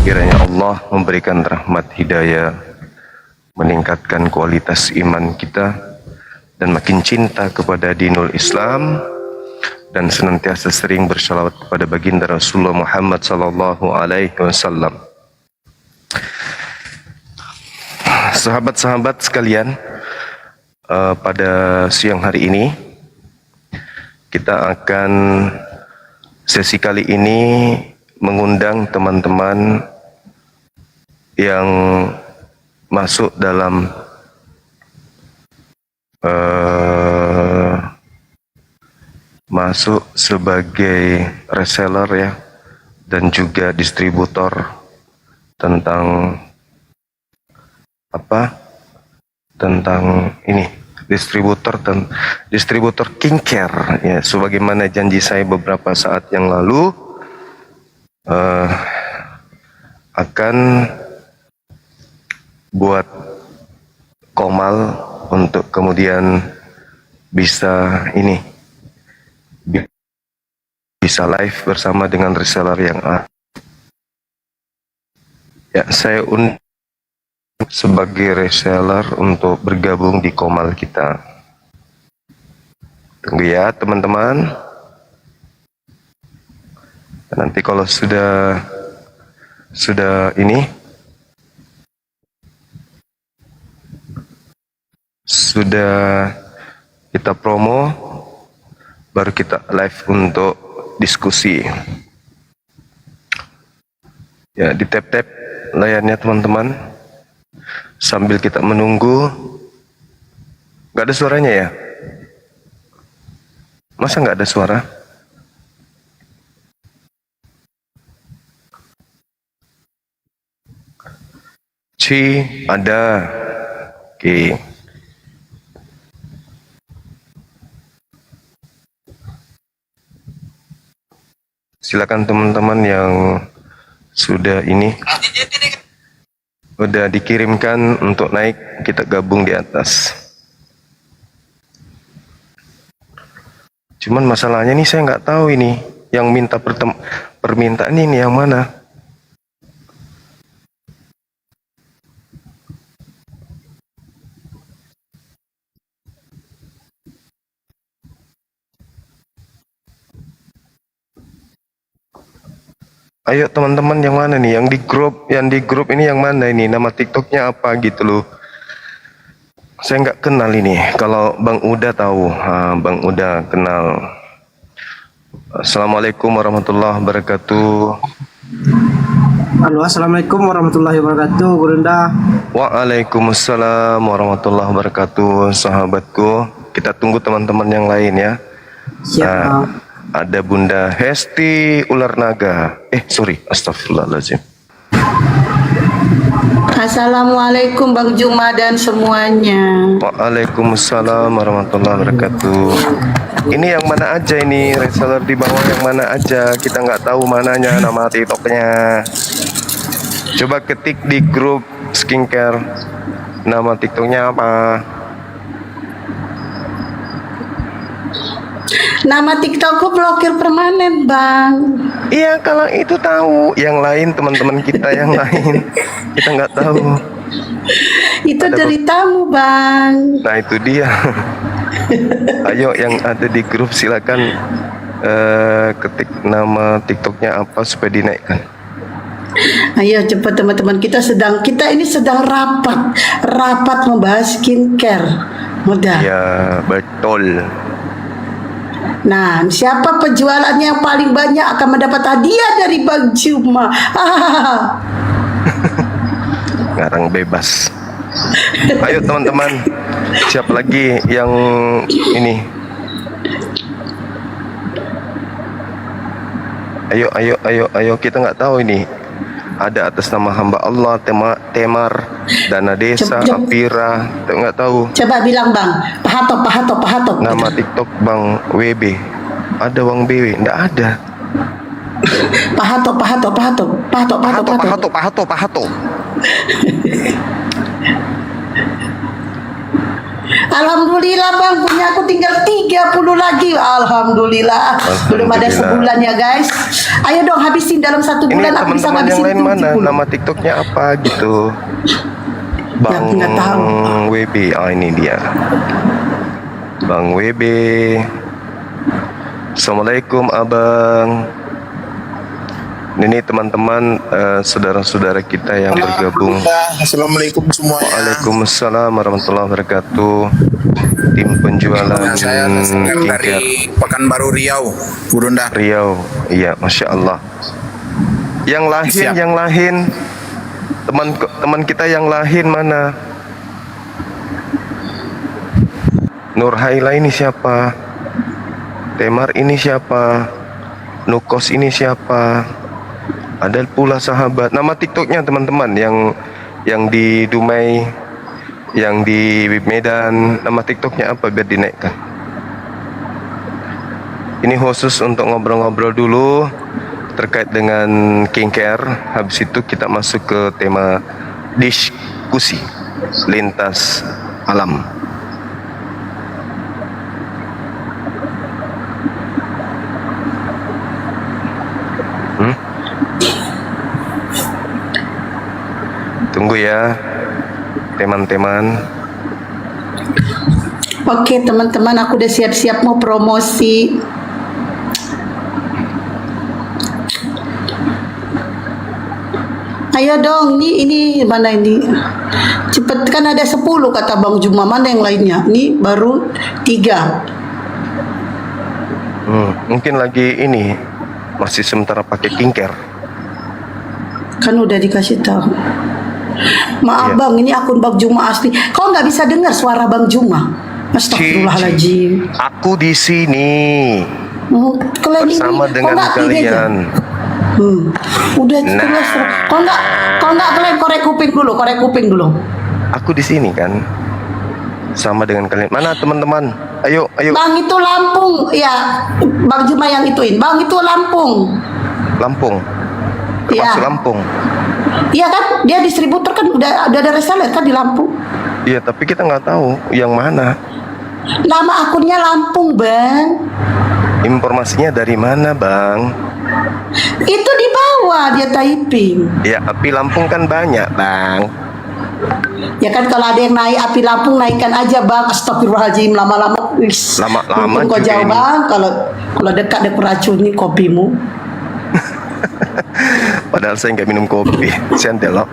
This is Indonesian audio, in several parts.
Kiranya Allah memberikan rahmat hidayah, meningkatkan kualitas iman kita, dan makin cinta kepada dinul Islam, dan senantiasa sering bersalawat kepada baginda Rasulullah Muhammad sallallahu alaihi wasallam. Sahabat-sahabat sekalian, pada siang hari ini kita akan sesi kali ini mengundang teman-teman yang masuk dalam masuk sebagai reseller ya, dan juga distributor tentang distributor skincare ya, sebagaimana janji saya beberapa saat yang lalu akan buat komal untuk kemudian bisa live bersama dengan reseller yang ya, saya sebagai reseller untuk bergabung di komal kita. Tunggu ya teman-teman. Nanti kalau sudah kita promo, baru kita live untuk diskusi. Ya, di tap-tap layarnya teman-teman. Sambil kita menunggu. Gak ada suaranya ya? Masa gak ada suara? Ada. Oke. Silakan teman-teman yang sudah udah dikirimkan untuk naik, kita gabung di atas. Cuman masalahnya nih, saya nggak tahu ini yang minta permintaan ini yang mana. Ayo teman-teman, yang mana nih? Yang di grup ini yang mana ini? Nama TikToknya apa gitu loh? Saya nggak kenal ini. Kalau Bang Uda tahu, Bang Uda kenal. Assalamualaikum warahmatullahi wabarakatuh. Halo, assalamualaikum warahmatullahi wabarakatuh, Bunda. Waalaikumsalam warahmatullahi wabarakatuh, sahabatku. Kita tunggu teman-teman yang lain ya. Siap. Ada Bunda Hesti Ular Naga. Astagfirullahaladzim. Assalamualaikum Bang Juma dan semuanya. Waalaikumsalam warahmatullahi wabarakatuh. Ini yang mana aja ini? Reseller di bawah yang mana aja? Kita nggak tahu mananya nama TikToknya. Coba ketik di grup skincare. Nama TikToknya apa? Nama TikTokku blokir permanen, Bang. Iya, kalau itu tahu. Yang lain teman-teman kita yang lain kita nggak tahu. Itu dari tamu, Bang. Nah itu dia. Ayo yang ada di grup silakan ketik nama TikToknya apa supaya dinaikkan. Ayo cepat teman-teman, kita ini sedang rapat membahas skincare. Mudah. Ya betul. Nah, siapa penjualannya yang paling banyak akan mendapat hadiah dari Bang Juma. Ngarang bebas. Ayo teman-teman, siapa lagi yang ini? Ayo, kita nggak tahu ini. Ada atas nama hamba Allah, Temar, Dana Desa, Apira, nggak tahu. Coba bilang Bang, Pahato. Nama TikTok Bang WB. Ada Bang BW? Nggak ada. Pahato. Alhamdulillah bang, punya aku tinggal 30 lagi. Alhamdulillah. Belum ada sebulan ya guys. Ayo dong habisin dalam 1 Ini bulan aku bisa teman-teman yang ngabisin lain mana? 70. Nama TikToknya apa gitu? Bang nggak tahu. WB. Ini dia. Bang WB. Assalamualaikum abang. Ini teman-teman saudara-saudara kita yang bergabung. Assalamualaikum semuanya. Waalaikumsalam warahmatullahi wabarakatuh. Tim penjualan Saya skincare dari Pekanbaru Riau, Burunda. Riau. Iya, masya Allah. Yang lahin, Siap. yang lahin. Teman kita yang lahin mana? Nurhaila ini siapa? Temar ini siapa? Nukos ini siapa? Ada pula sahabat. Nama TikToknya teman-teman yang di Dumai, yang di Medan, nama TikToknya apa biar dinaikkan? Ini khusus untuk ngobrol-ngobrol dulu terkait dengan skincare. Habis itu kita masuk ke tema diskusi lintas alam. Tunggu ya, teman-teman. Oke teman-teman, aku udah siap-siap mau promosi. Ayo dong, ini mana ini? Cepet kan ada 10 kata Bang Juma, mana yang lainnya? Ini baru 3. Mungkin lagi ini masih sementara pakai skincare. Kan udah dikasih tahu. Maaf Iya. Bang, ini akun Bang Juma asli. Kau nggak bisa dengar suara Bang Juma? Astagfirullahaladzim. Aku di sini Kalian bersama ini, dengan kok nggak pilih aja? kalian. Udah jelas. Kau nggak kalian korek kuping dulu. Aku di sini kan, sama dengan kalian. Mana teman-teman? Ayo. Bang itu Lampung, ya. Bang Juma yang ituin. Bang itu Lampung. Lampung. Iya. Termasuk Lampung. Iya kan, dia distributor kan udah ada reseller kan di Lampung. Iya, tapi kita nggak tahu yang mana. Nama akunnya Lampung, Bang. Informasinya dari mana, Bang? Itu di bawah dia typing. Ya, api Lampung kan banyak, Bang. Ya kan kalau ada yang naik api Lampung naikkan aja Bang. Astagfirullahaladzim, lama-lama. Lama-lama kau juga jauh ini. Bang. Kalau dekat ada keracunin kopimu. Padahal saya nggak minum kopi. Saya antelok.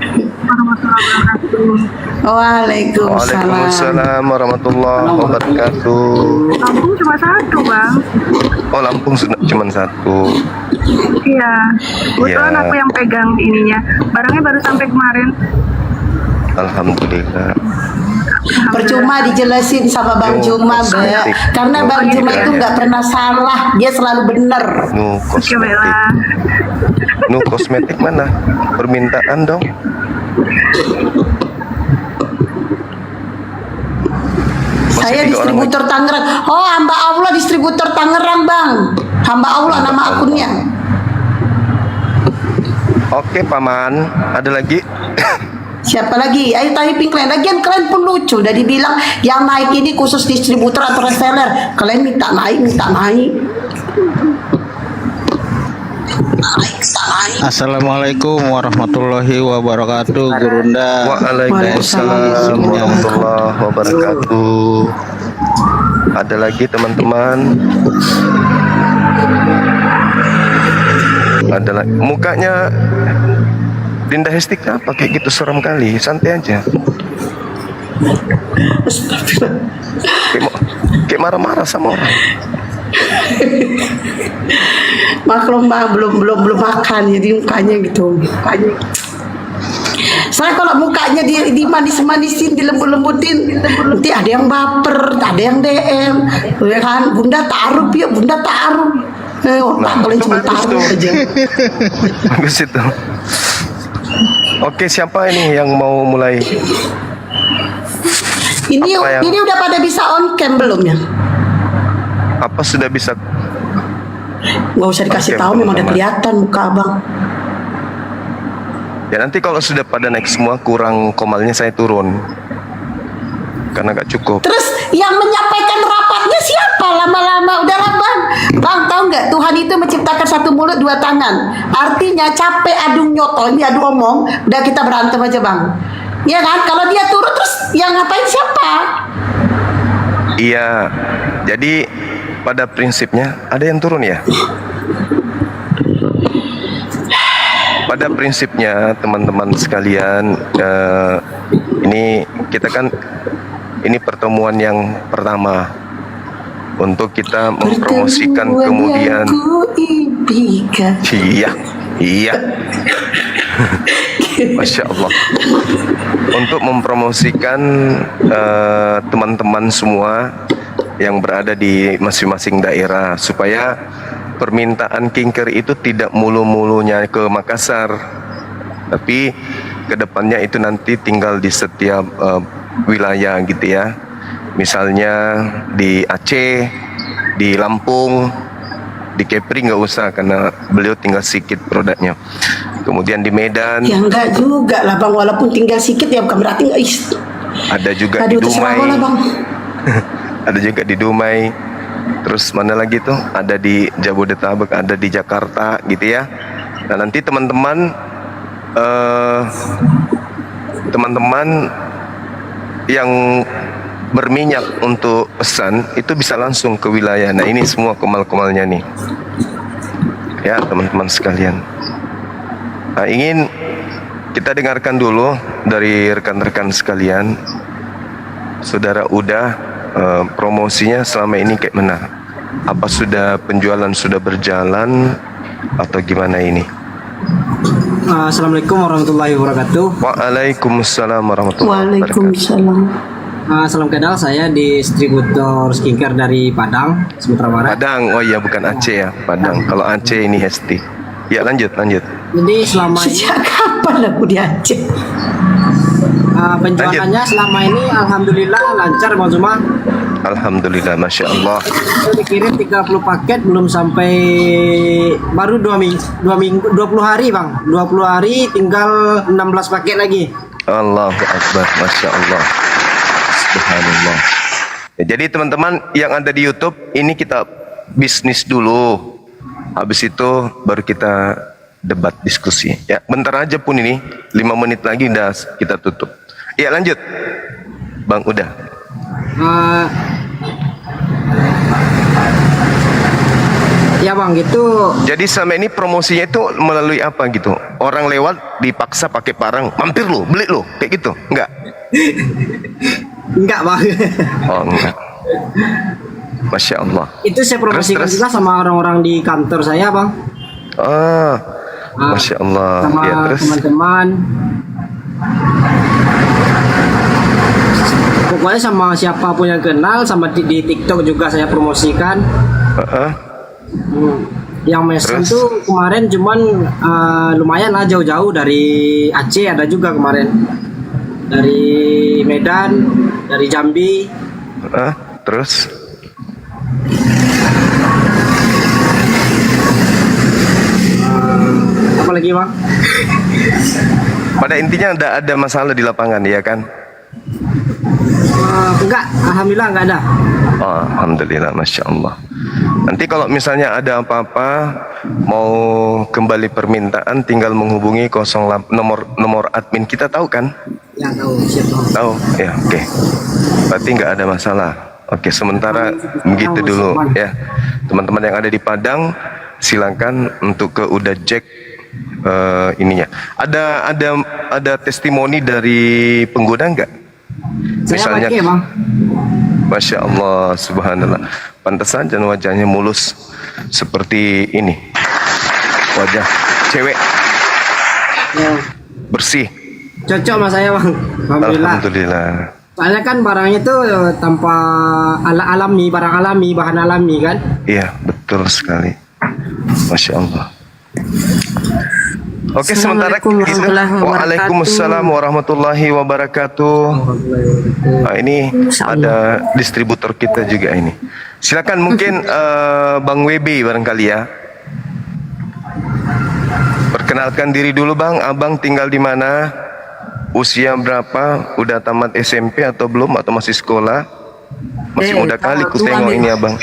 Waalaikumsalam. Waalaikumsalam warahmatullahi wabarakatuh. Lampung cuma satu, Bang. Oh, Lampung cuma satu. Iya. Kebetulan Iya. aku yang pegang ininya. Barangnya baru sampai kemarin. Alhamdulillah. Percuma dijelasin sama Bang Juma, Mbak. Kosmetik. Karena Bang Juma itu nggak pernah salah, dia selalu benar. Nu Oke, kosmetik. Bella. Nu kosmetik mana? Permintaan dong. Masih Saya 3 orang distributor Tangerang. Oh, hamba Allah distributor Tangerang, Bang. Hamba Allah nama akunnya. Oke, Paman. Ada lagi? Siapa lagi? Ayo typing kalian. Lagian kalian pun lucu. Udah dibilang yang naik ini khusus distributor atau reseller. Kalian minta naik. Assalamualaikum warahmatullahi wabarakatuh, Gurunda. Waalaikumsalam warahmatullahi wabarakatuh. Ada lagi teman-teman? Ada lagi. Mukanya Dinda Hestik apa kayak gitu, serem kali. Santai aja. Kayak marah-marah sama orang. Maklum Bang, belum makan jadi mukanya gitu. Soalnya kalau mukanya dimanis-manisin, dilembut-lembutin, nanti ada yang baper, ada yang DM, ya kan? Bunda taruh ya, Bunda taruh. Otak kalian cuma bagus taruh tuh. aja. Bagus itu. Oke, siapa ini yang mau mulai? Ini Apa yang- ini udah pada bisa on cam belum ya? Apa sudah bisa? Gak usah dikasih Oke, tahu, memang udah teman-teman. kelihatan muka abang. Ya nanti kalau sudah pada naik semua kurang komalnya saya turun. karena gak cukup. Terus yang menyampaikan rapatnya siapa lama-lama? Udahlah bang, bang tahu nggak Tuhan itu menciptakan satu mulut dua tangan. Artinya capek adu nyoto, ini adu omong, udah kita berantem aja bang. Ya kan? Kalau dia turun terus yang ngapain siapa? Iya, jadi pada prinsipnya ada yang turun ya. Pada prinsipnya teman-teman sekalian, ini kita kan ini pertemuan yang pertama untuk kita mempromosikan kemudian. Iya, iya. Masya Allah. Untuk mempromosikan teman-teman semua yang berada di masing-masing daerah supaya permintaan kinker itu tidak mulu-mulunya ke Makassar, tapi kedepannya itu nanti tinggal di setiap wilayah gitu ya. Misalnya di Aceh, di Lampung, di Kepri nggak usah karena beliau tinggal sedikit produknya. Kemudian di Medan. Ya enggak juga lah bang, walaupun tinggal sedikit ya bukan berarti nggak ada juga Aduh, di Dumai. lah, bang. Ada juga di Dumai. Terus mana lagi tuh? Ada di Jabodetabek, ada di Jakarta gitu ya. Nah nanti teman-teman yang berminyak untuk pesan itu bisa langsung ke wilayah. Nah ini semua kemal-kemalnya nih ya teman-teman sekalian. Nah, ingin kita dengarkan dulu dari rekan-rekan sekalian. Saudara Uda, promosinya selama ini kayak mana? Apa sudah penjualan sudah berjalan atau gimana ini? Assalamualaikum warahmatullahi wabarakatuh. Waalaikumsalam warahmatullahi wabarakatuh. Waalaikumsalam. Salam kenal, saya distributor skincare dari Padang, Sumatera Barat. Padang, oh iya bukan Aceh ya, Padang. Kalau Aceh ini Hesti. Ya lanjut. Jadi selama ini Sejak kapan aku di Aceh? penjualannya selama ini alhamdulillah lancar Bang Zuma. Alhamdulillah, Masya Allah. Itu dikirim 30 paket belum sampai, baru 20 hari Bang. 20 hari tinggal 16 paket lagi. Allahu Akbar, Masya Allah. Subhanallah. Ya, jadi teman-teman yang ada di YouTube, ini kita bisnis dulu. Habis itu baru kita debat diskusi. Ya, bentar aja pun ini, 5 menit lagi udah kita tutup. Ya lanjut, Bang udah. Ya Bang, gitu. Jadi selama ini promosinya itu melalui apa gitu? Orang lewat dipaksa pakai parang, mampir lo, beli lo, kayak gitu? Enggak? Enggak Bang. Oh enggak. Masya Allah. Itu saya promosikan Terus. juga sama orang-orang di kantor saya Bang. Masya Allah. Sama Ya, terus teman-teman. Pokoknya sama siapapun yang kenal, sama di TikTok juga saya promosikan. Yang mesen Terus? tuh kemarin cuman lumayan lah, jauh-jauh dari Aceh ada juga kemarin, dari Medan, dari Jambi. Terus Apa lagi Bang? pada intinya ada masalah di lapangan ya kan? Enggak, alhamdulillah enggak ada. Oh, alhamdulillah, Masya Allah. Nanti kalau misalnya ada apa-apa mau kembali permintaan tinggal menghubungi 08 nomor admin kita, tahu kan? Ya tahu, siap Bang. Tahu? Ya, oke. Berarti nggak ada masalah. Oke, sementara begitu dulu ya. Teman-teman yang ada di Padang silakan untuk ke Uda Jack ininya. Ada testimoni dari pengguna nggak? Saya pakai Bang. Masya Allah, subhanallah. Pantas saja wajahnya mulus seperti ini. Wajah cewek Ya, bersih. cocok sama saya Bang. Alhamdulillah. Alhamdulillah. Soalnya kan barangnya tuh tanpa alami, barang alami, bahan alami kan. Iya, betul sekali. Masya Allah. Oke, sementara Assalamualaikum warahmatullahi wabarakatuh. Waalaikumsalam warahmatullahi wabarakatuh. Nah, ini ada distributor kita juga ini. Silakan mungkin Bang WB barangkali ya. Perkenalkan diri dulu Bang, Abang tinggal di mana? Usia berapa? Udah tamat SMP atau belum? Atau masih sekolah? Masih muda kali ku tengok ini abang.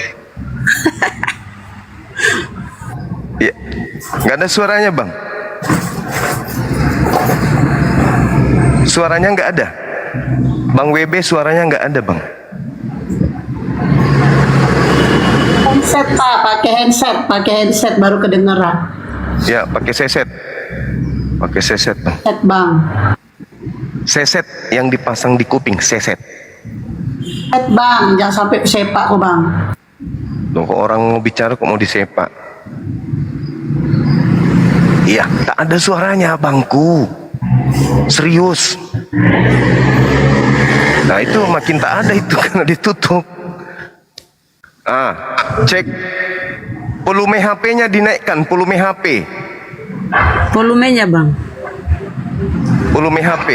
Ya, nggak ada suaranya bang. Suaranya nggak ada. Bang WB suaranya nggak ada bang. Handset Pak, pakai handset baru kedengeran. Ya, pakai seset. Pakai seset bang. Handset Bang. Seset yang dipasang di kuping, seset. Handset Bang, jangan sampai sepak kok Bang. Loh, kok orang mau bicara kok mau disepak? Iya, tak ada suaranya abangku. Serius. Nah itu makin tak ada itu karena ditutup. Cek volume HP-nya dinaikkan, volume HP. Volumenya bang. Volume HP.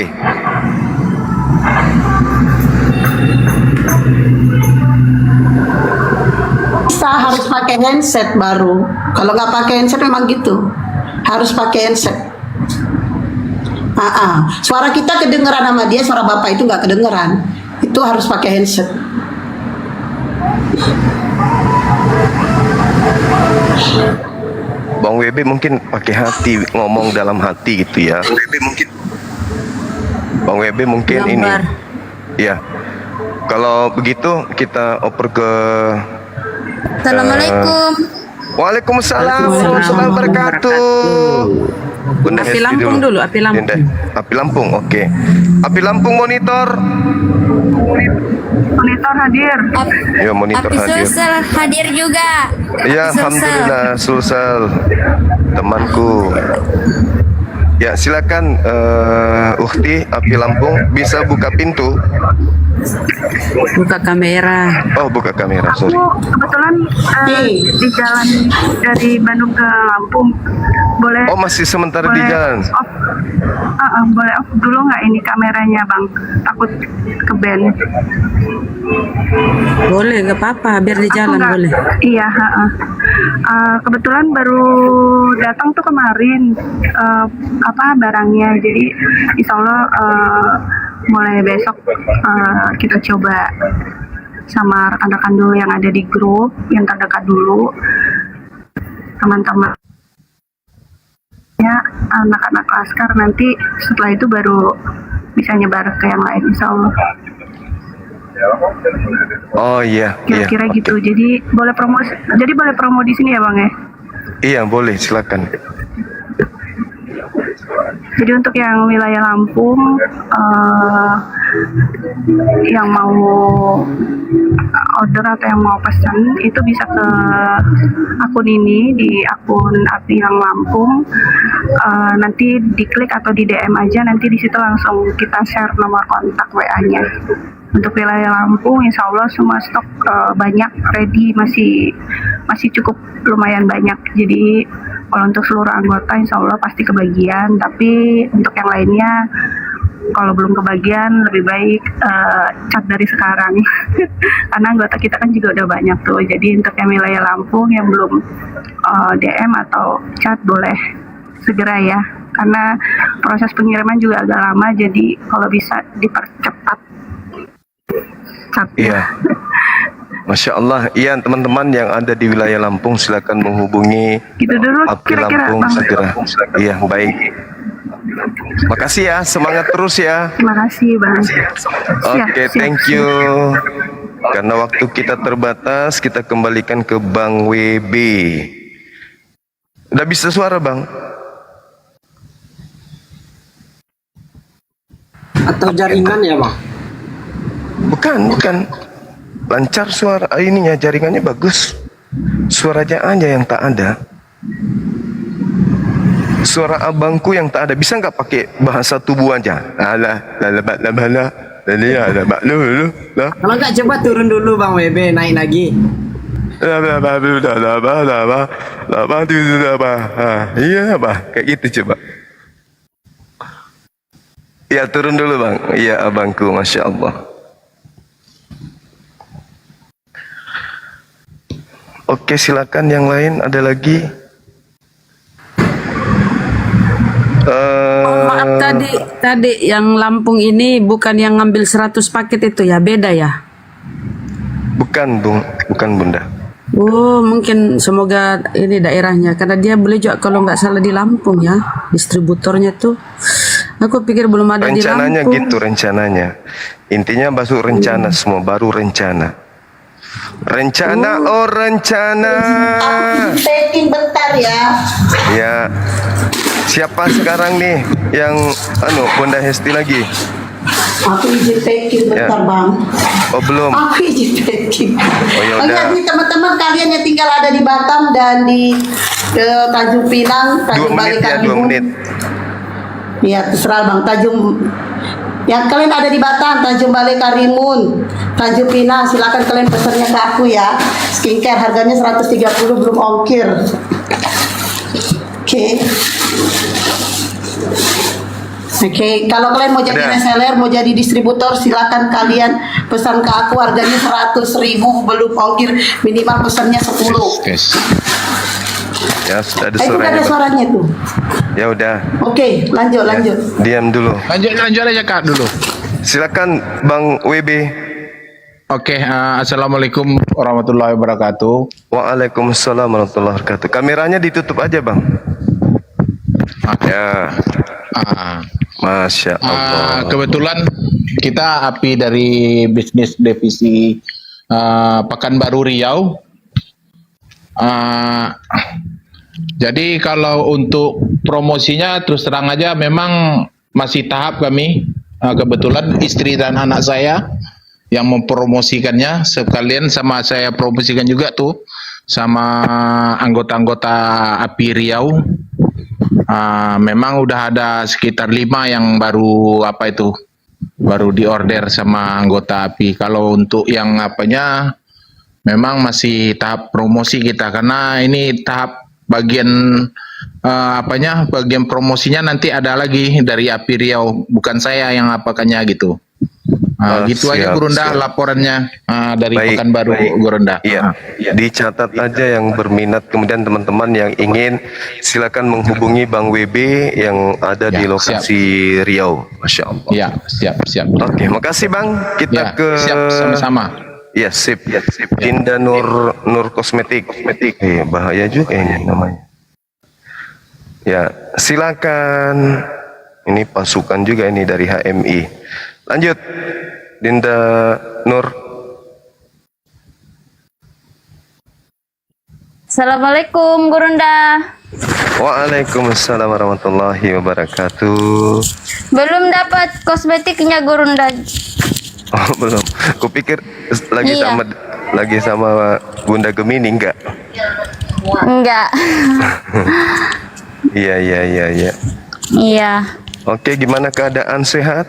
Bisa harus pakai handset baru. Kalau nggak pakai handset memang gitu. Harus pakai handset. Suara kita kedengeran sama dia, suara bapak itu nggak kedengeran. Itu harus pakai handset. Bang WB mungkin pakai hati, ngomong dalam hati gitu ya. Bang WB mungkin ini. Ya. Kalau begitu kita oper ke Assalamualaikum. Waalaikumsalam warahmatullahi wabarakatuh. Bunda Api Hesti Lampung dulu, api Lampung. Bunda, api Lampung, oke. Api Lampung monitor. Monitor hadir. Ya, monitor Api hadir. Sulsel hadir juga. Ya, Api Sulsel. alhamdulillah Sulsel temanku. Ya, silakan Ukti Api Lampung bisa buka pintu. Buka kamera. Oh, buka kamera, Aku sorry. kebetulan di jalan dari Bandung ke Lampung. Boleh? Oh, masih sementara di jalan. Off, boleh off dulu nggak ini kameranya bang? Takut ke band. Boleh, nggak apa-apa. Biar di Aku jalan nggak- boleh. Iya. Kebetulan baru datang tuh kemarin barangnya. Jadi insya Allah mulai besok kita coba sama rekan-rekan dulu yang ada di grup yang terdekat dulu, teman-teman ya, anak-anak laskar. Nanti setelah itu baru bisa nyebar ke yang lain insya Allah. Oh iya, iya. Kira-kira Oke. gitu. Jadi boleh promo di sini ya bang ya. Iya, boleh, silakan. Jadi untuk yang wilayah Lampung yang mau order atau yang mau pesan itu bisa ke akun ini, di akun Api yang Lampung. Nanti diklik atau di DM aja, nanti di situ langsung kita share nomor kontak WA-nya. Untuk wilayah Lampung, insya Allah semua stok banyak, ready, masih cukup lumayan banyak. Jadi kalau untuk seluruh anggota, insya Allah pasti kebagian. Tapi untuk yang lainnya, kalau belum kebagian, lebih baik cat dari sekarang. Karena anggota kita kan juga udah banyak tuh. Jadi untuk yang wilayah Lampung yang belum DM atau chat, boleh segera ya. Karena proses pengiriman juga agak lama, jadi kalau bisa dipercepat catnya. Iya. Masya Allah. Iya, teman-teman yang ada di wilayah Lampung silakan menghubungi Gitu dulu Api kira-kira Lampung Bang. segera. Iya, baik. Makasih ya, semangat terus ya. Terima kasih Bang. Oke, thank you. Karena waktu kita terbatas, kita kembalikan ke Bang WB. Udah bisa suara Bang? Atau jaringan ya bang? Bukan. Lancar suara ininya, jaringannya bagus. Suaranya aja yang tak ada. Suara abangku yang tak ada. Bisa nggak pakai bahasa tubuh aja? Alah, Kalau nggak coba turun dulu bang WB, naik lagi. Iya, Bah. Kayak gitu coba. Ya, turun dulu, Bang. Iya, abangku, Masya Allah. Oke, silakan yang lain. Ada lagi? Maaf tadi tadi yang Lampung ini bukan yang ngambil 100 paket itu ya, beda ya? Bukan, Bung. Bukan, Bunda. Oh, mungkin semoga ini daerahnya, karena dia beli juga kalau nggak salah di Lampung ya, distributornya tuh. Aku pikir belum ada di Rencananya Lampung. gitu, rencananya. Intinya masuk rencana semua, baru rencana. Rencana, rencana. Aku taking bentar ya. Ya. Siapa sekarang nih yang Bunda Hesti lagi? Aku izin taking bentar, Ya. Bang. Oh, belum. Aku izin taking. Oh, ya Oh udah. iya, nih teman-teman kalian yang tinggal ada di Batam dan di Tanjung Pinang, 2 Tanjung menit ya, 2 Karimun. menit. Iya, terserah Bang. Yang kalian ada di Batam, Tanjung Balai Karimun, Tanjung Pinang, silakan kalian pesannya ke aku ya. Skincare harganya 130 belum ongkir. Oke. Oke, kalau kalian mau jadi Udah. reseller, mau jadi distributor, silakan kalian pesan ke aku, harganya 100.000 belum ongkir, minimal pesannya 10. Ya, sudah ada Itu suaranya. ada Bang. suaranya tuh. Ya udah. Oke, lanjut. Diam dulu. Lanjut aja Kak dulu. Silakan Bang WB. Oke, assalamualaikum warahmatullahi wabarakatuh. Waalaikumsalam warahmatullahi wabarakatuh. Kameranya ditutup aja, Bang. Ya, Ah, Masya Allah. kebetulan kita API dari bisnis divisi Pekanbaru Riau. Jadi kalau untuk promosinya terus terang aja memang masih tahap kami. Kebetulan istri dan anak saya yang mempromosikannya, sekalian sama saya promosikan juga tuh sama anggota-anggota API Riau. Memang udah ada sekitar 5 yang baru baru diorder sama anggota API. Kalau untuk yang apanya memang masih tahap promosi kita, karena ini tahap bagian bagian promosinya nanti ada lagi dari API Riau, bukan saya yang apakannya gitu. Gitu aja Siap, Gurunda siap. laporannya dari Baik, Pekanbaru baik. Gurunda. Iya, dicatat aja yang berminat. Kemudian teman-teman yang ingin silakan menghubungi Bang WB yang ada di Ya, lokasi Riau. Masya Allah. Ya, siap. Oke, makasih Bang. Kita Ya, ke siap sama-sama. Ya, sip. Dinda Nur Kosmetik. Bahaya juga ini namanya. Ya, silakan. Ini pasukan juga ini dari HMI. Lanjut, Dinda Nur. Assalamualaikum Gurunda. Waalaikumsalam warahmatullahi wabarakatuh. Belum dapat kosmetiknya Gurunda. Oh, belum. Kupikir Iya. lagi sama Bunda Gemini enggak? Enggak. Iya. Iya. Oke, gimana keadaan, sehat?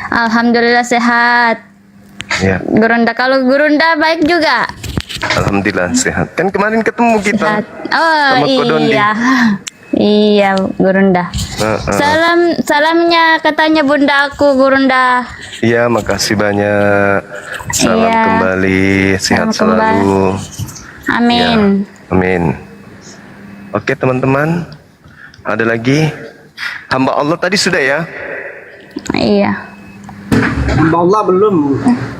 Alhamdulillah sehat. Ya, Gurunda, kalau Gurunda baik juga. alhamdulillah sehat. Kan kemarin ketemu kita. Sehat. Oh sama Kodondi. iya. Iya Gurunda. Salamnya katanya bunda aku Gurunda. Iya, makasih banyak. Salam Iya. kembali, sehat Salam selalu. Amin. Ya, amin. Oke, teman-teman. Ada lagi? Hamba Allah tadi sudah ya? Iya. Hamba Allah belum.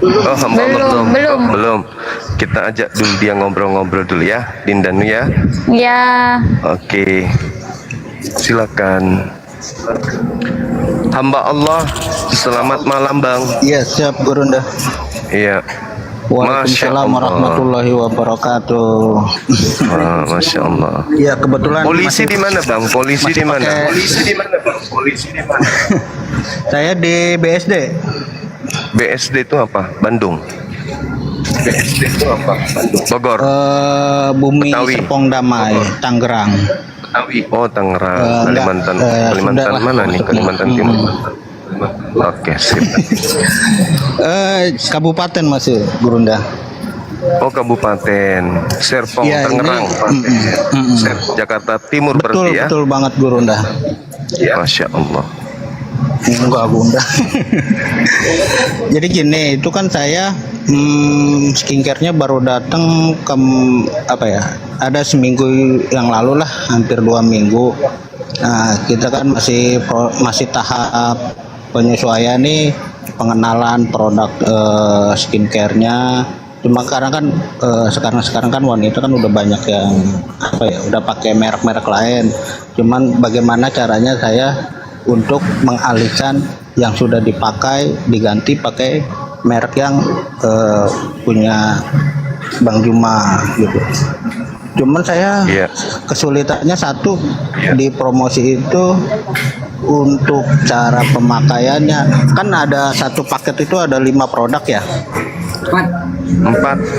Oh, hamba Allah Belum. belum. Kita ajak dulu dia ngobrol-ngobrol dulu ya, Dinda Nu ya. Ya. Oke. Silakan. Hamba Allah, selamat malam, Bang. Iya, siap Gurunda. Iya. Waalaikumsalam warahmatullahi wabarakatuh. Masya Allah. Iya, kebetulan Polisi di mana, Bang? Polisi masih di mana? pakai- Polisi di mana, Bang? Polisi di mana? saya di BSD. BSD itu apa? Bandung. BSD itu apa? Bandung. Bogor. Bumi Betawi. Serpong Damai, Tangerang. Oh, Tangerang, enggak, Kalimantan. Sunda lah. Mana nih? Kalimantan Timur. Oke, sip. Kabupaten masih Gurunda. Oh, Kabupaten Serpong, Iya, ini- Tangerang. Jakarta Timur Betul, berarti ya? betul banget Gurunda. Masya Allah. Enggak Gurunda. Jadi gini, itu kan saya skincare-nya baru datang ada seminggu yang lalu lah, hampir 2 minggu. Nah, kita kan masih tahap penyesuaian nih, pengenalan produk skincare-nya. Cuma karena kan sekarang kan wanita kan udah banyak yang udah pakai merek-merek lain. Cuman bagaimana caranya saya untuk mengalihkan yang sudah dipakai diganti pakai merek yang punya Bang Juma gitu. Cuman saya kesulitannya satu di promosi itu untuk cara pemakaiannya. Kan ada satu paket itu ada 5 produk ya. 4.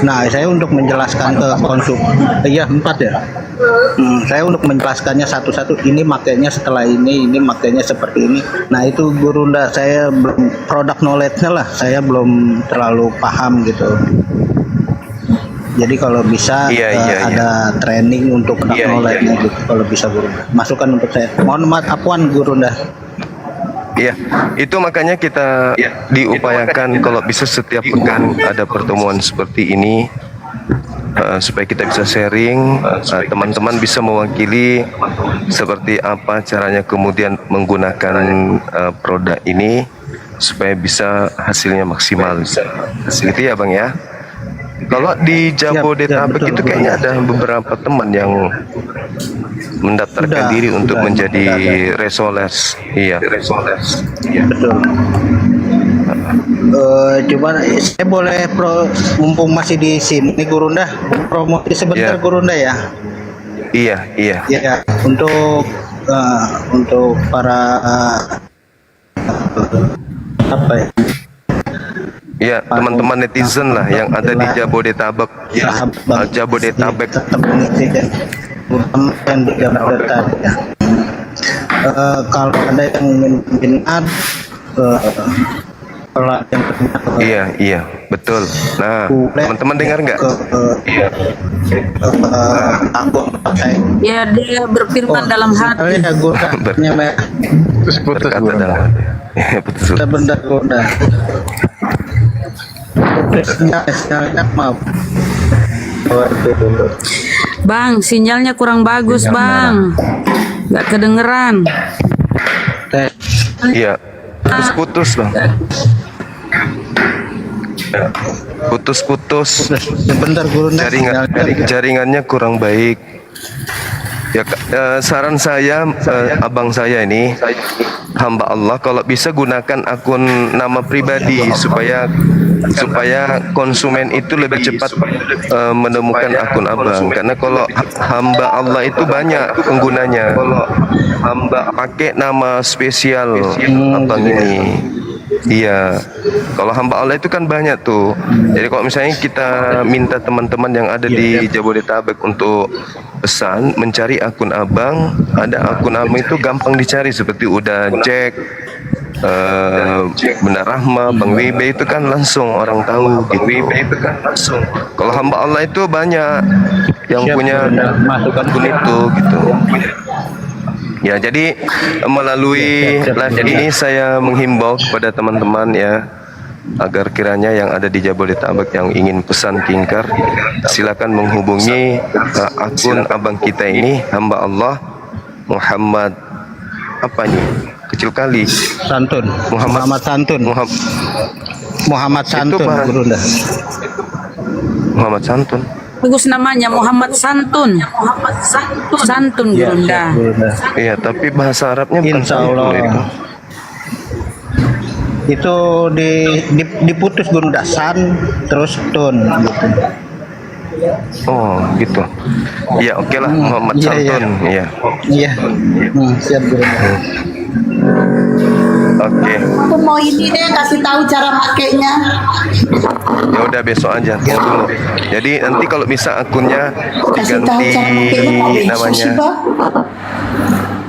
Nah, saya untuk menjelaskan ke iya 4 ya. Saya untuk menjelaskannya satu-satu, ini makainya setelah ini makainya seperti ini. Nah, itu Gurunda, saya belum produk knowledge-nya lah, saya belum terlalu paham gitu. Jadi kalau bisa ada training untuk produk knowledge-nya gitu, kalau bisa Gurunda. Masukan untuk saya. Mohon maaf, Afwan Gurunda. Iya, itu makanya kita diupayakan kalau bisa setiap pekan ada pertemuan seperti ini supaya kita bisa sharing, teman-teman bisa mewakili seperti apa caranya kemudian menggunakan produk ini supaya bisa hasilnya maksimal. Gitu ya Bang ya. Kalau di Jabodetabek itu kayaknya ada beberapa teman yang mendaftarkan diri untuk menjadi resoles. Iya. Betul. Cuman saya boleh mumpung masih di sini Gurunda, promosi sebentar Gurunda ya. Iya. Ya, untuk para apa ya? Ya, teman-teman netizen lah yang ada di Jabodetabek. Jabodetabek. Kalau ada yang minat, Iya, betul. Nah, teman-teman dengar nggak? Ya, dia berfirman dalam hati. Berkata dalam hati. Betul. Sebentar, Gurunda. Maaf. Bang, sinyalnya kurang bagus, Bang. Nggak kedengeran. Iya, putus Bang. Putus. Sebentar Gurunda. Jaringannya kurang baik. Ya, saran saya, abang saya ini hamba Allah, kalau bisa gunakan akun nama pribadi supaya konsumen itu lebih cepat menemukan akun abang. Karena kalau hamba Allah itu banyak penggunanya. Kalau hamba pakai nama spesial abang ini. Iya, kalau hamba Allah itu kan banyak tuh. Jadi kalau misalnya kita minta teman-teman yang ada di Jabodetabek untuk pesan mencari akun abang, ada akun abang itu gampang dicari seperti udah Jack, Benar Rahma, Bang WB itu kan langsung orang tahu gitu. Kalau hamba Allah itu banyak yang punya akun itu gitu. Ya, jadi melalui live ini saya menghimbau kepada teman-teman ya, agar kiranya yang ada di Jabodetabek yang ingin pesan Kinkar, silakan menghubungi akun abang kita ini, hamba Allah Muhammad apa nih? Kecil kali. Santun. Muhammad Santun. Muhammad Santun, Gurunda. Muhammad Santun. Bagus namanya Muhammad Santun. Santun Gurunda. Iya, tapi bahasa Arabnya bukan Insya Allah. Itu diputus Gurunda, san terus tun gitu. Oh, gitu. Ya, oke lah Muhammad Santun. Iya. Iya. Siap Gurunda. Oke. Aku mau ini deh kasih tahu cara pakainya. Ya udah besok aja dulu. Jadi nanti kalau bisa akunnya Kasih tahu cara pakainya namanya,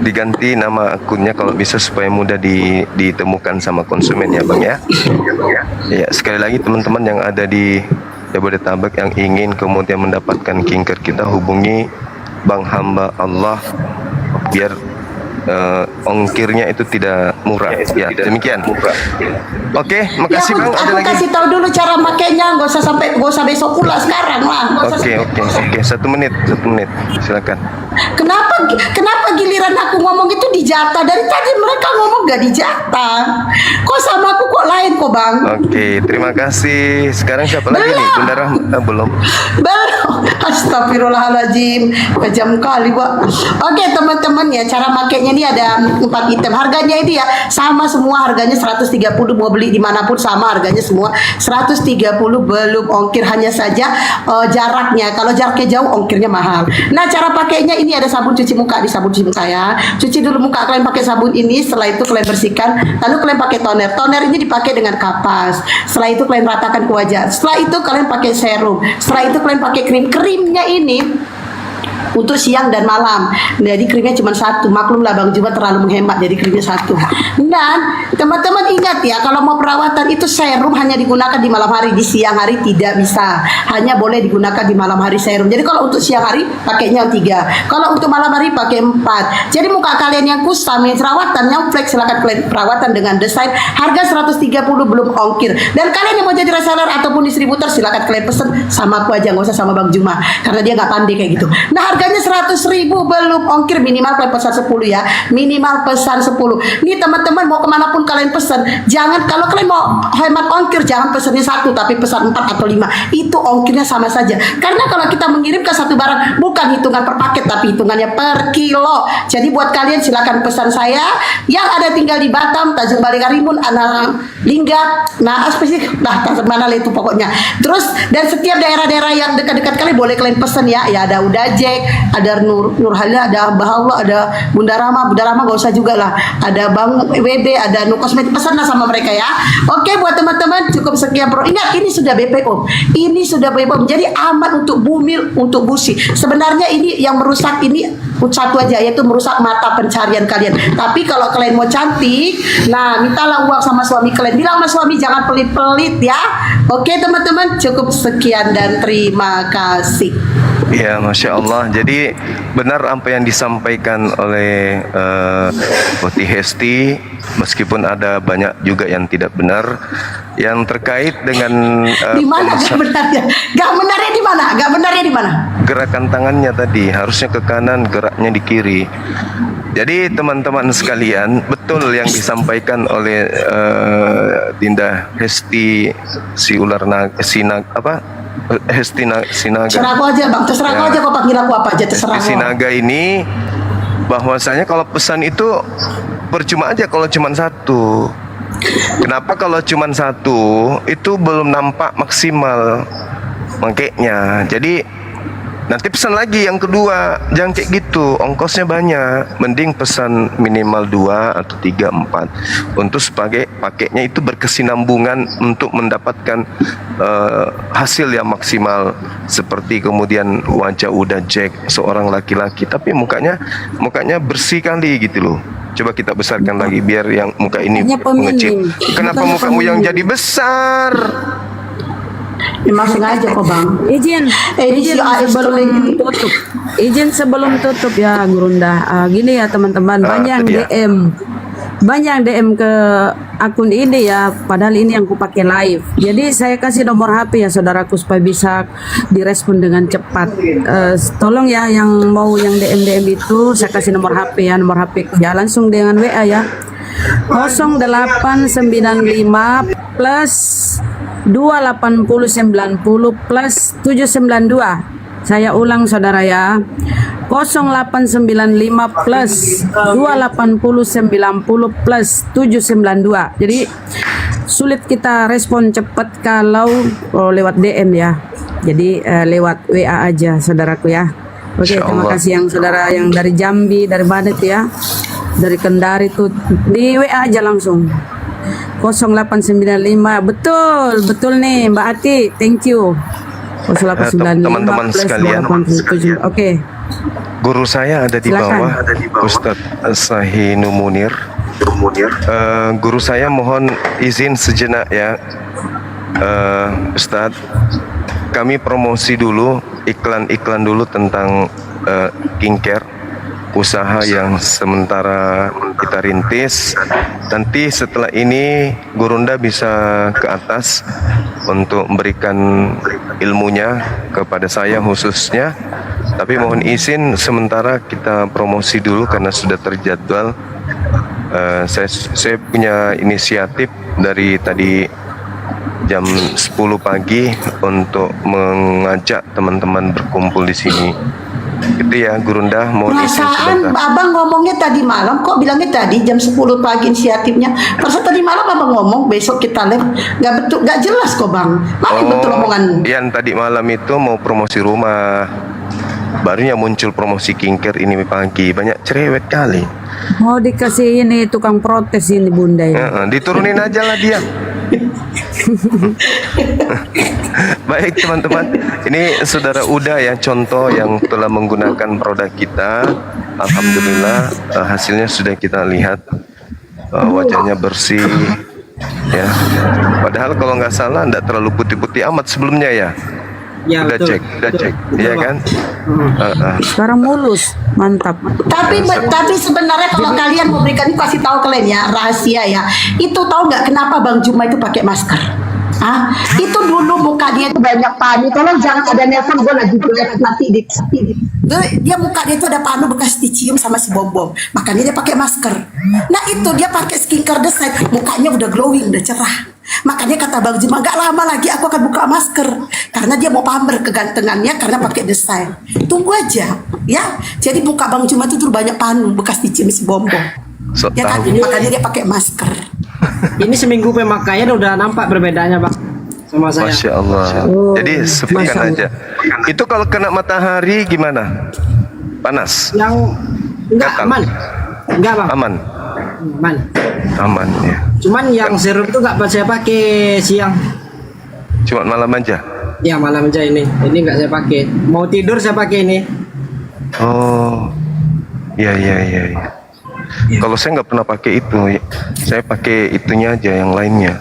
diganti nama akunnya kalau bisa supaya mudah ditemukan sama konsumen ya Bang ya. Ya, sekali lagi teman-teman yang ada di Jabodetabek yang ingin kemudian mendapatkan Kinkar kita, hubungi Bang hamba Allah biar ongkirnya itu tidak murah. Ya, demikian. Oke, Ya makasih Bang. Ada aku lagi? kasih tahu dulu cara makainya, nggak usah besok pula sekarang lah. Nggak usah Oke. 1 menit. Silakan. Kenapa giliran aku ngomong itu dijatah? Dari tadi mereka ngomong gak dijatah. Kok sama aku kok lain kok Bang? Oke, terima kasih. Sekarang siapa lagi nih? Bunda Rahma belum. Belum. Astagfirullahaladzim. Kejam kali Pak. Oke teman-teman ya, cara makainya ini ada 4 item. Harganya ini ya sama semua, harganya 130, mau beli dimanapun sama harganya semua 130, belum ongkir, hanya saja jaraknya. Kalau jaraknya jauh ongkirnya mahal. Nah cara pakainya ini ada sabun cuci muka, di sabun cuci muka ya. Cuci dulu muka kalian pakai sabun ini, setelah itu kalian bersihkan, lalu kalian pakai toner. Toner ini dipakai dengan kapas. Setelah itu kalian ratakan ke wajah. Setelah itu kalian pakai serum. Setelah itu kalian pakai krim. Krimnya ini untuk siang dan malam. Jadi krimnya cuma 1. Maklumlah Bang Juba terlalu menghemat, jadi krimnya 1. Dan teman-teman ingat ya, kalau mau perawatan itu serum hanya digunakan di malam hari, di siang hari tidak bisa. Hanya boleh digunakan di malam hari serum. Jadi kalau untuk siang hari pakainya 3. Kalau untuk malam hari pakai 4. Jadi muka kalian yang kusam, yang jerawatan, yang flek, silakan kalian perawatan dengan desain. Harga 130 belum ongkir. Dan kalian yang mau jadi reseller ataupun distributor silakan kalian pesen sama aku aja, nggak usah sama Bang Juma karena dia nggak pandai kayak gitu. Nah harganya 100.000 belum ongkir, minimal kalian pesan 10 ya, minimal pesan 10. Nih teman-teman mau kemanapun kalian pesan, jangan, kalau kalian mau hemat ongkir jangan pesannya 1 tapi pesan 4 atau 5, itu ongkirnya sama saja. Karena kalau kita mengirimkan satu barang bukan hitungan per paket tapi hitungannya per kilo. Jadi buat kalian silakan pesan saya yang ada tinggal di Batam, Tanjung Balai Karimun, Linggat, nah spesifik, nah mana lah itu pokoknya. Terus dan setiap daerah-daerah yang dekat-dekat kalian boleh kalian pesan ya. Ya ada Udajek, ada Nurhalia, ada Bahawla, ada Bunda Rama gak usah juga lah, ada Bang WB, ada Nu Kosmetik, pesan lah sama mereka ya. Oke buat teman-teman cukup sekian pro. Ingat ini sudah BPOM, jadi aman untuk bumil, untuk busi. Sebenarnya ini yang merusak ini satu aja, yaitu merusak mata pencarian kalian. Tapi kalau kalian mau cantik, nah mintalah uang sama suami kalian, bilang sama suami jangan pelit-pelit ya. Oke teman-teman cukup sekian dan terima kasih. Ya, Masya Allah. Jadi benar apa yang disampaikan oleh Putih Hesti, meskipun ada banyak juga yang tidak benar, yang terkait dengan di mana gak benarnya? Gak benarnya di mana? Gerakan tangannya tadi harusnya ke kanan, geraknya di kiri. Jadi teman-teman sekalian, betul yang disampaikan oleh Dinda Hesti si ular Hesti Sinaga. Terserah aku aja Bang, terserah aku aja, kau panggil aku apa aja, terserah Hesti Sinaga ini bahwasanya kalau pesan itu percuma aja kalau cuma 1. Kenapa kalau cuma 1 itu belum nampak maksimal makanya. Jadi nanti pesan lagi yang kedua, jangan kayak gitu, ongkosnya banyak. Mending pesan minimal 2 atau 3, 4 untuk sebagai pakainya itu berkesinambungan untuk mendapatkan hasil yang maksimal. Seperti kemudian wajah udah Jack seorang laki-laki tapi mukanya bersih kali gitu loh. Coba kita besarkan lagi biar yang muka ini mengecil. Kenapa mukamu yang jadi besar? Memang sengaja kok Bang. Izin sebelum tutup ya Gurunda. Gini ya teman-teman, banyak DM ke akun ini ya, padahal ini yang ku pakai live. Jadi saya kasih nomor HP ya saudaraku supaya bisa direspon dengan cepat. Tolong ya yang mau yang DM itu saya kasih nomor HP ya, nomor HP ya langsung dengan WA ya. 0895 plus 28090 plus 792. Saya ulang saudara ya, 0895 plus 28090 plus 792. Jadi sulit kita respon cepat kalau lewat DM ya. Jadi lewat WA aja saudaraku ya. Oke, terima kasih yang saudara yang dari Jambi, dari mana itu ya, dari Kendari tuh di WA aja langsung 0895. Betul nih Mbak Ati, thank you. 0895 teman-teman sekalian, Oke. Guru saya ada di bawah, Ustadz Sahinu Munir. Guru saya mohon izin sejenak ya, Ustadz. Kami promosi dulu, iklan dulu tentang skincare. usaha yang sementara kita rintis. Nanti setelah ini Gurunda bisa ke atas untuk memberikan ilmunya kepada saya khususnya. Tapi mohon izin sementara kita promosi dulu karena sudah terjadwal. Saya punya inisiatif dari tadi jam 10 pagi untuk mengajak teman-teman berkumpul di sini. Itu ya Gurunda, mohon izin Perasaan sebentar. abang ngomongnya tadi malam, kok bilangnya tadi jam 10 pagi inisiatifnya. Perasaan tadi malam abang ngomong besok kita live, nggak betul, nggak jelas kok bang. Mana betul omonganmu? Yang tadi malam itu mau promosi rumah, barunya muncul promosi skincare ini pagi, banyak cerewet kali. Mau dikasih ini tukang protes ini bunda ini. Diturunin aja lah dia. Baik teman-teman, ini saudara Uda ya, contoh yang telah menggunakan produk kita. Alhamdulillah hasilnya sudah kita lihat, wajahnya bersih ya. Padahal kalau nggak salah nggak terlalu putih-putih amat sebelumnya ya. Ya, Udah betul. cek, iya Bang. kan? Sekarang mulus, mantap. Tapi sebenarnya kalau kalian mau berikan, ini kasih tahu kalian ya, rahasia ya. Itu tahu nggak kenapa Bang Juma itu pakai masker? Itu dulu muka dia itu banyak panu. Tolong jangan ada nelpon, gue lagi nanti dia muka dia itu ada panu bekas dicium sama si Bom-Bom. Makanya dia pakai masker. Nah itu dia pakai skincare design, mukanya udah glowing, udah cerah. Makanya kata Bang Juma, gak lama lagi aku akan buka masker karena dia mau pamer kegantengannya karena pakai desain. Tunggu aja ya. Jadi muka Bang Juma itu tuh banyak panu bekas dicium si Bom-Bom. So, Ya kan, tahu. makanya dia pakai masker. Ini seminggu pemakaian udah nampak perbedaannya bang sama saya. Masya Allah. Jadi sepekan aja. Itu kalau kena matahari gimana? Panas? Yang enggak Gatal? aman, enggak bang, Aman? aman. Aman ya. Cuman yang serum itu nggak saya pakai siang. Cuma malam aja? Ya malam aja ini nggak saya pakai. Mau tidur saya pakai ini. Oh, iya. Kalau saya nggak pernah pakai itu, saya pakai itunya aja, yang lainnya.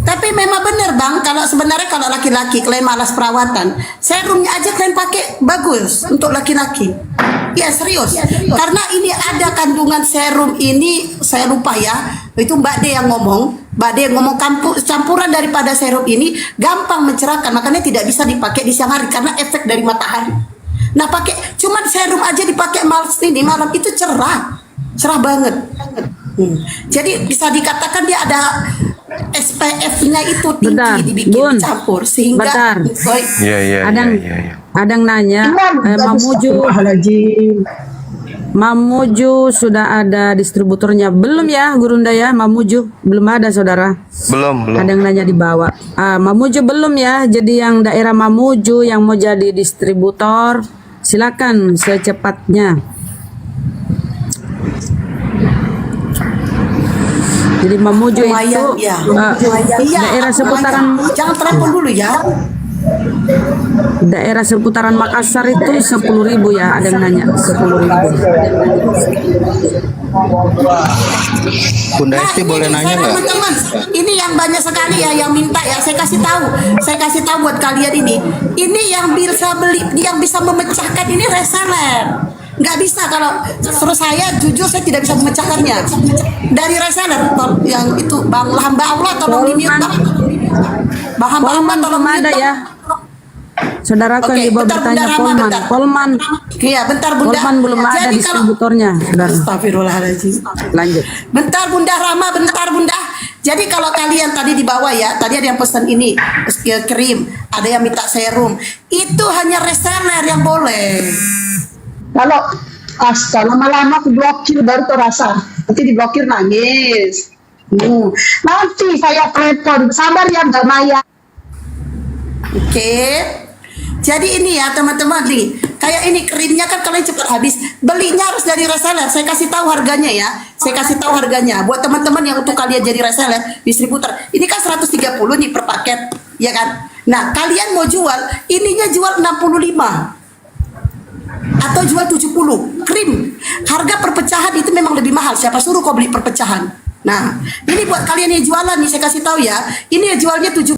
Tapi memang benar bang, kalau sebenarnya kalau laki-laki kalian malas perawatan, serumnya aja kalian pakai bagus untuk laki-laki. Ya serius. Karena ini ada kandungan serum ini, saya lupa ya, itu Mbak De yang ngomong. Mbak De ngomong campuran daripada serum ini gampang mencerahkan, makanya tidak bisa dipakai di siang hari karena efek dari matahari. Nah pakai cuman serum aja dipakai malam itu cerah banget. Jadi bisa dikatakan dia ada SPF-nya itu tinggi, Bentar, dibikin Bun. campur sehingga Bentar. Iya. Adang nanya, Mamuju sudah ada distributornya belum ya Gurunda ya? Mamuju belum ada saudara. Belum. Ada yang nanya di bawah. Mamuju belum ya. Jadi yang daerah Mamuju yang mau jadi distributor silakan secepatnya. Jadi Mamuju itu ya. daerah seputaran Jangan telepon dulu ya. daerah seputaran Makassar itu 10.000 ya. Ada yang nanya 10.000. Bunda Esti boleh nanya nggak? Teman-teman, ini yang banyak sekali ya yang minta ya. Saya kasih tahu buat kalian ini. Ini yang bisa beli, yang bisa memecahkan ini reseller. Nggak bisa kalau terus saya jujur saya tidak bisa memecahkannya dari reseller yang itu bang hamba Allah tolong dimute bang hamba Allah tolong belum ada mute, ya. Saudaraku Oke, yang di bawah bentar, bertanya Bunda Rama, bentar. Polman Iya bentar Bunda. belum ada Jadi kalau distributornya saudara. Astagfirullahaladzim. Lanjut. Bentar Bunda Rama, bentar Bunda. Jadi kalau kalian tadi di bawah ya, tadi ada yang pesan ini krim, ada yang minta serum, itu hanya reseller yang boleh. Kalau lama-lama aku blokir baru terasa. Nanti diblokir nangis. Nanti saya telepon. Sabar ya Mbak Maya. Oke. Jadi ini ya teman-teman nih, kayak ini krimnya kan kalian cepat habis. Belinya harus dari reseller. Saya kasih tahu harganya ya. Saya kasih tahu harganya buat teman-teman yang untuk kalian jadi reseller, distributor. Ini kan 130 nih per paket, ya kan? Nah, kalian mau jual, ininya jual 65. Atau jual 70 krim. Harga perpecahan itu memang lebih mahal. Siapa suruh kau beli perpecahan? Nah, ini buat kalian yang jualan nih saya kasih tahu ya. Ini jualnya 70.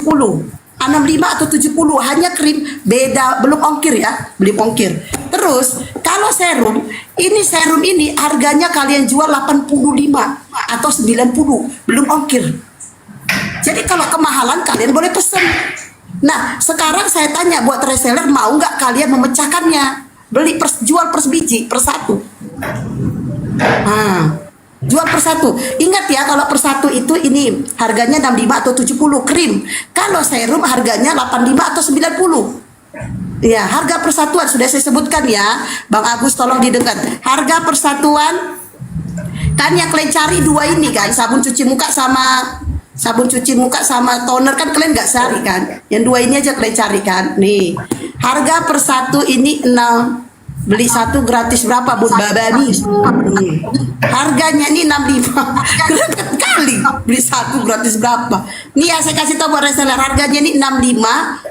65 atau 70 hanya krim, beda, belum ongkir ya, belum ongkir. Terus kalau serum ini harganya kalian jual 85 atau 90, belum ongkir. Jadi kalau kemahalan kalian boleh pesen. Nah sekarang saya tanya buat reseller, mau nggak kalian memecahkannya, jual per biji, per satu. Jual per satu. Ingat ya, kalau per satu itu ini harganya 65 atau 70 krim. Kalau serum harganya 85 atau 90. Ya, harga persatuan sudah saya sebutkan ya. Bang Agus tolong didengar. Harga persatuan kan yang kalian cari dua ini kan, sabun cuci muka sama toner kan kalian nggak cari kan. Yang dua ini aja kalian cari kan. Nih, harga per satu ini 6. Beli satu gratis berapa Bun Babani? Harganya ini 65. Greget kali. Beli satu gratis berapa? Nih ya saya kasih tahu buat reseller, harganya ini 65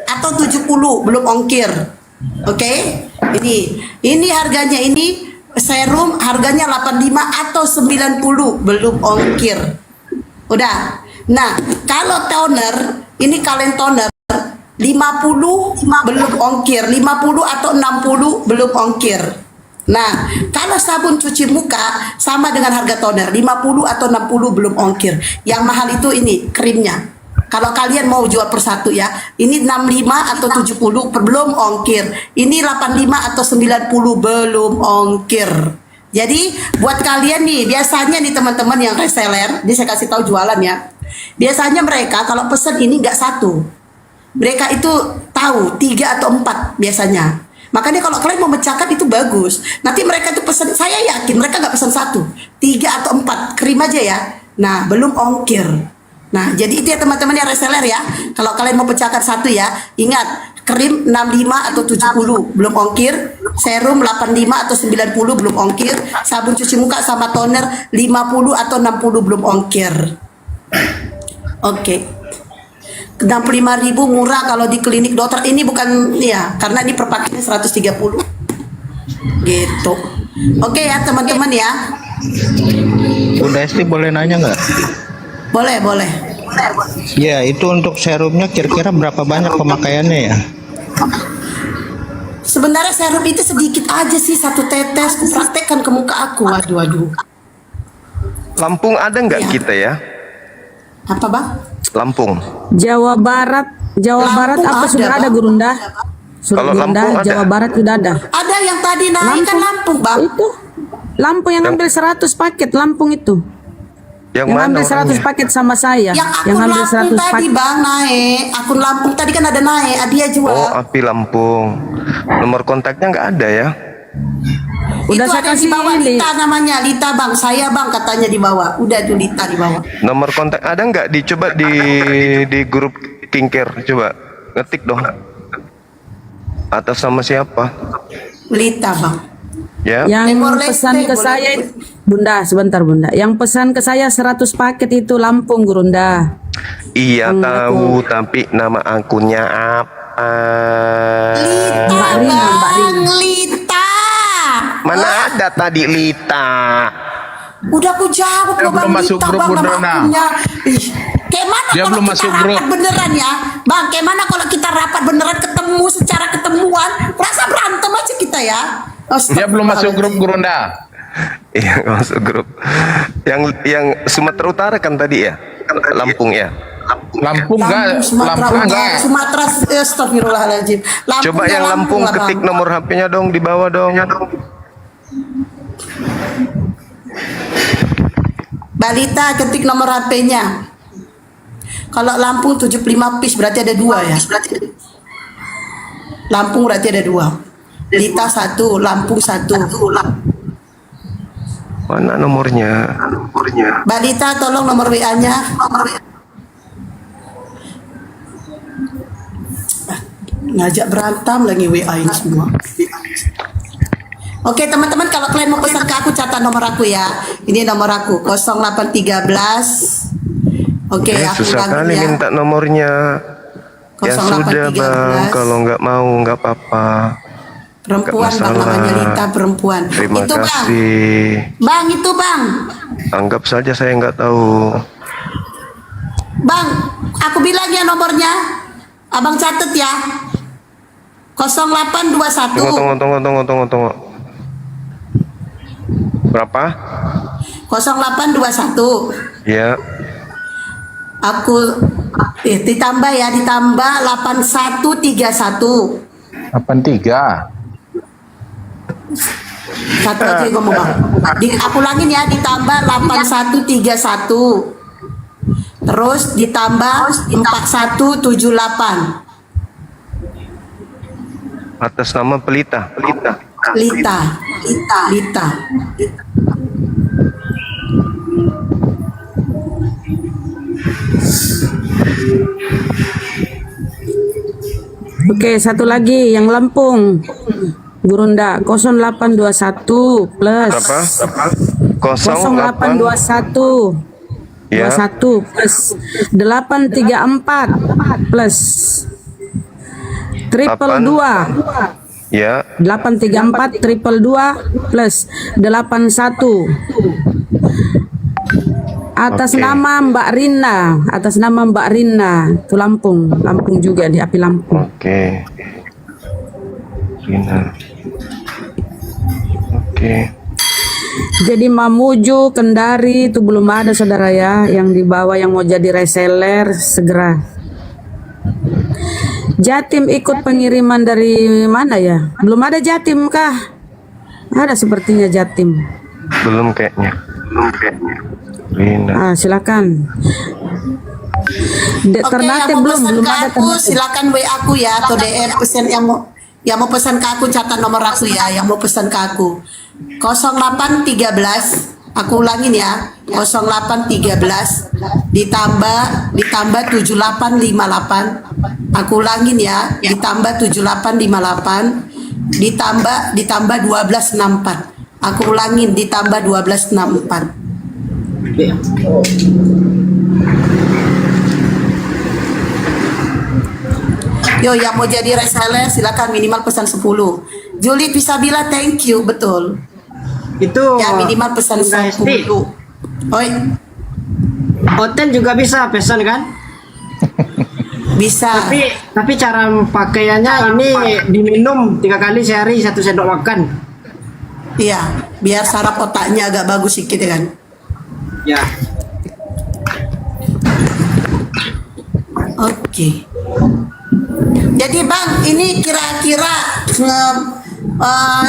atau 70 belum ongkir. Oke? Ini harganya ini serum harganya 85 atau 90 belum ongkir. Udah. Nah, kalau toner, ini kalian toner 50 belum ongkir, 50 atau 60 belum ongkir. Nah, kalau sabun cuci muka sama dengan harga toner, 50 atau 60 belum ongkir. Yang mahal itu ini krimnya. Kalau kalian mau jual per satu ya, ini 65 atau 70 belum ongkir. Ini 85 atau 90 belum ongkir. Jadi buat kalian nih, biasanya nih teman-teman yang reseller, ini saya kasih tahu jualan ya. Biasanya mereka kalau pesen ini nggak satu. Mereka itu tahu 3 atau 4 biasanya. Makanya kalau kalian mau mecahkan itu bagus. Nanti mereka itu pesan, saya yakin mereka nggak pesan 1, 3 atau 4 krim aja ya. Nah belum ongkir. Nah jadi itu ya teman-teman yang reseller ya. Kalau kalian mau pecahkan satu ya, ingat krim 65 atau 70 belum ongkir, serum 85 atau 90 belum ongkir, sabun cuci muka sama toner 50 atau 60 belum ongkir. Oke. 65.000 murah kalau di klinik dokter. Ini bukan ya, karena ini per paketnya 130 gitu. Oke ya teman-teman ya. Bunda Esti boleh nanya nggak? Boleh. Ya, itu untuk serumnya kira-kira berapa banyak pemakaiannya ya? Sebenarnya serum itu sedikit aja sih, 1 tetes. Kupraktekkan ke muka aku. Waduh. Lampung ada nggak Ya. kita ya? Apa bang? Lampung. Jawa Barat Lampung apa ada, sudah ada Bang. Gurunda? Sudah Kalau Gurunda, Lampung ada. Jawa Barat sudah ada. Ada yang tadi naik kan Lampung bang. Itu Lampung yang ambil 100 paket, Lampung itu. Yang Yang mana ambil 100 orangnya? paket sama saya. Yang akun ambil Lampung tadi bang naik. Akun Lampung tadi kan ada naik. Dia jual. Oh, Api Lampung. Nomor kontaknya nggak ada ya? Udah itu saya ada di kasih bawah ini. Lita namanya. Lita bang. Saya bang katanya di bawah. Udah tuh Lita di bawah. Nomor kontak ada nggak? Dicoba di grup Skincare, coba ngetik dong. Atas sama siapa? Lita bang. Ya. Yang Timor-Leste, pesan ke boleh. saya, Bunda, sebentar Bunda. Yang pesan ke saya 100 paket itu Lampung, Gurunda. Iya tahu, tapi nama akunnya apa? Lita Mbak Rina, Mbak bang. Rina. Lita. Mana ada tadi Lita? Udah aku jawab Dia loh bang. belum masuk Lita grup, bang nama Bundana. akunnya. Ih, kayak mana Dia kalau belum kita masuk rapat grup. beneran ya bang? Kayak mana kalau kita rapat beneran ketemu secara ketemuan? Rasa berantem aja kita ya. Dia belum masuk grup Gurunda. Iya nggak masuk grup. Yang Sumatera Utara kan tadi ya? Lampung ya. Lampung enggak, Lampung enggak. Sumatera, astagfirullahaladzim. Coba yang Lampung lah, Bang. ketik nomor HP-nya dong di bawah dong. Balita ketik nomor HP-nya. Kalau Lampung 75 piece berarti ada 2 ya. Lampung berarti ada 2. Lita 1, Lampung 1. Mana nomornya? Balita tolong nomor WA-nya. Ngajak berantem lagi WA ini semua. Oke teman-teman, kalau kalian mau pesan ke aku, catat nomor aku ya. Ini nomor aku 0813. Oke, aku Susah ulangi kali ya. minta nomornya. Ya sudah 0813. bang, kalau nggak mau nggak apa-apa. Perempuan Nggak bang, masalah. namanya Lita, perempuan. Terima Itu bang, kasih. bang itu bang. Anggap saja saya nggak tahu. Bang, aku bilang ya nomornya. Abang catat ya. 0821. Tunggu. Berapa? 0821. Ya. Aku ditambah 8131. 83. Satu lagi ngomong bang. Aku ulangin ya, ditambah 8131. Terus ditambah 4178. Atas nama Pelita. Lita. Oke, satu lagi yang Lampung. Gurunda 0821 plus Berapa? 0821 Ya. 21 plus 834 plus triple 2 Ya. 834 triple 2 plus 81 atas Oke. nama Mbak Rina, itu Lampung juga di Api Lampung. Oke. Rina. Oke. Jadi Mamuju, Kendari itu belum ada saudara ya, yang dibawa yang mau jadi reseller segera. Jatim ikut pengiriman dari mana ya? Belum ada Jatim kah? Ada sepertinya Jatim. Belum kayaknya. Rina. Silakan. Oke, Ternate yang mau belum pesan ke ada aku Ternate. silakan WA aku ya, atau DM pesan yang mau pesan ke aku, catat nomor aku ya, yang mau pesan ke aku 0813. Aku ulangin ya, 0813 ditambah 7858. Aku ulangin ya, ditambah 7858 ditambah 1264. Aku ulangin, ditambah 1264. Yo, yang mau jadi reseller silakan minimal pesan 10. Juli Pisabila, thank you, betul. Itu Ya minimal pesan Bunda 10. Hesti. Oi, Hotel juga bisa pesan kan? bisa. Tapi cara pakaiannya ini diminum 3 kali sehari 1 sendok makan. Iya, biar saraf otaknya agak bagus sedikit ya kan. Ya. Oke. Jadi Bang, ini kira-kira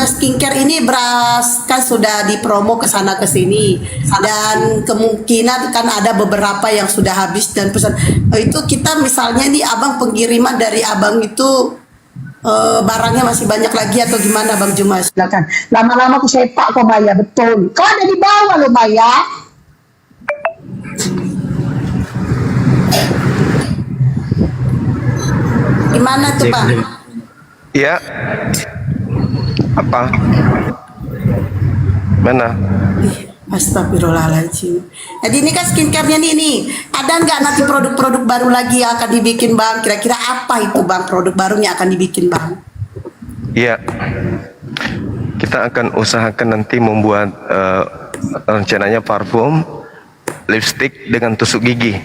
skincare ini beras kan sudah dipromo ke sana ke sini, dan kemungkinan kan ada beberapa yang sudah habis dan pesan itu kita misalnya nih Abang pengiriman dari Abang itu barangnya masih banyak lagi atau gimana Bang Jumas? Silakan. Lama-lama aku sepak kok Maya, betul. Kau ada di bawah loh Maya. Gimana tuh Bang? Ya. Apa? Mana? Astagfirullahaladzim. Jadi ini kan skincare-nya nih. Ada nggak nanti produk-produk baru lagi yang akan dibikin Bang? Kira-kira apa itu Bang produk barunya akan dibikin Bang? Ya. Kita akan usahakan nanti membuat rencananya parfum, lipstick dengan tusuk gigi.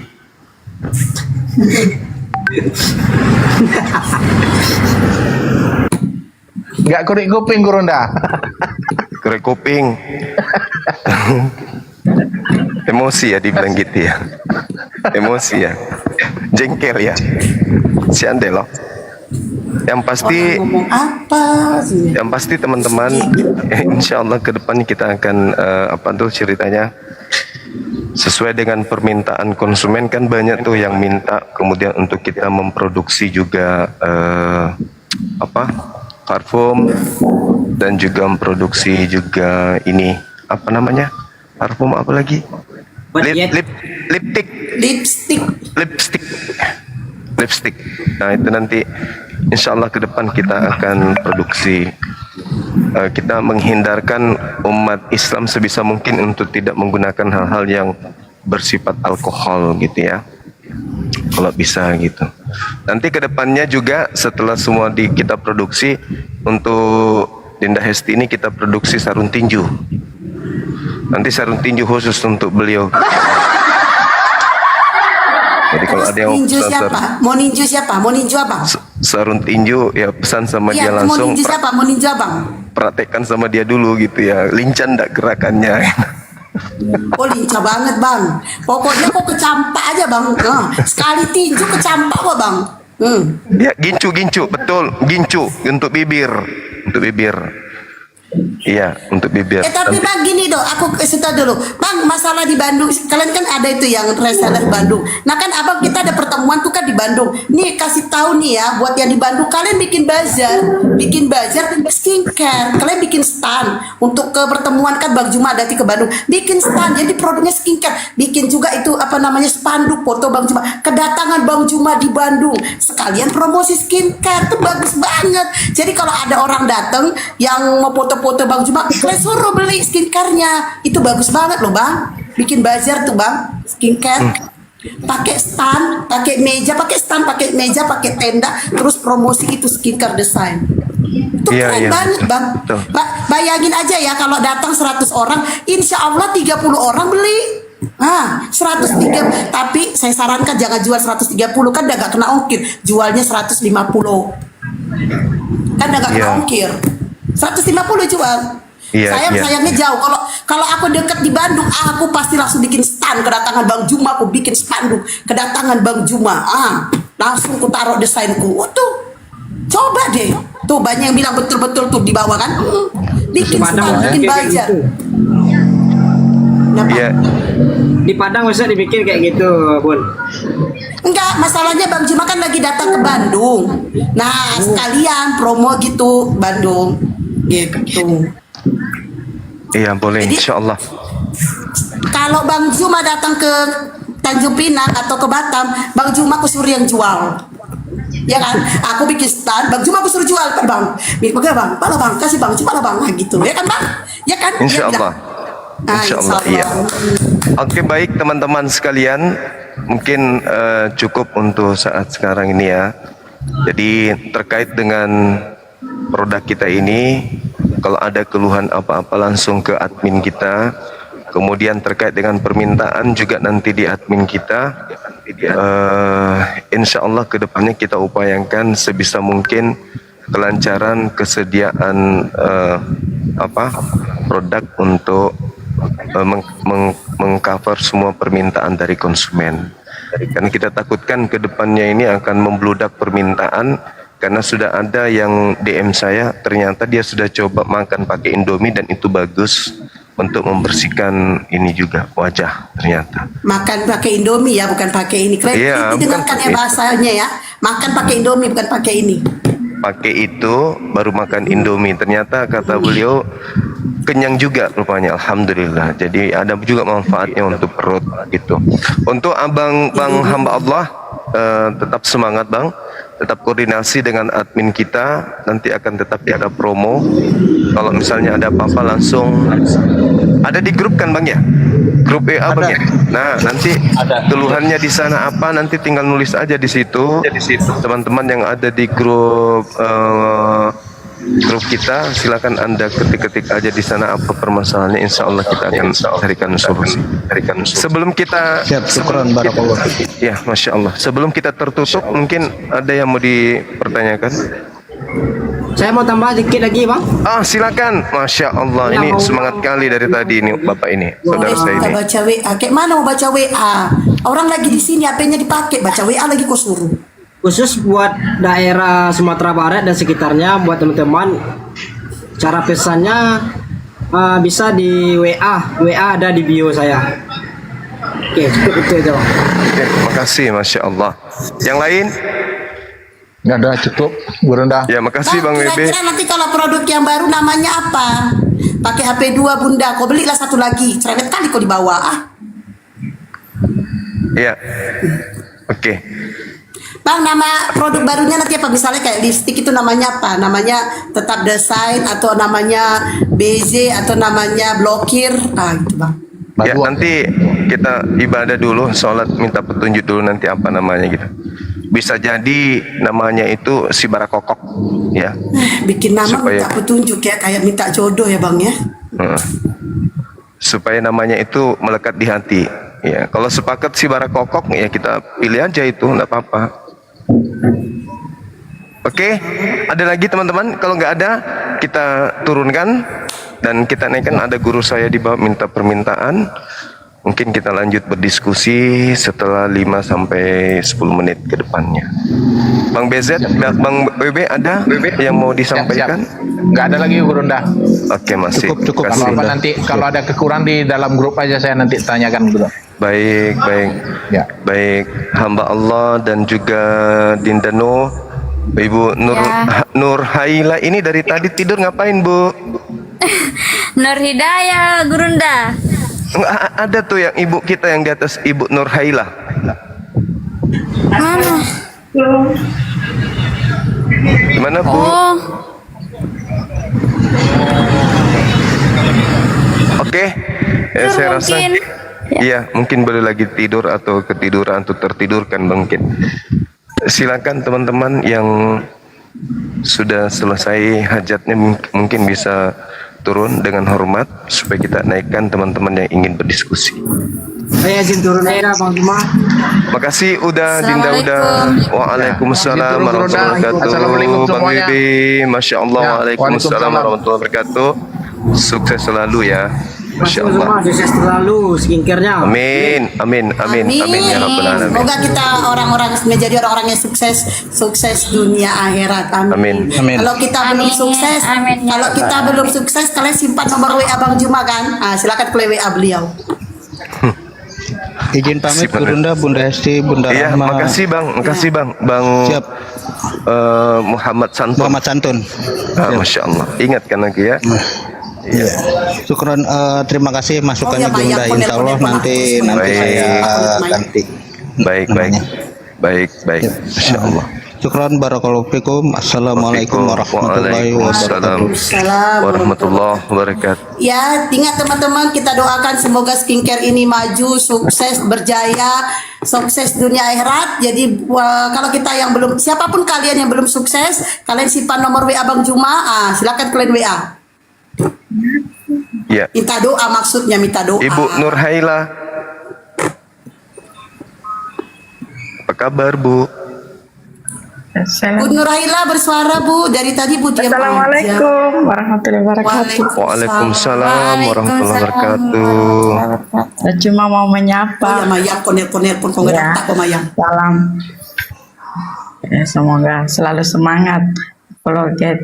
Nggak kurik kuping Gurunda. Korek kuping. Emosi ya dibilang gitu ya. Emosi ya. Jengkel ya. Si ande loh. Yang pasti Ngomong apa sih? Yang pasti teman-teman, insya Allah ke depan kita akan apa tuh ceritanya sesuai dengan permintaan konsumen, kan banyak tuh yang minta kemudian untuk kita memproduksi juga apa parfum, dan juga memproduksi juga ini apa namanya parfum apa lagi lipstick. Nah itu nanti insya Allah ke depan kita akan produksi. Kita menghindarkan umat Islam sebisa mungkin untuk tidak menggunakan hal-hal yang bersifat alkohol gitu ya, kalau bisa gitu. Nanti ke depannya juga setelah semua kita produksi, untuk Dinda Hesti ini kita produksi sarung tinju. Nanti sarung tinju khusus untuk beliau. Jadi kalau ada yang mau Ninju pesan siapa? Mau ninju siapa? Mau ninju abang? sarung tinju, ya pesan sama dia Iya, mau langsung, ninju siapa? Mau ninju abang? praktekkan sama dia dulu gitu ya. Lincah ndak gerakannya. Oh lincah banget bang. Pokoknya kok kecampak aja bang. Sekali tinju kecampak kok bang. Ya, gincu, betul, gincu untuk bibir, Iya, untuk bibir. Tapi Nanti- bang gini dong, aku kasih tahu dulu. Bang, masalah di Bandung, kalian kan ada itu yang reseller Bandung. Nah kan abang kita ada pertemuan tuh kan di Bandung. Nih kasih tahu nih ya, buat yang di Bandung, kalian bikin bazar skincare. Kalian bikin stand untuk ke pertemuan kan Bang Juma ada ke Bandung. Bikin stand, jadi produknya skincare. Bikin juga itu apa namanya spanduk foto Bang Juma. Kedatangan Bang Juma di Bandung, sekalian promosi skincare tuh bagus banget. Jadi kalau ada orang datang yang mau foto-foto Bang Juma, kalian suruh beli skincare-nya. Itu bagus banget loh Bang. Bikin bazar tuh Bang, skincare. Pakai stand, pakai meja, pakai tenda, terus promosi itu skincare design. Itu Iya, keren iya, banget betul, Bang. betul. Bayangin aja ya kalau datang 100 orang, insya Allah 30 orang beli. 103, tapi saya sarankan jangan jual 130 kan udah gak kena ongkir, jualnya 150. Kan udah gak kena Iya. ongkir. 150 jual. Iya, iya. Sayangnya jauh. Kalau aku deket di Bandung, aku pasti langsung bikin stand kedatangan Bang Juma, aku bikin spanduk kedatangan Bang Juma. Langsung ku taruh desainku. Tuh, coba deh. Tuh banyak yang bilang betul-betul tuh di bawah kan. Bikin Padang stand, bikin kayak bazar. gitu. Kenapa? Iya, Di Padang bisa dibikin kayak gitu, Bun. Enggak, masalahnya Bang Juma kan lagi datang ke Bandung. Nah, sekalian promo gitu Bandung. Gitu. iya boleh, Jadi- insya Allah. Kalau Bang Juma datang ke Tanjung Pinang atau ke Batam, Bang Juma aku suruh yang jual. Ya kan? Aku bikin stand, Bang Juma aku suruh jual, Bang. Bagaimana Bang? Pala Bang, kasih Bang, cuma lah Bang, nah, gitu. Ya kan Bang? Ya kan? Insya Dia bilang. Allah. Insya Allah, iya. Oke, baik teman-teman sekalian, mungkin cukup untuk saat sekarang ini ya. Jadi terkait dengan produk kita ini, kalau ada keluhan apa-apa langsung ke admin kita. Kemudian terkait dengan permintaan juga nanti di admin kita. Insya Allah kedepannya kita upayakan sebisa mungkin kelancaran kesediaan produk untuk mengcover semua permintaan dari konsumen. Karena kita takutkan kedepannya ini akan membludak permintaan. Karena sudah ada yang DM saya, ternyata dia sudah coba makan pakai Indomie dan itu bagus untuk membersihkan ini juga wajah ternyata. Makan pakai Indomie ya, bukan pakai ini. Kalian Iya, dengarkan bukan ya pakai- bahasanya ya. Makan pakai Indomie bukan pakai ini. Pakai itu baru makan Indomie. Ternyata kata beliau kenyang juga rupanya, alhamdulillah. Jadi ada juga manfaatnya untuk perut gitu. Untuk Bang hamba Allah, tetap semangat Bang. Tetap koordinasi dengan admin kita, nanti akan tetap ada promo. Kalau misalnya ada apa-apa langsung ada di grup kan Bang ya? Grup WA Bang ya? Nah, nanti keluhannya di sana apa nanti tinggal nulis aja di situ. Teman-teman yang ada di grup kita, silakan Anda ketik-ketik aja di sana apa permasalahannya, insya Allah kita akan carikan solusi. Sebelum kita Siap, syukran barakallah. Ya, Masya Allah. Sebelum kita tertutup, mungkin ada yang mau dipertanyakan? Saya mau tambah dikit lagi, Bang. Silakan. Masya Allah, Ya, ini mau- semangat kali dari tadi ini Bapak ini, saudara saya Kita ini. baca WA. Kayak mana mau baca WA? Orang lagi di sini HP-nya dipakai, baca WA lagi kau suruh. Khusus buat daerah Sumatera Barat dan sekitarnya, buat teman-teman, cara pesannya bisa di WA. WA ada di bio saya. Oke, cukup itu aja, Bang. Oke, terima kasih, Masya Allah. Yang lain? Nggak ada, cukup Gurunda. Ya, makasih Bang Bebe. Kira-kira nanti kalau produk yang baru namanya apa? Pakai HP 2 Bunda, kau belilah satu lagi. Cerewet kali kau dibawa. Ya, oke. Bang, nama produk barunya nanti apa? Misalnya kayak lipstick itu namanya apa? Namanya tetap desain atau namanya BZ atau namanya blokir? Gitu Bang. Ya, nanti kita ibadah dulu, sholat, minta petunjuk dulu nanti apa namanya gitu. Bisa jadi namanya itu si Barakokok, ya. Bikin nama Supaya- minta petunjuk ya, kayak minta jodoh ya Bang ya. Supaya namanya itu melekat di hati. Ya, kalau sepakat si bara kokok ya kita pilih aja itu, enggak apa-apa. Oke, ada lagi teman-teman? Kalau nggak ada, kita turunkan dan kita naikkan. Ada guru saya di bawah minta permintaan. Mungkin kita lanjut berdiskusi setelah 5 sampai 10 menit ke depannya. Bang BZ, Bang WB ada yang mau disampaikan? Nggak ada lagi Gurunda. Oke, masih. Cukup. Kasih. Kalau apa nanti kalau ada kekurangan di dalam grup aja saya nanti tanyakan dulu. Baik. Ya. Baik, hamba Allah dan juga Dindano, Ibu Nur Haila ini dari tadi tidur ngapain, Bu? Nur Hidayah Gurunda. Ada tuh yang ibu kita yang di atas, Ibu Nur Haila. Mana? Gimana, Bu? Oh, Oke. Ya, saya rasa mungkin. iya, mungkin boleh lagi tidur atau ketiduran atau tertidurkan mungkin. Silakan teman-teman yang sudah selesai hajatnya mungkin bisa turun dengan hormat supaya kita naikkan teman-teman yang ingin berdiskusi. Saya izin turun aja Bang Juma. Makasih udah Dinda udah. Waalaikumsalam Ya, warahmatullahi wabarakatuh. Assalamualaikum Bang semuanya. Wibi, Masya Allah. Ya, Waalaikumsalam waalaikumsalam. warahmatullahi wabarakatuh. Sukses selalu ya. Masya Allah. Semua sukses terlalu skincare-nya. Amin ya rabbal alamin. Semoga kita orang-orang menjadi orang-orang yang sukses dunia akhirat. Amin. Amin. Kalau kita belum sukses, Amin. kalau kita belum sukses, kalian simpan nomor WA Bang Juma kan? Silakan ke WA beliau. Izin pamit Gurunda, Bunda Hesti, Bunda Iya, Rahma. makasih Bang, Bang Siap. Muhammad Santun. Muhammad Santun. Masya Allah. Ingatkan lagi ya. Iya. Syukron, terima kasih masukannya Oh, iya, Bunda. Insya Allah nanti Baik. saya ganti. Baik. Masya Allah. Syukron, barakallahu fikum. Assalamualaikum warahmatullahi wabarakatuh. Waalaikumsalam warahmatullahi wabarakatuh. Ya, ingat teman-teman, kita doakan semoga skincare ini maju, sukses, berjaya, sukses dunia akhirat. Jadi kalau kita yang belum, siapapun kalian yang belum sukses, kalian simpan nomor WA Bang Juma. Silakan kalian WA. Ya. Minta doa, maksudnya minta doa. Ibu Nur Haila. Apa kabar, Bu? Bu Nur Haila bersuara, Bu. Dari tadi Bu diam aja. Assalamualaikum warahmatullahi wabarakatuh. Waalaikumsalam warahmatullahi wabarakatuh. Saya cuma mau Oh ya, menyapa. Mayang, koner-koner pun kau Ya. tak kau Mayang. Salam. Ya, semoga selalu semangat. Follow-get.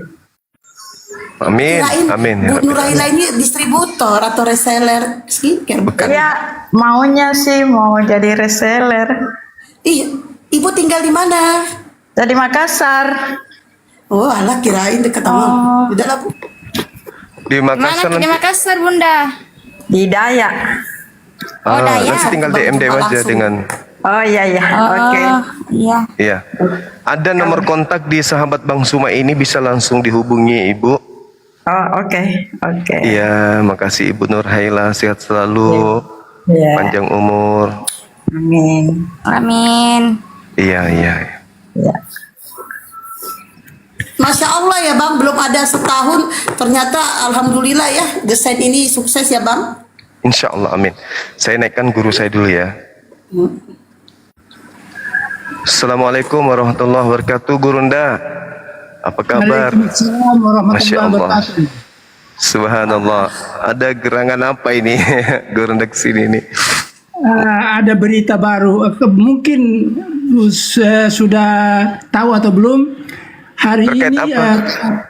Amin. Kirain Amin. ya Bu Nur Rabbil Haila ini distributor atau reseller skincare bukan? Ya, maunya sih mau jadi reseller. Ibu tinggal di mana? Jadi Makassar. Oh, alah kirain dekat sama. Udah lah, Bu. Di Makassar Mana di nanti. Makassar Bunda? Di Dayak. Dayak. Nanti tinggal DM aja Langsung. dengan. Oh iya iya. Oke. Iya. Iya. Ada nomor kontak di sahabat Bang Suma ini, bisa langsung dihubungi Ibu. Oh, oke. Oke. Iya, makasih Ibu Nur Haila, sehat selalu, Iya. panjang umur. Amin. Amin. Iya. Ya. Masya Allah ya Bang, belum ada setahun ternyata alhamdulillah ya desain ini sukses ya Bang. Insya Allah, amin. Saya naikkan guru saya dulu ya. Assalamualaikum warahmatullahi wabarakatuh, Gurunda. Apa kabar? Waalaikumsalam warahmatullahi Masya Allah. wabarakatuh. Subhanallah. Ada gerangan apa ini? Gurunda kesini ini. Ada berita baru, mungkin sudah tahu atau belum. Hari Terkait ini apa?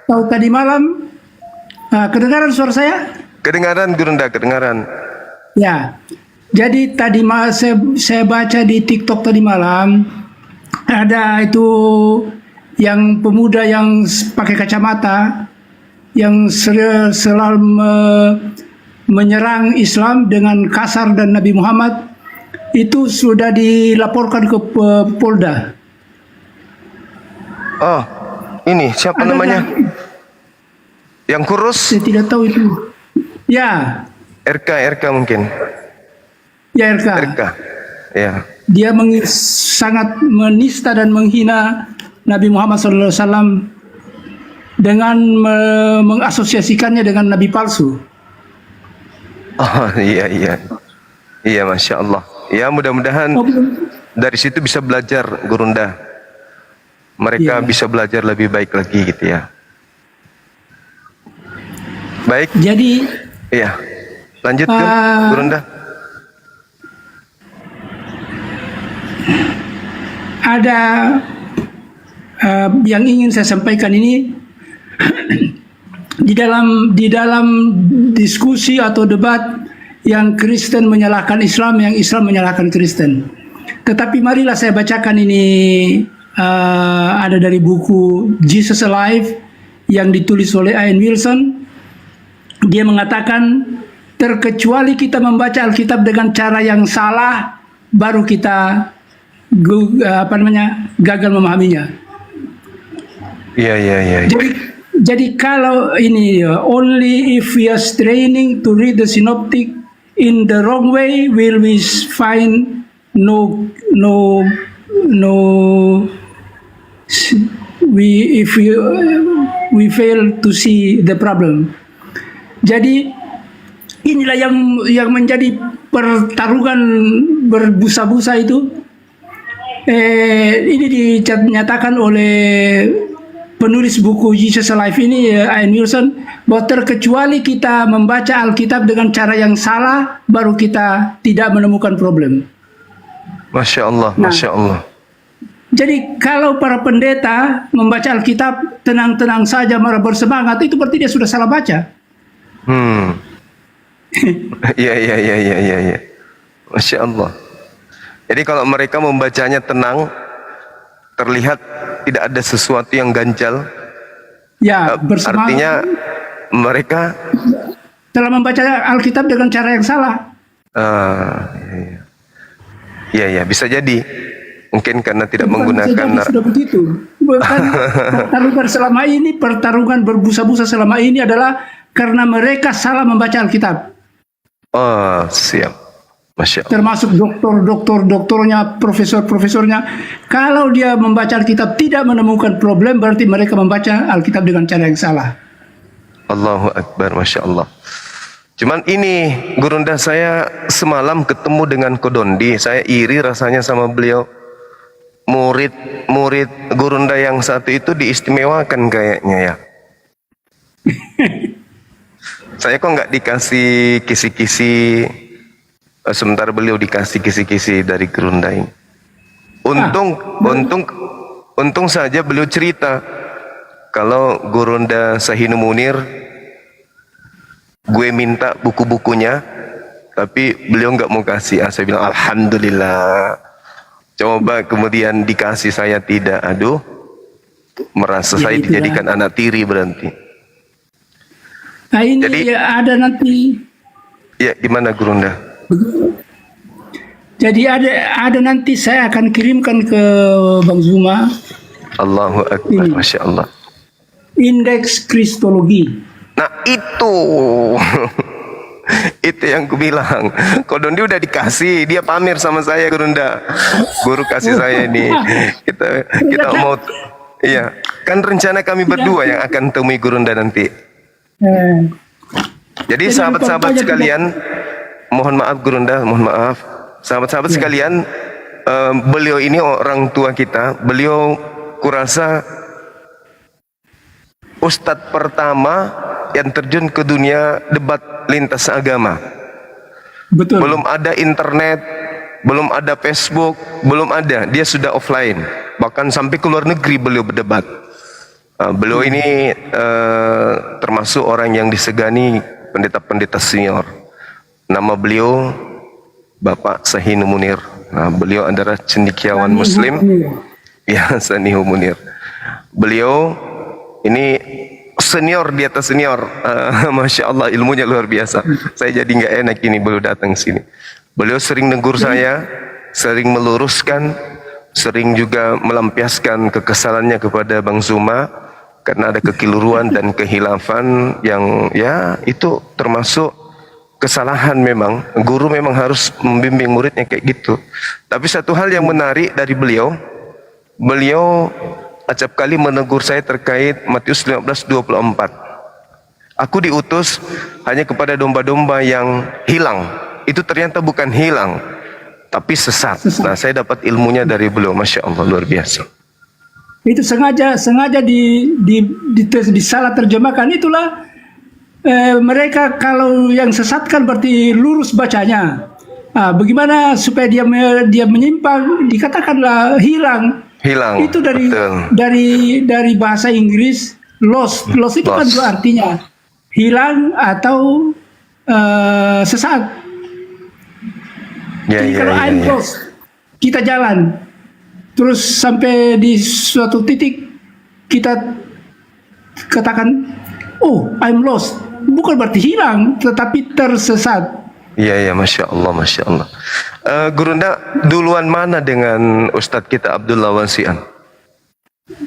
atau tadi malam, kedengaran suara saya? Kedengaran Gurunda, kedengaran. Ya, jadi tadi saya baca di TikTok tadi malam ada itu yang pemuda yang pakai kacamata yang selalu menyerang Islam dengan kasar dan Nabi Muhammad itu sudah dilaporkan ke Polda. Oh, ini siapa Ada namanya? Yang kurus? Saya tidak tahu itu. Ya, RK mungkin. ya RK. RK. Ya. Dia sangat menista dan menghina Nabi Muhammad SAW dengan mengasosiasikannya dengan Nabi palsu. Oh iya. Iya, Masya Allah. Ya, mudah-mudahan Oh, belum. dari situ bisa belajar Gurunda. Mereka Iya. bisa belajar lebih baik lagi gitu ya. Baik, Jadi iya. Lanjut Ah. Gurunda. ada yang ingin saya sampaikan ini di dalam diskusi atau debat yang Kristen menyalahkan Islam, yang Islam menyalahkan Kristen. Tetapi marilah saya bacakan ini, ada dari buku Jesus Alive yang ditulis oleh Ian Wilson. Dia mengatakan, terkecuali kita membaca Alkitab dengan cara yang salah, baru kita gagal memahaminya. Iya. Jadi kalau ini only if we are straining to read the synoptic in the wrong way will we find no we fail to see the problem. Jadi inilah yang menjadi pertarungan berbusa-busa itu. Ini dinyatakan oleh penulis buku Jesus Alive ini, Ian Wilson, bahwa terkecuali kita membaca Alkitab dengan cara yang salah, baru kita tidak menemukan problem. Masya Allah, Masya Allah. Jadi kalau para pendeta membaca Alkitab tenang-tenang saja, malah bersemangat, itu berarti dia sudah salah baca. Iya. Masya Allah. Jadi kalau mereka membacanya tenang, terlihat tidak ada sesuatu yang ganjal. Ya, bersemangat. Artinya mereka telah membaca Alkitab dengan cara yang salah. Iya, bisa jadi. Mungkin karena tidak Bukan bisa menggunakan jadi sudah begitu. Bahkan pertarungan berbusa-busa selama ini adalah karena mereka salah membaca Alkitab. Oh, siap. Masya Allah. Termasuk doktornya, profesornya. Kalau dia membaca Alkitab tidak menemukan problem, berarti mereka membaca Alkitab dengan cara yang salah. Allahu Akbar, Masya Allah. Cuman ini, Gurunda, saya semalam ketemu dengan Kodondi. Saya iri rasanya sama beliau. Murid Gurunda yang satu itu diistimewakan kayaknya ya. Saya kok nggak dikasih kisi-kisi, sementara beliau dikasih kisi-kisi dari Gurunda ini. Untung saja beliau cerita kalau Gurunda Sahinu Munir, gue minta buku-bukunya, tapi beliau nggak mau kasih. Saya bilang alhamdulillah. Coba kemudian dikasih, saya tidak. Aduh, merasa saya dijadikan anak tiri berarti. Nah ini ada nanti. Ya, gimana Gurunda? Jadi ada nanti saya akan kirimkan ke Bang Zuma. Allahu Akbar, Masya Allah. Indeks Kristologi. Nah itu itu yang ku bilang. Kodondi udah dikasih, dia pamer sama saya, Gurunda. Guru kasih saya ini. Kita mau, iya. Kan rencana kami berdua yang akan temui Gurunda nanti. Jadi sahabat-sahabat sekalian, mohon maaf Gurunda, mohon maaf. Sahabat-sahabat sekalian, beliau ini orang tua kita. Beliau kurasa ustadz pertama yang terjun ke dunia debat lintas agama. Betul. Belum ada internet, belum ada Facebook, belum ada. Dia sudah offline. Bahkan sampai ke luar negeri beliau berdebat. Beliau ini termasuk orang yang disegani pendeta-pendeta senior. Nama beliau Bapak Sahinu Munir. Nah, beliau adalah cendekiawan Muslim. Ya, Sahinu Munir. Beliau ini senior di atas senior. Masya Allah, ilmunya luar biasa. Saya jadi nggak enak ini beliau datang sini. Beliau sering negur saya, sering meluruskan, sering juga melampiaskan kekesalannya kepada Bang Zuma karena ada kekeliruan dan kehilafan yang ya itu termasuk kesalahan. Memang guru memang harus membimbing muridnya kayak gitu. Tapi satu hal yang menarik dari beliau acap kali menegur saya terkait Matius 15:24. Aku diutus hanya kepada domba-domba yang hilang. Itu ternyata bukan hilang. tapi sesat. Nah, saya dapat ilmunya dari beliau, masya Allah, luar biasa. Itu sengaja disalah terjemahkan. Itulah mereka kalau yang sesat kan berarti lurus bacanya. Bagaimana supaya dia menyimpang, dikatakanlah hilang. Itu dari bahasa Inggris lost itu kan juga artinya hilang atau sesat. Jadi kalau I'm lost, kita jalan terus sampai di suatu titik kita katakan, oh I'm lost, bukan berarti hilang tetapi tersesat. Iya, masya Allah, masya Allah. Gurunda duluan mana dengan Ustadz kita Abdullah Wasian?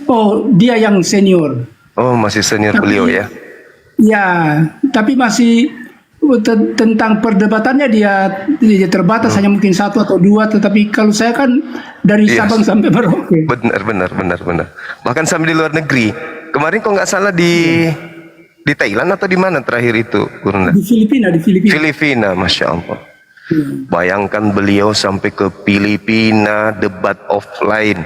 Oh, dia yang senior. Oh, masih senior beliau ya? Ya, tapi masih tentang perdebatannya dia terbatas, hanya mungkin 1 atau 2. Tetapi kalau saya kan dari Sabang sampai Merauke. Benar. Bahkan sampai di luar negeri. Kemarin kok nggak salah di Thailand atau di mana terakhir itu, Gurunda? Di Filipina. Masya Allah. Bayangkan beliau sampai ke Filipina, debat offline,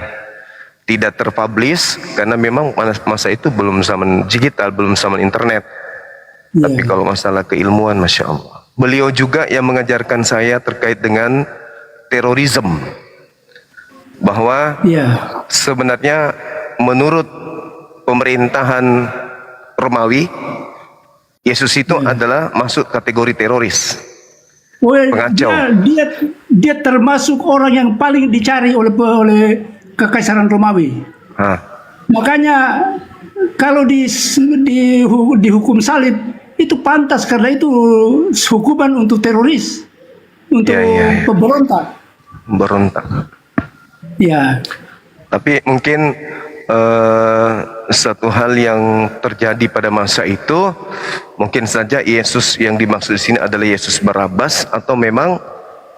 tidak terpublish karena memang masa itu belum zaman digital, belum zaman internet. Tapi kalau masalah keilmuan, masya Allah. Beliau juga yang mengajarkan saya terkait dengan terorisme, bahwa sebenarnya menurut pemerintahan Romawi, Yesus itu adalah masuk kategori teroris, pengacau. Dia termasuk orang yang paling dicari oleh Kekaisaran Romawi. Makanya kalau dihukum salib itu pantas, karena itu hukuman untuk teroris, untuk pemberontak. Ya. Tapi mungkin satu hal yang terjadi pada masa itu, mungkin saja Yesus yang dimaksud di sini adalah Yesus Barabas, atau memang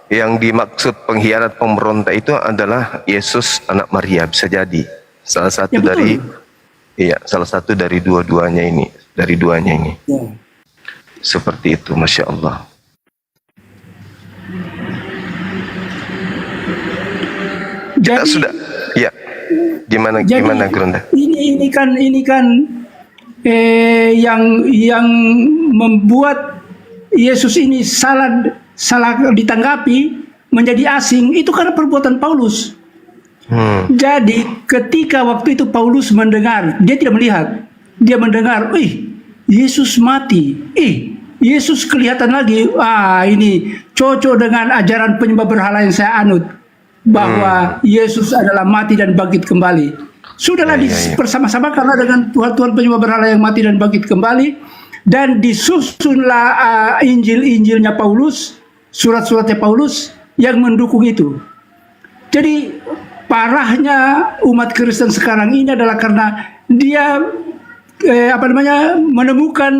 yang dimaksud pengkhianat pemberontak itu adalah Yesus anak Maria. Bisa jadi salah satu salah satu dari dua-duanya ini, seperti itu, masya Allah. Kita sudah gimana Gurunda? Ini kan yang membuat Yesus ini salah ditanggapi menjadi asing itu karena perbuatan Paulus. Jadi ketika waktu itu Paulus mendengar, dia tidak melihat, dia mendengar, Yesus mati, Yesus kelihatan lagi, ini cocok dengan ajaran penyembah berhala yang saya anut, bahwa Yesus adalah mati dan bangkit kembali. Sudahlah bersama-sama karena dengan Tuhan penyembah berhala yang mati dan bangkit kembali, dan disusunlah Injil-Injilnya Paulus, surat-suratnya Paulus yang mendukung itu. Jadi parahnya umat Kristen sekarang ini adalah karena dia menemukan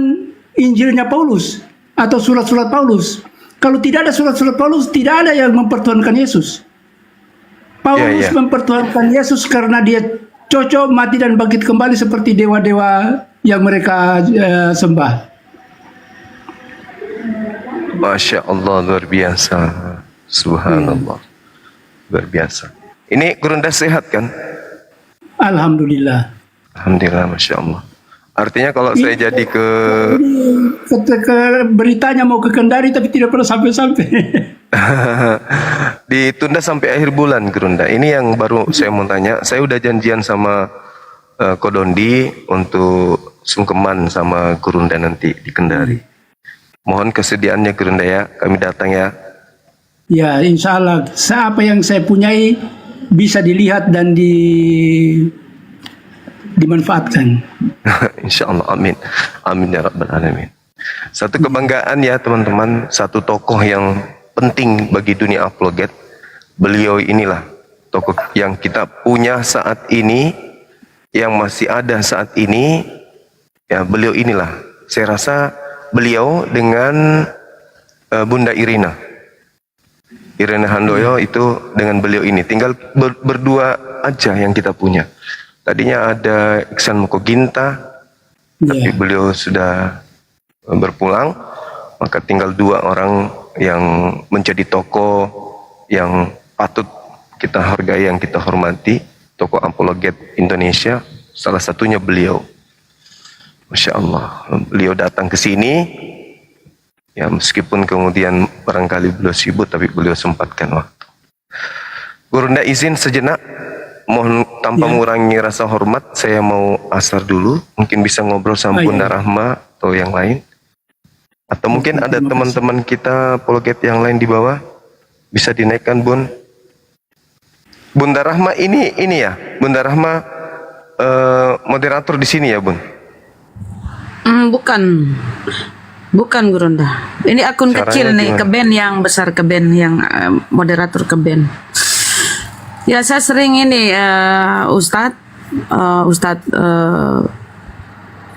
Injilnya Paulus atau surat-surat Paulus. Kalau tidak ada surat-surat Paulus, tidak ada yang mempertuhankan Yesus. Paulus mempertuhankan Yesus karena dia cocok mati dan bangkit kembali seperti dewa-dewa yang mereka sembah. Masya Allah, luar biasa. Subhanallah, luar biasa. Ini Gurunda sehat kan? Alhamdulillah. Alhamdulillah, masya Allah. Artinya kalau saya jadi ke beritanya mau ke Kendari tapi tidak pernah sampai-sampai. Ditunda sampai akhir bulan, Gurunda. Ini yang baru saya mau tanya. Saya udah janjian sama Kodondi untuk sungkeman sama Gurunda nanti di Kendari. Mohon kesediaannya, Gurunda ya. Kami datang ya. Ya, insya Allah. Apa yang saya punyai bisa dilihat dan dimanfaatkan. Insya Allah, amin. Amin ya Rabbal Alamin. Satu kebanggaan ya teman-teman, satu tokoh yang penting bagi dunia apologet. Beliau inilah tokoh yang kita punya saat ini, yang masih ada saat ini. Ya, beliau inilah. Saya rasa beliau dengan Bunda Irina Handoyo itu dengan beliau ini tinggal berdua aja yang kita punya. Tadinya ada Iksan Mukoginta, tapi beliau sudah berpulang, maka tinggal 2 orang yang menjadi tokoh yang patut kita hargai, yang kita hormati, tokoh apologet Indonesia, salah satunya beliau. Masya Allah, beliau datang ke sini, ya meskipun kemudian barangkali beliau sibuk, tapi beliau sempatkan waktu. Gurunda izin sejenak, mohon tanpa mengurangi rasa hormat, saya mau asar dulu, mungkin bisa ngobrol sama Bunda Rahma atau yang lain. Atau mungkin ada teman-teman kita apologet yang lain di bawah, bisa dinaikkan Bun. Bunda Rahma ini ya, Bunda Rahma moderator di sini ya Bun? Bukan Gurunda. Ini akun Caranya kecil nih, gimana? ke band yang besar, ke band yang moderator ke band. Ya saya sering ini Ustadz,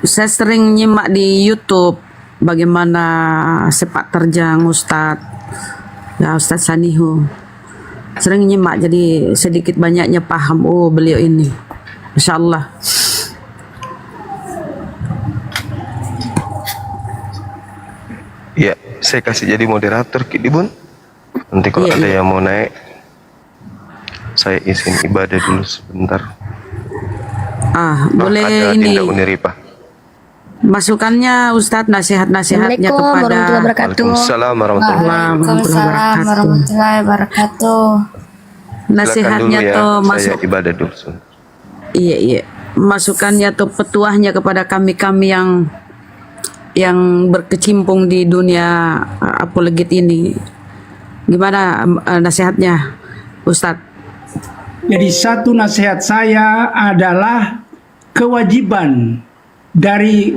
saya sering nyimak di YouTube bagaimana sepak terjang Ustadz Sanihu. Sering nyimak, jadi sedikit banyaknya paham. Oh beliau ini, Masya Allah. Ya, saya kasih jadi moderator Ki Bun. Nanti kalau ada yang mau naik, saya izin ibadah dulu sebentar. Boleh ada ini Dinda Uniripah. masukannya Ustadz, nasihatnya kepada Waalaikumsalam warahmatullahi wabarakatuh. Nasihatnya Silakan dulu ya, tuh saya masuk. ibadah dulu. Iya. Masukannya tuh petuahnya kepada kami yang berkecimpung di dunia apologet ini. Gimana nasihatnya Ustadz? Jadi satu nasihat saya adalah kewajiban dari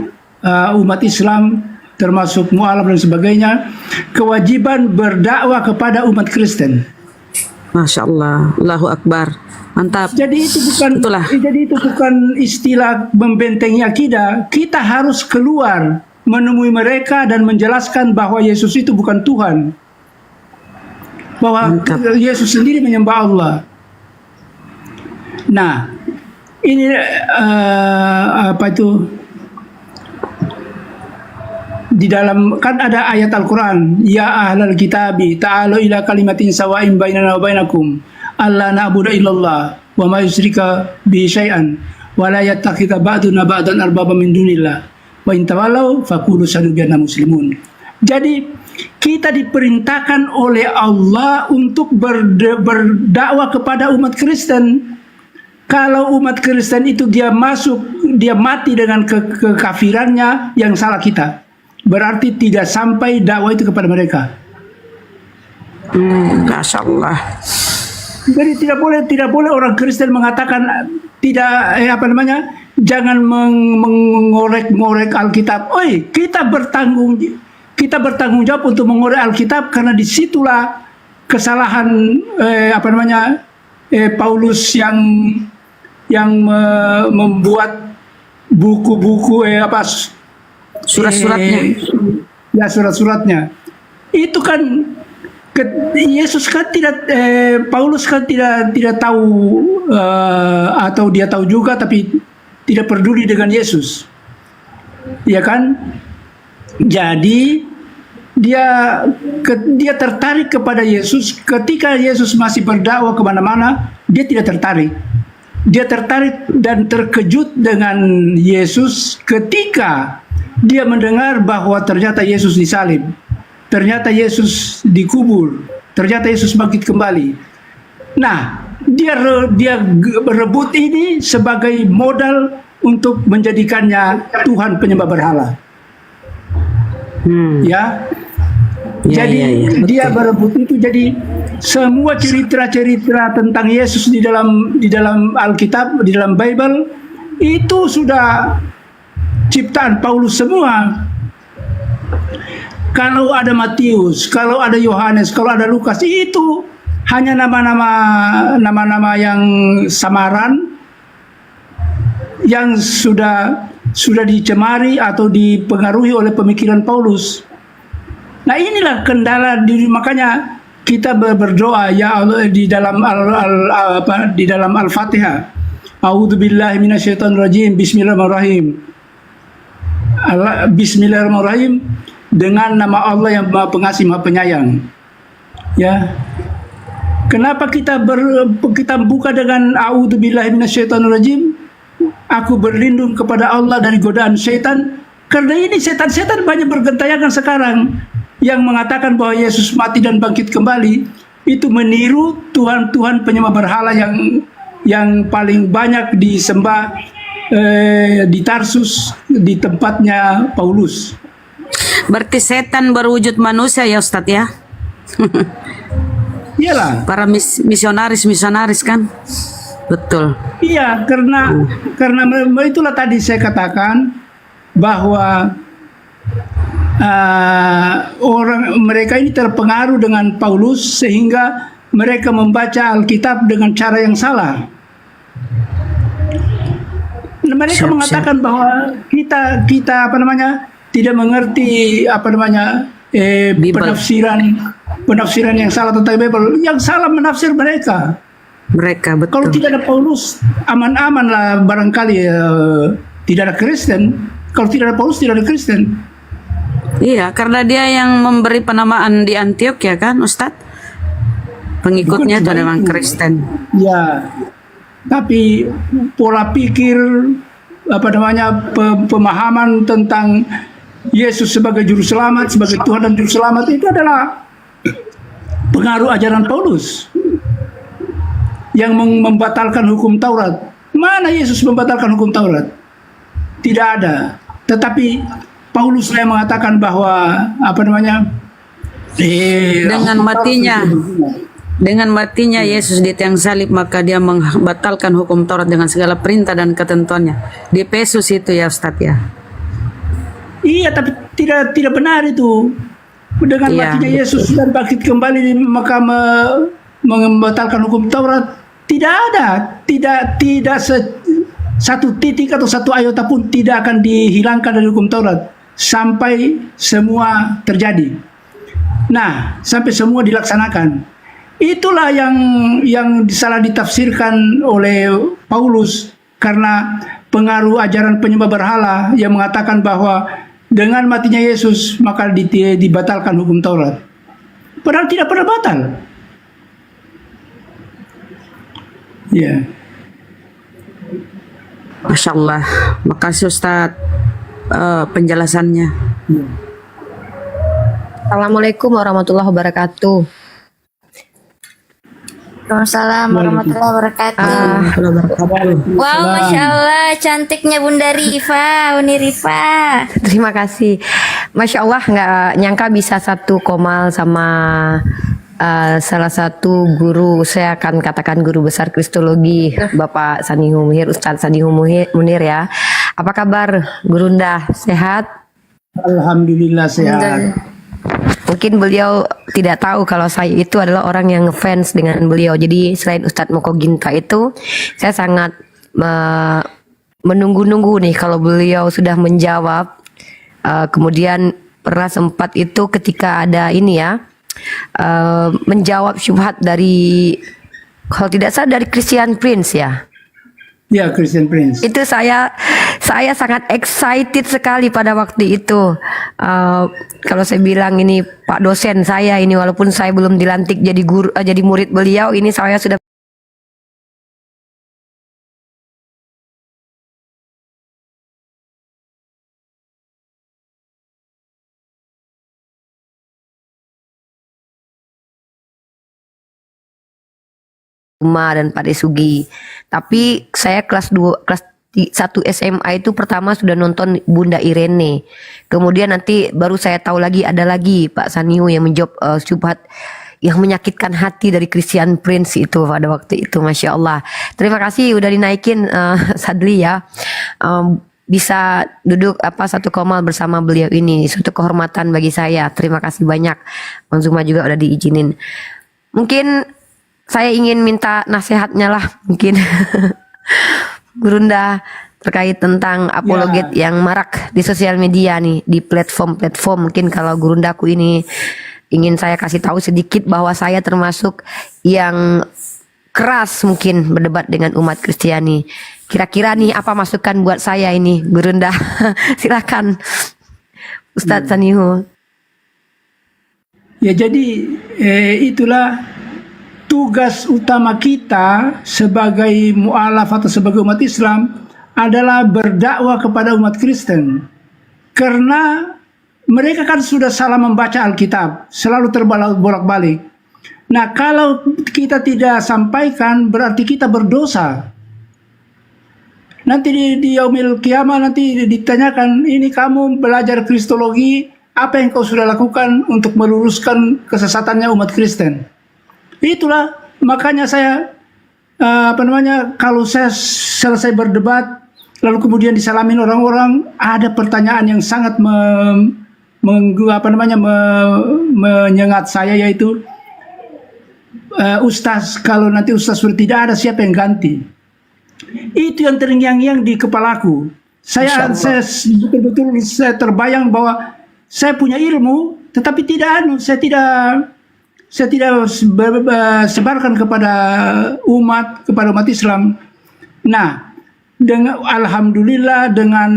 umat Islam termasuk mu'alaf dan sebagainya, kewajiban berdakwah kepada umat Kristen. Masya Allah, Allahu Akbar, mantap. Jadi itu bukan istilah membentengi akidah. Kita harus keluar menemui mereka dan menjelaskan bahwa Yesus itu bukan Tuhan, bahwa Yesus sendiri menyembah Allah. Nah, ini di dalam kan ada ayat Al-Quran, ya ahlal kitabi ta'alu ila kalimatin sawa'in bainana wa bainakum alla na'budu illallah wa ma yusyrika bi syai'an wa la yattakhidha ba'duna ba'dan arbaba min dunillah wa in tawallaw faqulu syahadu bi'anna muslimun. Jadi kita diperintahkan oleh Allah untuk berdakwah kepada umat Kristen. Kalau umat Kristen itu dia mati dengan kekafirannya, yang salah kita. Berarti tidak sampai dakwah itu kepada mereka. Masya Allah. Jadi tidak boleh orang Kristen mengatakan jangan mengorek Alkitab. Kita bertanggung jawab untuk mengorek Alkitab, karena disitulah kesalahan Paulus yang membuat buku-buku surat-suratnya. Surat-suratnya. Itu kan Yesus kan Paulus kan tidak tahu atau dia tahu juga tapi tidak peduli dengan Yesus. Ya kan? Jadi dia tertarik kepada Yesus ketika Yesus masih berdakwah kemana-mana. Dia tidak tertarik. Dia tertarik dan terkejut dengan Yesus ketika dia mendengar bahwa ternyata Yesus disalib, ternyata Yesus dikubur, ternyata Yesus bangkit kembali. Nah, dia berebut ini sebagai modal untuk menjadikannya Tuhan penyembah berhala. Jadi dia berebut itu. Jadi semua cerita-cerita tentang Yesus di dalam Alkitab, di dalam Bible itu sudah ciptaan Paulus semua. Kalau ada Matius, kalau ada Yohanes, kalau ada Lukas, itu hanya nama-nama yang samaran yang sudah dicemari atau dipengaruhi oleh pemikiran Paulus. Nah, inilah kendala, makanya kita berdoa ya Allah di dalam Al-Fatihah. A'udzubillahi minasyaitonirrajim. Bismillahirrahmanirrahim, dengan nama Allah yang Maha Pengasih Maha Penyayang. Ya. Kenapa kita buka dengan a'udzubillahi minasyaitonirrajim? Aku berlindung kepada Allah dari godaan setan. Karena ini setan-setan banyak bergentayangan sekarang yang mengatakan bahwa Yesus mati dan bangkit kembali, itu meniru Tuhan-Tuhan penyembah berhala yang paling banyak disembah di Tarsus, di tempatnya Paulus. Berarti setan berwujud manusia ya Ustadz ya? Iyalah. Para misionaris kan? Betul. Iya, karena itulah tadi saya katakan bahwa mereka ini terpengaruh dengan Paulus sehingga mereka membaca Alkitab dengan cara yang salah. Mereka mengatakan bahwa kita tidak mengerti penafsiran yang salah tentang Bible. Yang salah menafsir mereka. Betul. Kalau tidak ada Paulus, aman-aman lah barangkali tidak ada Kristen. Kalau tidak ada Paulus, tidak ada Kristen. Iya, karena dia yang memberi penamaan di Antioquia kan, Ustadz? Pengikutnya itu memang Kristen. Ya, tapi pola pikir pemahaman tentang Yesus sebagai juru selamat, sebagai Tuhan dan juru selamat itu adalah pengaruh ajaran Paulus yang membatalkan hukum Taurat. Mana Yesus membatalkan hukum Taurat? Tidak ada. Tetapi Paulus yang mengatakan bahwa dengan matinya Yesus di tiang salib, maka dia membatalkan hukum Taurat dengan segala perintah dan ketentuannya. Di Efesus itu ya Ustadz ya. Iya, tapi tidak benar itu. Dengan matinya Yesus dan bangkit kembali, maka membatalkan hukum Taurat. Tidak ada, tidak satu titik atau satu iota pun tidak akan dihilangkan dari hukum Taurat sampai semua terjadi. Nah, sampai semua dilaksanakan. Itulah yang salah ditafsirkan oleh Paulus karena pengaruh ajaran penyembah berhala yang mengatakan bahwa dengan matinya Yesus maka dibatalkan hukum Taurat. Padahal tidak pernah batal. Ya. Masya Allah. Makasih Ustadz penjelasannya. Assalamualaikum warahmatullahi wabarakatuh. Waalaikumsalam warahmatullahi wabarakatuh. Wow, Masya Allah, cantiknya Bunda Rifa, Uni Rifa. Terima kasih. Masya Allah, nggak nyangka bisa satu komal sama salah satu guru, saya akan katakan guru besar Kristologi, Bapak Sanihu Munir, Ustadz Sanihu Munir ya. Apa kabar Gurunda? Sehat? Alhamdulillah sehat. Mungkin beliau tidak tahu kalau saya itu adalah orang yang ngefans dengan beliau. Jadi selain Ustadz Moko Ginta itu, saya sangat menunggu-nunggu nih kalau beliau sudah menjawab. Kemudian pernah sempat itu ketika ada ini ya, menjawab syubhat dari, kalau tidak salah dari Christian Prince ya. Ya, Christian Prince. Itu saya sangat excited sekali pada waktu itu. Kalau saya bilang ini Pak dosen saya ini, walaupun saya belum dilantik jadi guru, jadi murid beliau, ini saya sudah dan Pak Desugi. Tapi saya kelas 1 SMA itu pertama sudah nonton Bunda Irene. Kemudian nanti baru saya tahu lagi ada lagi Pak Sanihu yang menjawab syubhat yang menyakitkan hati dari Christian Prince itu pada waktu itu. Masya Allah. Terima kasih udah dinaikin Sadli ya. Bisa duduk satu komal bersama beliau ini. Suatu kehormatan bagi saya. Terima kasih banyak. Bang Zuma juga udah diizinin. Mungkin saya ingin minta nasihatnya lah mungkin Gurunda terkait tentang apologet yang marak di sosial media nih, di platform-platform. Mungkin kalau Gurundaku ini ingin saya kasih tahu sedikit bahwa saya termasuk yang keras mungkin berdebat dengan umat Kristiani. Kira-kira nih apa masukan buat saya ini Gurunda? Silakan Ustadz Sanihu. Ya jadi itulah tugas utama kita sebagai mu'alaf atau sebagai umat Islam adalah berdakwah kepada umat Kristen. Karena mereka kan sudah salah membaca Alkitab, selalu terbolak-balik. Nah, kalau kita tidak sampaikan berarti kita berdosa. Nanti di yaumil kiamah nanti ditanyakan, ini kamu belajar Kristologi, apa yang kau sudah lakukan untuk meluruskan kesesatannya umat Kristen? Itulah makanya saya kalau saya selesai berdebat lalu kemudian disalamin orang-orang, ada pertanyaan yang sangat menyengat saya, yaitu Ustaz, kalau nanti Ustaz sudah tidak ada, siapa yang ganti? Itu yang terngiang-ngiang di kepalaku. Saya betul-betul saya terbayang bahwa saya punya ilmu, tetapi saya tidak sebarkan kepada umat Islam. Nah, alhamdulillah dengan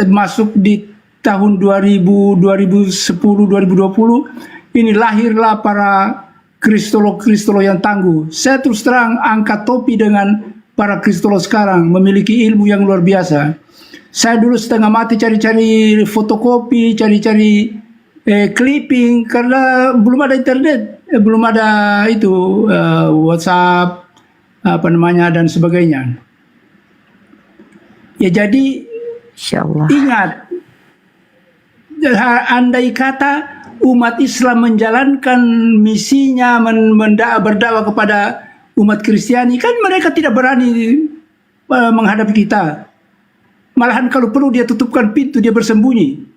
masuk di tahun 2010, 2020 ini lahirlah para kristolog yang tangguh. Saya terus terang angkat topi dengan para kristolog sekarang, memiliki ilmu yang luar biasa. Saya dulu setengah mati cari-cari fotokopi, cari-cari clipping, karena belum ada internet, belum ada itu WhatsApp dan sebagainya. Ya, jadi ingat, andai kata umat Islam menjalankan misinya berdakwah kepada umat Kristiani, kan mereka tidak berani menghadapi kita. Malahan kalau perlu dia tutupkan pintu, dia bersembunyi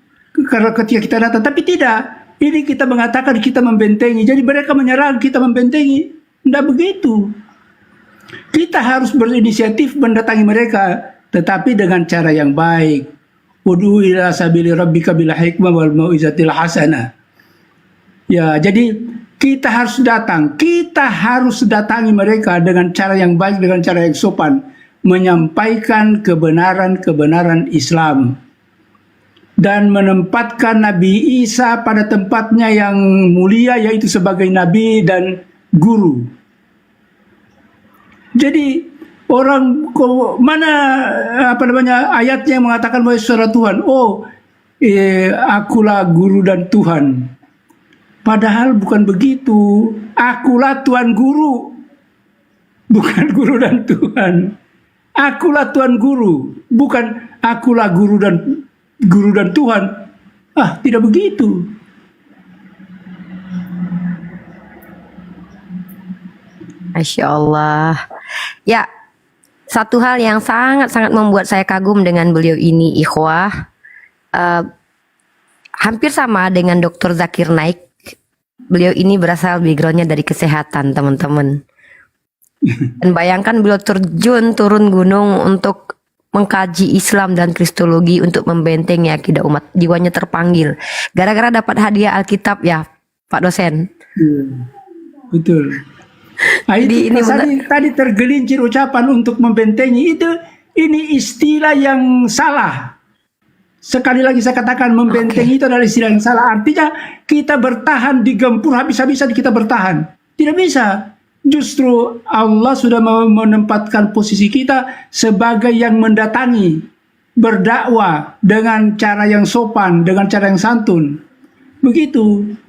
karena ketika kita datang. Tapi tidak, ini kita mengatakan kita membentengi, jadi mereka menyerang, kita membentengi. Tidak begitu. Kita harus berinisiatif mendatangi mereka, tetapi dengan cara yang baik. Ud'u ila sabili rabbika bil hikmah wal mau'izatil hasanah. Ya, jadi kita harus datangi mereka dengan cara yang baik, dengan cara yang sopan, menyampaikan kebenaran Islam dan menempatkan Nabi Isa pada tempatnya yang mulia, yaitu sebagai nabi dan guru. Jadi orang mana ayatnya yang mengatakan bahwa suara Tuhan, akulah guru dan Tuhan. Padahal bukan begitu. Akulah Tuhan guru, bukan guru dan Tuhan. Akulah Tuhan guru, bukan akulah guru dan Tuhan. Tidak begitu. Masya Allah. Ya, satu hal yang sangat-sangat membuat saya kagum dengan beliau ini, ikhwah, hampir sama dengan Dr. Zakir Naik. Beliau ini berasal backgroundnya dari kesehatan, teman-teman. Dan bayangkan beliau terjun turun gunung untuk mengkaji Islam dan Kristologi untuk membentengi akidah umat. Jiwanya terpanggil. Gara-gara dapat hadiah Alkitab ya, Pak dosen. Betul. Tadi tergelincir ucapan untuk membentengi itu. Ini istilah yang salah. Sekali lagi saya katakan, membentengi itu adalah istilah yang salah. Artinya kita bertahan, digempur habis-habisan kita bertahan. Tidak bisa. Justru Allah sudah menempatkan posisi kita sebagai yang mendatangi, berdakwah dengan cara yang sopan, dengan cara yang santun. Begitu.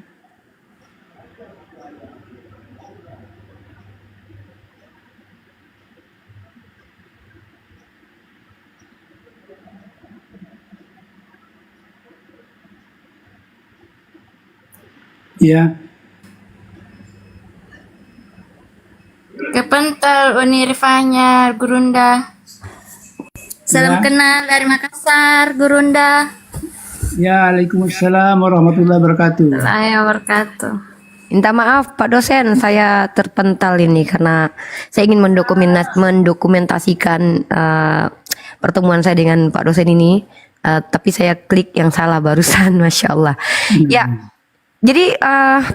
Ya. Kepental Unirifanya Gurunda. Salam kenal dari Makassar, Gurunda. Ya, Waalaikumsalam warahmatullahi wabarakatuh. Wabarakatuh. Minta maaf Pak dosen, saya terpental ini karena saya ingin mendokumentasikan pertemuan saya dengan Pak dosen ini, tapi saya klik yang salah barusan, Masya Allah. Ya. Jadi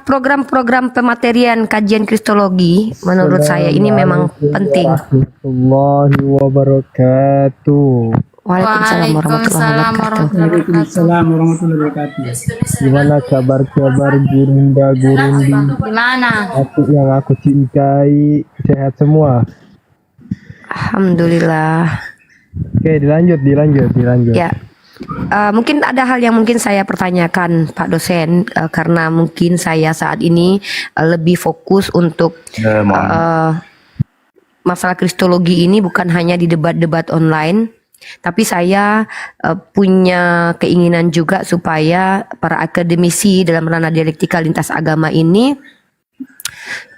program-program pematerian kajian Kristologi menurut saya ini memang penting. Warahmatullahi wabarakatuh. Waalaikumsalam warahmatullahi wabarakatuh. Waalaikumsalam warahmatullahi wabarakatuh. Gimana kabar-kabar Gurundi? Gimana? Yang aku cintai, sehat semua. Alhamdulillah. Oke, dilanjut. Ya. Mungkin ada hal yang mungkin saya pertanyakan Pak dosen, karena mungkin saya saat ini lebih fokus untuk masalah kristologi ini bukan hanya di debat-debat online, tapi saya punya keinginan juga supaya para akademisi dalam ranah dialektika lintas agama ini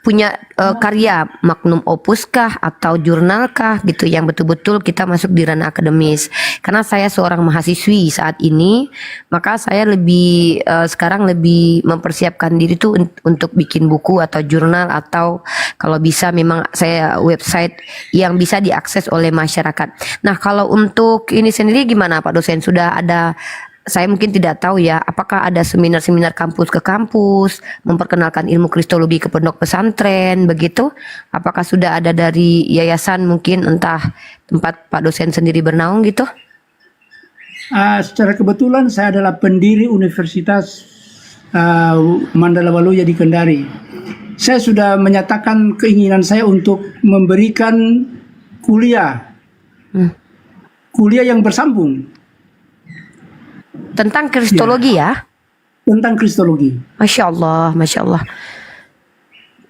punya karya magnum opus kah atau jurnal kah gitu yang betul-betul kita masuk di ranah akademis. Karena saya seorang mahasiswi saat ini, maka saya lebih sekarang lebih mempersiapkan diri tuh untuk bikin buku atau jurnal, atau kalau bisa memang saya website yang bisa diakses oleh masyarakat. Nah, kalau untuk ini sendiri gimana Pak dosen? Sudah ada, saya mungkin tidak tahu ya, apakah ada seminar-seminar kampus ke kampus memperkenalkan ilmu kristologi ke pondok pesantren begitu? Apakah sudah ada dari yayasan mungkin, entah tempat Pak dosen sendiri bernaung gitu? Secara kebetulan saya adalah pendiri Universitas Mandala Waluya di Kendari. Saya sudah menyatakan keinginan saya untuk memberikan kuliah yang bersambung tentang kristologi ya? Tentang kristologi. Masya Allah, Masya Allah.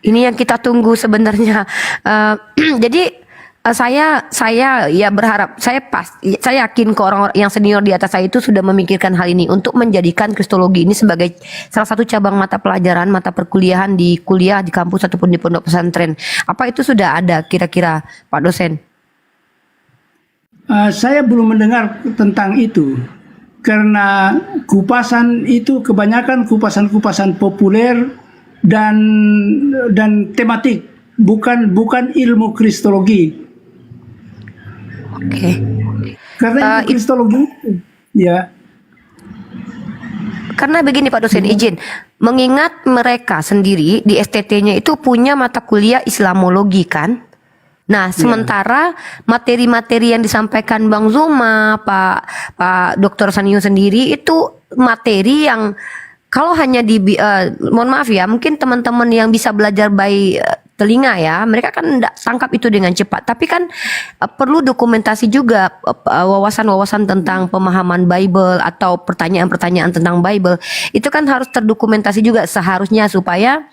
Ini yang kita tunggu sebenarnya. Jadi saya ya berharap, saya yakin ke orang-orang yang senior di atas saya itu sudah memikirkan hal ini untuk menjadikan kristologi ini sebagai salah satu cabang mata pelajaran, mata perkuliahan di kuliah di kampus ataupun di pondok pesantren. Apa itu sudah ada kira-kira Pak dosen? Saya belum mendengar tentang itu. Karena kupasan itu kebanyakan kupasan-kupasan populer dan tematik, bukan ilmu kristologi. Oke. Karena ilmu kristologi ya. Karena begini Pak dosen, izin, mengingat mereka sendiri di STT-nya itu punya mata kuliah Islamologi kan? Nah, sementara materi-materi yang disampaikan Bang Zuma, Pak Dr. Sanio sendiri itu materi yang kalau hanya mohon maaf ya, mungkin teman-teman yang bisa belajar by telinga ya, mereka kan tidak tangkap itu dengan cepat. Tapi kan perlu dokumentasi juga, wawasan-wawasan tentang pemahaman Bible atau pertanyaan-pertanyaan tentang Bible. Itu kan harus terdokumentasi juga seharusnya, supaya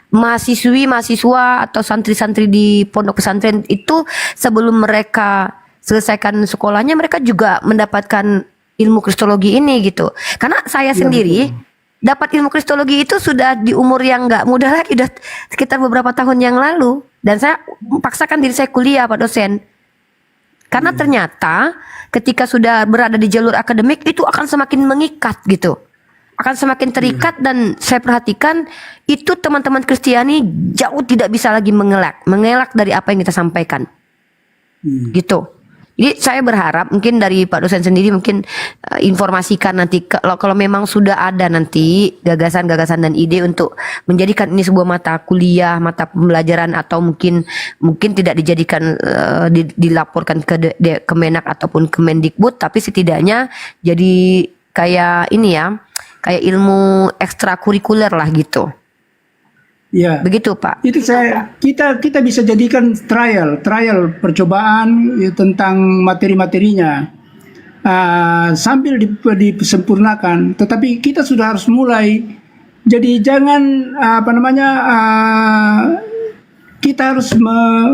mahasiswa atau santri-santri di pondok pesantren itu sebelum mereka selesaikan sekolahnya, mereka juga mendapatkan ilmu kristologi ini gitu. Karena saya sendiri dapat ilmu kristologi itu sudah di umur yang nggak muda lagi, udah sekitar beberapa tahun yang lalu, dan saya paksakan diri saya kuliah Pak dosen. Karena ternyata ketika sudah berada di jalur akademik itu akan semakin mengikat gitu. Akan semakin terikat, dan saya perhatikan itu teman-teman Kristiani jauh tidak bisa lagi mengelak dari apa yang kita sampaikan. Gitu. Jadi saya berharap mungkin dari Pak dosen sendiri mungkin informasikan nanti kalau memang sudah ada nanti gagasan-gagasan dan ide untuk menjadikan ini sebuah mata kuliah, mata pembelajaran, atau mungkin tidak dijadikan dilaporkan ke Kemenak ataupun Kemendikbud, tapi setidaknya jadi kayak ini ya, kayak ilmu ekstrakurikuler lah gitu. Ya. Begitu Pak. Itu kita bisa jadikan trial percobaan ya, tentang materi-materinya sambil disempurnakan. Tetapi kita sudah harus mulai. Jadi jangan kita harus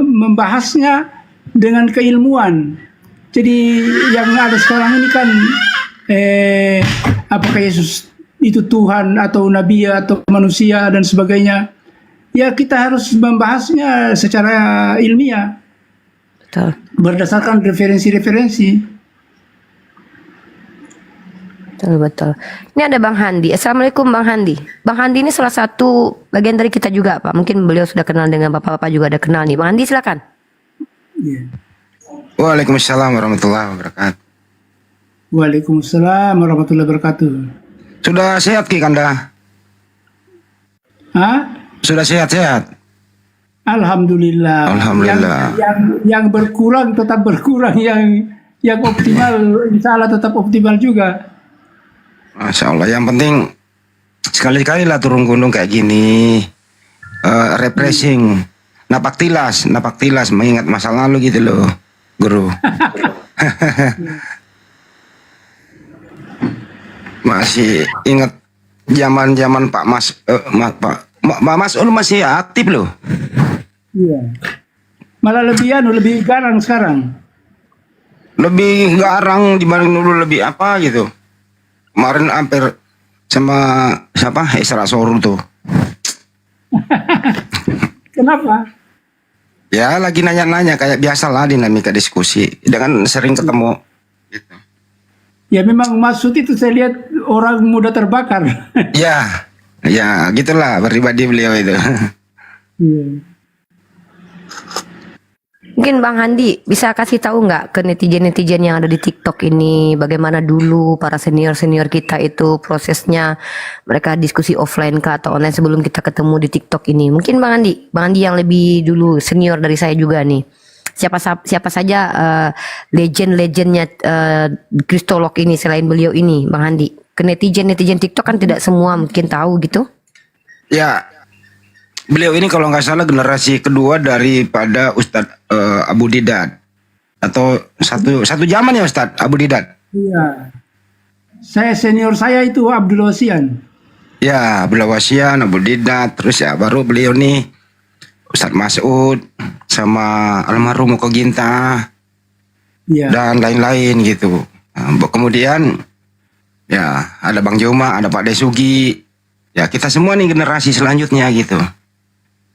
membahasnya dengan keilmuan. Jadi yang ada sekarang ini kan apakah Yesus itu Tuhan atau Nabi atau manusia dan sebagainya. Ya kita harus membahasnya secara ilmiah. Betul. Berdasarkan referensi-referensi. Betul. Ini ada Bang Handi. Assalamualaikum Bang Handi. Bang Handi ini salah satu bagian dari kita juga Pak. Mungkin beliau sudah kenal dengan Bapak-Bapak, juga ada kenal nih. Bang Handi silakan. Yeah. Waalaikumsalam warahmatullahi wabarakatuh. Waalaikumsalam warahmatullahi wabarakatuh. Sudah sehat Ki Kanda? Hah? Sudah sehat-sehat? Alhamdulillah. Alhamdulillah. Yang berkurang tetap berkurang, yang yang optimal, insya Allah tetap optimal juga. Masya Allah. Yang penting sekali-kali lah turun gunung kayak gini, refreshing, napak tilas mengingat masa lalu gitu loh, Guru. Masih ingat zaman Pak Mas'ul masih aktif loh. Iya. Malah lebih garang sekarang. Lebih garang dibanding dulu, lebih apa gitu. Kemarin hampir sama siapa Isra Sorul tuh. Kenapa? Ya lagi nanya-nanya kayak biasalah dinamika diskusi dengan sering ketemu. Gitu. Ya memang maksud itu saya lihat orang muda terbakar. Ya gitulah pribadi beliau itu. Iya. Mungkin Bang Handi bisa kasih tahu nggak ke netizen-netizen yang ada di TikTok ini bagaimana dulu para senior-senior kita itu prosesnya mereka diskusi offline kah atau online sebelum kita ketemu di TikTok ini. Mungkin Bang Handi yang lebih dulu senior dari saya juga nih. Siapa saja legend-legendnya kristolog ini selain beliau ini, Bang Handi. Ke netizen TikTok kan tidak semua mungkin tahu gitu. Ya, beliau ini kalau nggak salah generasi kedua daripada Ustadz Abu Didat, atau satu zaman ya Ustadz Abu Didat. Iya. Senior saya itu Abdul Wasian. Ya, Abdul Wasian, Abu Didat, terus ya baru beliau nih Ustadz Mas'ud sama almarhum Muko Ginta, dan lain-lain gitu. Kemudian ya ada Bang Joma, ada Pak Desugi, ya kita semua nih generasi selanjutnya gitu.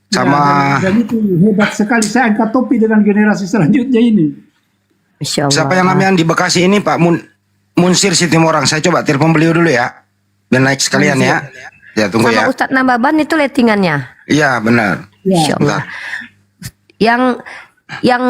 Sama dan itu hebat sekali, saya angkat topi dengan generasi selanjutnya ini. siapa yang namanya di Bekasi ini Pak Munsir Sitimorang. Saya coba telepon beliau dulu ya, biar naik sekalian ya. Ya tunggu sama ya. Ustadz Nababan itu lettingannya. Iya benar. Insya Allah. Yang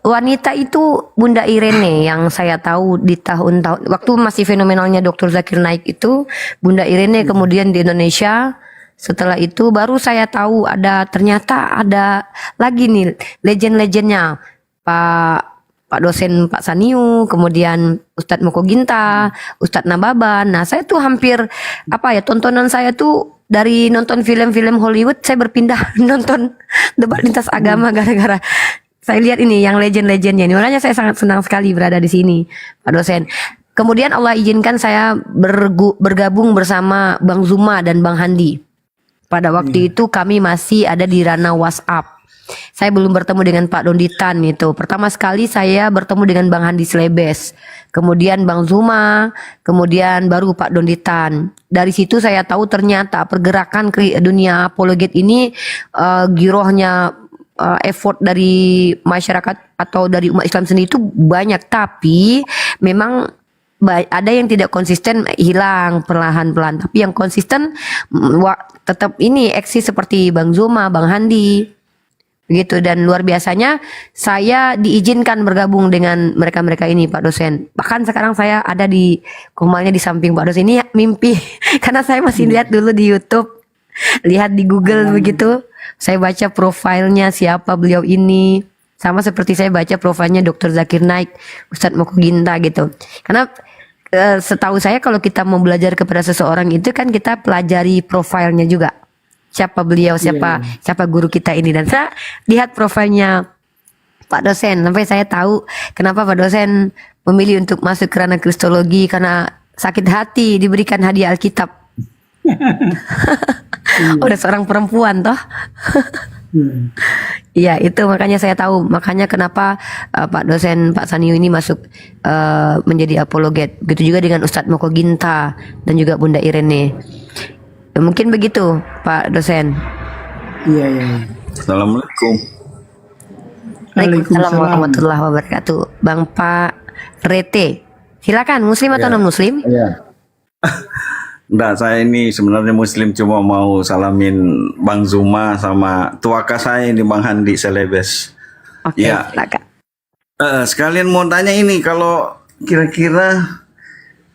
wanita itu Bunda Irene yang saya tahu di tahun-tahun waktu masih fenomenalnya Dr. Zakir Naik itu Bunda Irene, kemudian di Indonesia. Setelah itu baru saya tahu ternyata ada lagi nih legend-legendnya Pak dosen Pak Saniu, kemudian Ustadz Moko Ginta, Ustadz Nababan. Nah saya tuh hampir tontonan saya tuh dari nonton film-film Hollywood saya berpindah nonton debat lintas agama gara-gara saya lihat ini yang legend-legendnya ini. Makanya saya sangat senang sekali berada di sini Pak dosen. Kemudian Allah izinkan saya bergabung bersama Bang Zuma dan Bang Handi. Pada waktu itu kami masih ada di ranah WhatsApp. Saya belum bertemu dengan Pak Donditan itu. Pertama sekali saya bertemu dengan Bang Handi Slebes. Kemudian Bang Zuma, kemudian baru Pak Donditan. Dari situ saya tahu ternyata pergerakan ke dunia apologet ini girohnya effort dari masyarakat atau dari umat Islam sendiri itu banyak. Tapi memang ada yang tidak konsisten, hilang perlahan-pelan. Tapi yang konsisten tetap ini eksis seperti Bang Zuma, Bang Handi begitu. Dan luar biasanya saya diizinkan bergabung dengan mereka-mereka ini Pak dosen. Bahkan sekarang saya ada di kumalnya di samping Pak dosen ini mimpi karena saya masih lihat dulu di YouTube, lihat di Google begitu. Saya baca profilnya siapa beliau ini, sama seperti saya baca profilnya Dr. Zakir Naik, Ustadz Moko Ginta gitu. Karena setahu saya kalau kita mau belajar kepada seseorang itu kan kita pelajari profilnya juga. Siapa beliau, siapa guru kita ini. Dan saya lihat profilnya Pak dosen sampai saya tahu kenapa Pak dosen memilih untuk masuk ke ranah kristologi, karena sakit hati diberikan hadiah Alkitab. Oleh seorang perempuan toh. Iya itu makanya saya tahu, makanya kenapa Pak dosen Pak Saniu ini masuk menjadi apologet. Begitu juga dengan Ustadz Moko Ginta dan juga Bunda Irene. Mungkin begitu Pak dosen. Iya. Assalamualaikum. Waalaikumsalam warahmatullahi wabarakatuh. Bang Pak Rete, silakan muslim atau non muslim? Iya. Enggak, saya ini sebenarnya muslim, cuma mau salamin Bang Zuma sama tuaka saya ini Bang Handi Selebes. Oke, ya. silakan. Sekalian mau tanya ini, kalau kira-kira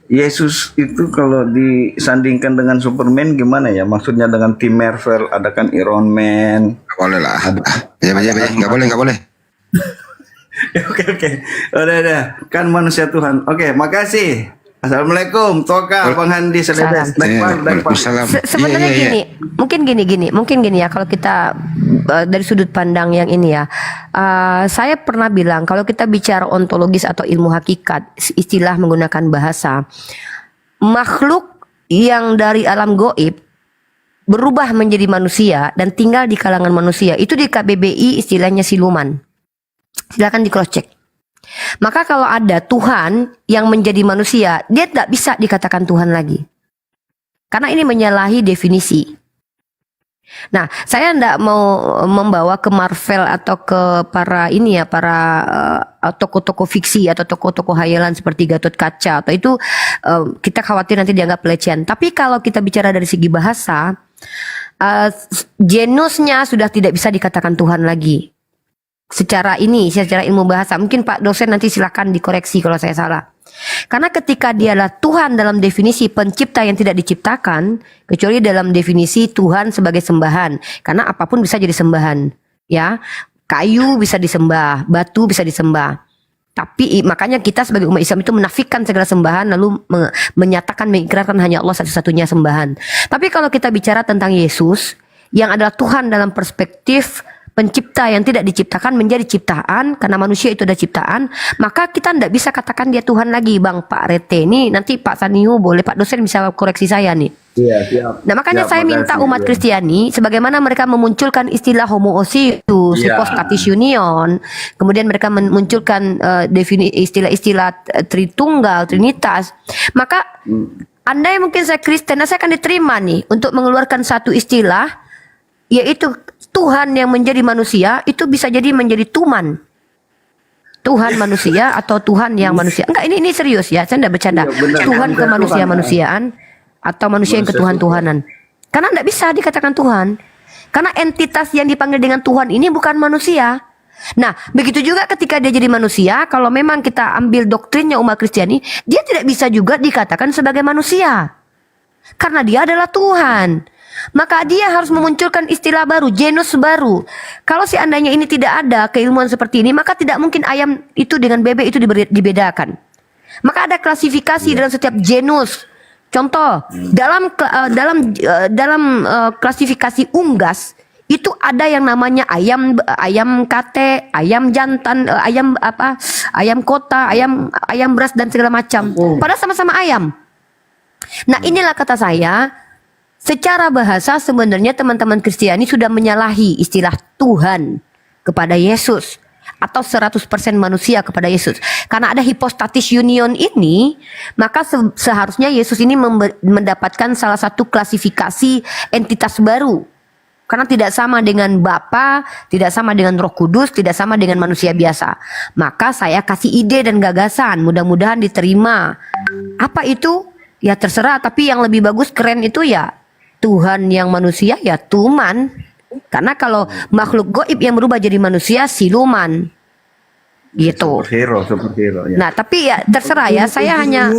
Yesus itu kalau disandingkan dengan Superman gimana ya? Maksudnya dengan tim Marvel, ada kan Iron Man. Gak boleh lah. Ya, nggak boleh. Oke. Udah. Kan manusia Tuhan. Oke, makasih. Assalamualaikum, Toka, Bang Handi, Sededes. Sebenarnya gini ya, kalau kita dari sudut pandang yang ini ya, saya pernah bilang kalau kita bicara ontologis atau ilmu hakikat, istilah menggunakan bahasa, makhluk yang dari alam goib berubah menjadi manusia dan tinggal di kalangan manusia, itu di KBBI istilahnya siluman. Silakan di cross check. Maka kalau ada Tuhan yang menjadi manusia, dia tidak bisa dikatakan Tuhan lagi. Karena ini menyalahi definisi. Nah, saya tidak mau membawa ke Marvel atau ke para tokoh-tokoh fiksi atau tokoh-tokoh hayalan seperti Gatot Kaca, atau itu kita khawatir nanti dianggap pelecehan. Tapi kalau kita bicara dari segi bahasa, genusnya sudah tidak bisa dikatakan Tuhan lagi. Secara ilmu bahasa, mungkin Pak dosen nanti silakan dikoreksi kalau saya salah. Karena ketika dialah Tuhan dalam definisi pencipta yang tidak diciptakan, kecuali dalam definisi Tuhan sebagai sembahan. Karena apapun bisa jadi sembahan, ya. Kayu bisa disembah, batu bisa disembah. Tapi makanya kita sebagai umat Islam itu menafikan segala sembahan, lalu menyatakan, mengikrarkan hanya Allah satu-satunya sembahan. Tapi kalau kita bicara tentang Yesus, yang adalah Tuhan dalam perspektif pencipta yang tidak diciptakan menjadi ciptaan, karena manusia itu adalah ciptaan, maka kita tidak bisa katakan dia Tuhan lagi, Bang Pak Rete. Ini nanti Pak Sanihu boleh, Pak dosen bisa koreksi saya nih. Iya, siap. Nah, makanya saya minta umat Kristiani, sebagaimana mereka memunculkan istilah homoousius, hypostatis union, kemudian mereka memunculkan istilah-istilah Tritunggal, Trinitas, maka andai mungkin saya Kristen, saya akan diterima nih untuk mengeluarkan satu istilah, yaitu Tuhan yang menjadi manusia, itu bisa jadi menjadi Tuman. Tuhan manusia atau Tuhan yang manusia. Enggak, ini serius ya, saya tidak bercanda. Tuhan kemanusia-manusiaan atau manusia yang ketuhan-tuhanan. Karena tidak bisa dikatakan Tuhan. Karena entitas yang dipanggil dengan Tuhan ini bukan manusia. Nah, begitu juga ketika dia jadi manusia, kalau memang kita ambil doktrinnya umat Kristiani, dia tidak bisa juga dikatakan sebagai manusia. Karena dia adalah Tuhan. Maka dia harus memunculkan istilah baru, genus baru. Kalau seandainya ini tidak ada keilmuan seperti ini, maka tidak mungkin ayam itu dengan bebek itu dibedakan. Maka ada klasifikasi dalam setiap genus. Contoh, dalam klasifikasi unggas itu ada yang namanya ayam kate, ayam jantan, ayam kota, ayam beras dan segala macam. Padahal sama-sama ayam. Nah, inilah kata saya. Secara bahasa sebenarnya teman-teman Kristiani sudah menyalahi istilah Tuhan kepada Yesus atau 100% manusia kepada Yesus. Karena ada hypostatis union ini, maka seharusnya Yesus ini mendapatkan salah satu klasifikasi entitas baru. Karena tidak sama dengan Bapa, tidak sama dengan Roh Kudus, tidak sama dengan manusia biasa. Maka saya kasih ide dan gagasan, mudah-mudahan diterima. Apa itu? Ya terserah, tapi yang lebih bagus, keren itu ya Tuhan yang manusia, ya Tuman. Karena kalau makhluk goib yang berubah jadi manusia, siluman. Gitu. Superhero, ya. Nah, tapi ya terserah ya, saya hanya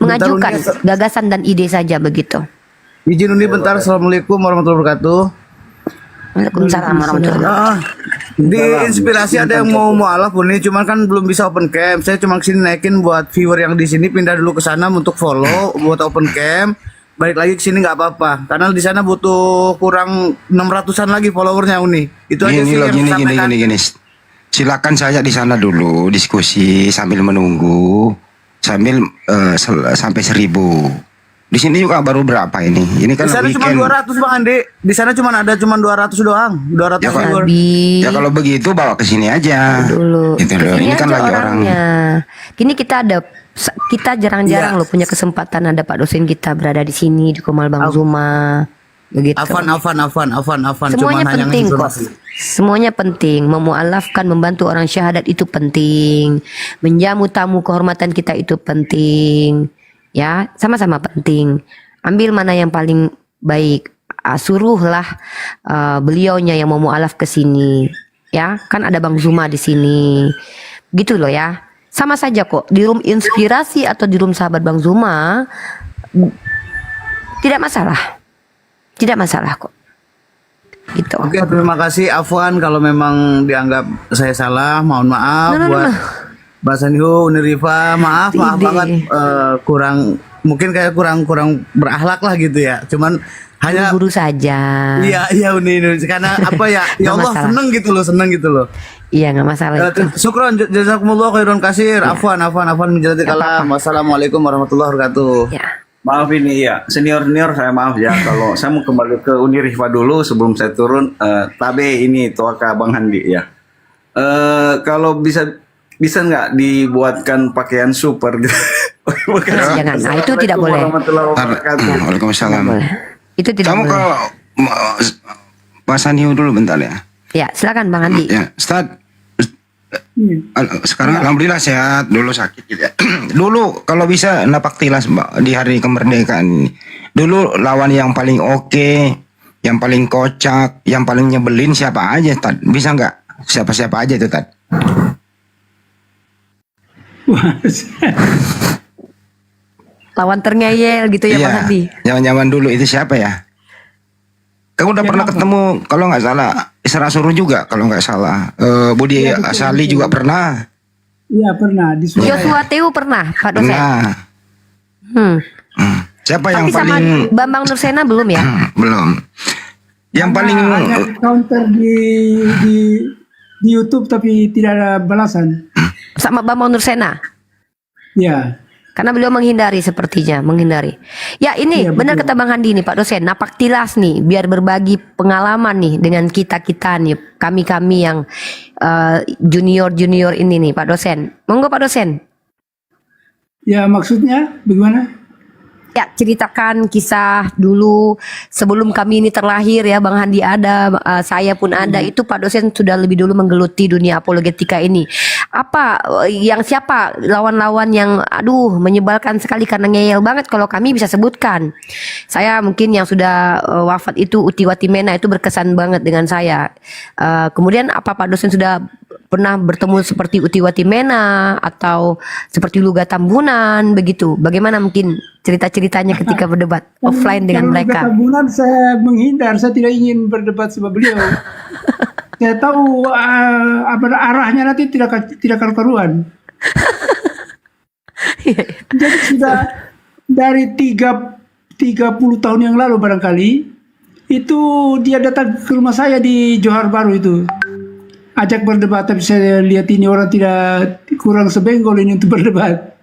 mengajukan gagasan dan ide saja begitu. Izin Uni bentar. Assalamualaikum warahmatullahi wabarakatuh. Waalaikumsalam warahmatullahi wabarakatuh. Di inspirasi ada yang mau mualaf Uni, cuman kan belum bisa open cam. Saya cuma kesini naikin buat viewer yang di sini pindah dulu ke sana untuk follow buat open cam. Balik lagi ke sini nggak apa-apa, karena di sana butuh kurang 600-an lagi followernya Uni. Itu aja sih yang disampaikan. Gini. Silakan saja di sana dulu diskusi sambil menunggu, sambil sampai 1000. Di sini juga baru berapa ini? Ini kan di sana cuma 200 Bang Andi. Di sana cuma 200 doang. 200 viewer. Ya kalau begitu bawa ke sini aja. Dulu. Gitu loh. Ini kan lagi orangnya. Kini kita jarang-jarang loh punya kesempatan ada Pak dosen kita berada di sini di Komal Bang Zuma. Begitu. Afan. Semuanya penting kok. Semuanya penting. Memualafkan, membantu orang syahadat itu penting. Menjamu tamu kehormatan kita itu penting. Ya, sama-sama penting. Ambil mana yang paling baik. Suruhlah beliaunya yang mau mualaf ke sini. Ya, kan ada Bang Zuma di sini. Gitu loh ya. Sama saja kok. Di room inspirasi atau di room sahabat Bang Zuma tidak masalah. Tidak masalah kok. Gitu. Oke, terima kasih Afwan kalau memang dianggap saya salah, mohon maaf buat Mbak Sanhu, Unirifa, maaf banget kurang mungkin kayak kurang berakhlak lah gitu ya. Cuman hanya guru saja. Iya Uni karena apa ya? Ya Allah seneng gitu loh. Iya nggak masalah itu. Syukron jazakumullah khairan kasir. Afwan menjadi kalam. Wassalamualaikum warahmatullahi wabarakatuh. Ya. Maaf ini ya, senior saya maaf ya kalau saya mau kembali ke Unirifa dulu sebelum saya turun. Tabe ini Tuaka Bang Handi ya. Kalau bisa nggak dibuatkan pakaian super gitu? Jangan, nah, itu tidak boleh. Waalaikumsalam. Itu tidak Kamu boleh. kalau Pak Sanhiu dulu bentar ya. Ya, silakan Bang Andi. Ya, Ustaz. Sekarang alhamdulillah sehat, dulu sakit gitu ya. Dulu kalau bisa napak tilas Mbak di hari kemerdekaan ini. Dulu lawan yang paling oke, yang paling kocak, yang paling nyebelin siapa aja, Tad? Bisa nggak? Siapa-siapa aja itu, Tad? Lawan terngeyel gitu ya Bang Andi. Zaman-zaman dulu itu siapa ya? Kamu udah pernah ketemu kalau nggak salah Isra Suruh juga kalau nggak salah. Budi Asali juga pernah. Iya pernah. Joshua Teu pernah Pak dosen. Siapa tapi yang sama paling Bambang Nursena belum ya? Belum. Yang paling ada counter di YouTube tapi tidak ada balasan. Sama Bambang Nursena. Ya. Karena beliau menghindari sepertinya, menghindari. Ya ini benar kata Bang Handi nih Pak dosen, napak tilas nih biar berbagi pengalaman nih dengan kita-kita nih, kami-kami yang junior ini nih Pak dosen. Monggo Pak dosen. Ya maksudnya bagaimana? Ya ceritakan kisah dulu sebelum kami ini terlahir ya Bang Handi ada, saya pun ada, itu Pak dosen sudah lebih dulu menggeluti dunia apologetika ini. Apa yang siapa lawan-lawan yang aduh menyebalkan sekali karena ngeyel banget kalau kami bisa sebutkan. Saya mungkin yang sudah wafat itu Uti Watimena itu berkesan banget dengan saya. Kemudian apa Pak dosen sudah pernah bertemu seperti Uti Watimena atau seperti Luga Tambunan begitu? Bagaimana mungkin cerita-ceritanya ketika berdebat offline dengan mereka? Kalau Tambunan saya menghindar, saya tidak ingin berdebat sama beliau. Saya tahu arahnya nanti tidak karu-karuan. Jadi sudah dari 30 tahun yang lalu barangkali itu dia datang ke rumah saya di Johar Baru itu. Ajak berdebat, tapi saya lihat ini orang tidak kurang sebenggol ini untuk berdebat.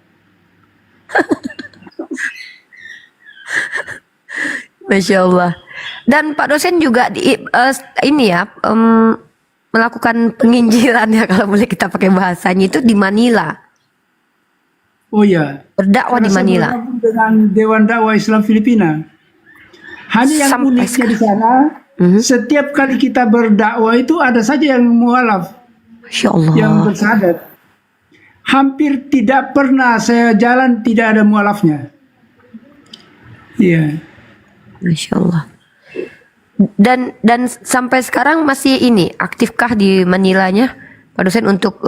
Masya Allah. Dan Pak dosen juga ini ya melakukan penginjilan ya kalau boleh kita pakai bahasanya itu di Manila. Oh ya. Berdakwah di Manila. Dengan Dewan Dakwah Islam Filipina. Hanya yang uniknya di sana, setiap kali kita berdakwah itu ada saja yang mualaf, yang bersahadat. Hampir tidak pernah saya jalan tidak ada mualafnya. Iya. Masya Allah. Dan sampai sekarang masih ini aktifkah di Manilanya Pak dosen untuk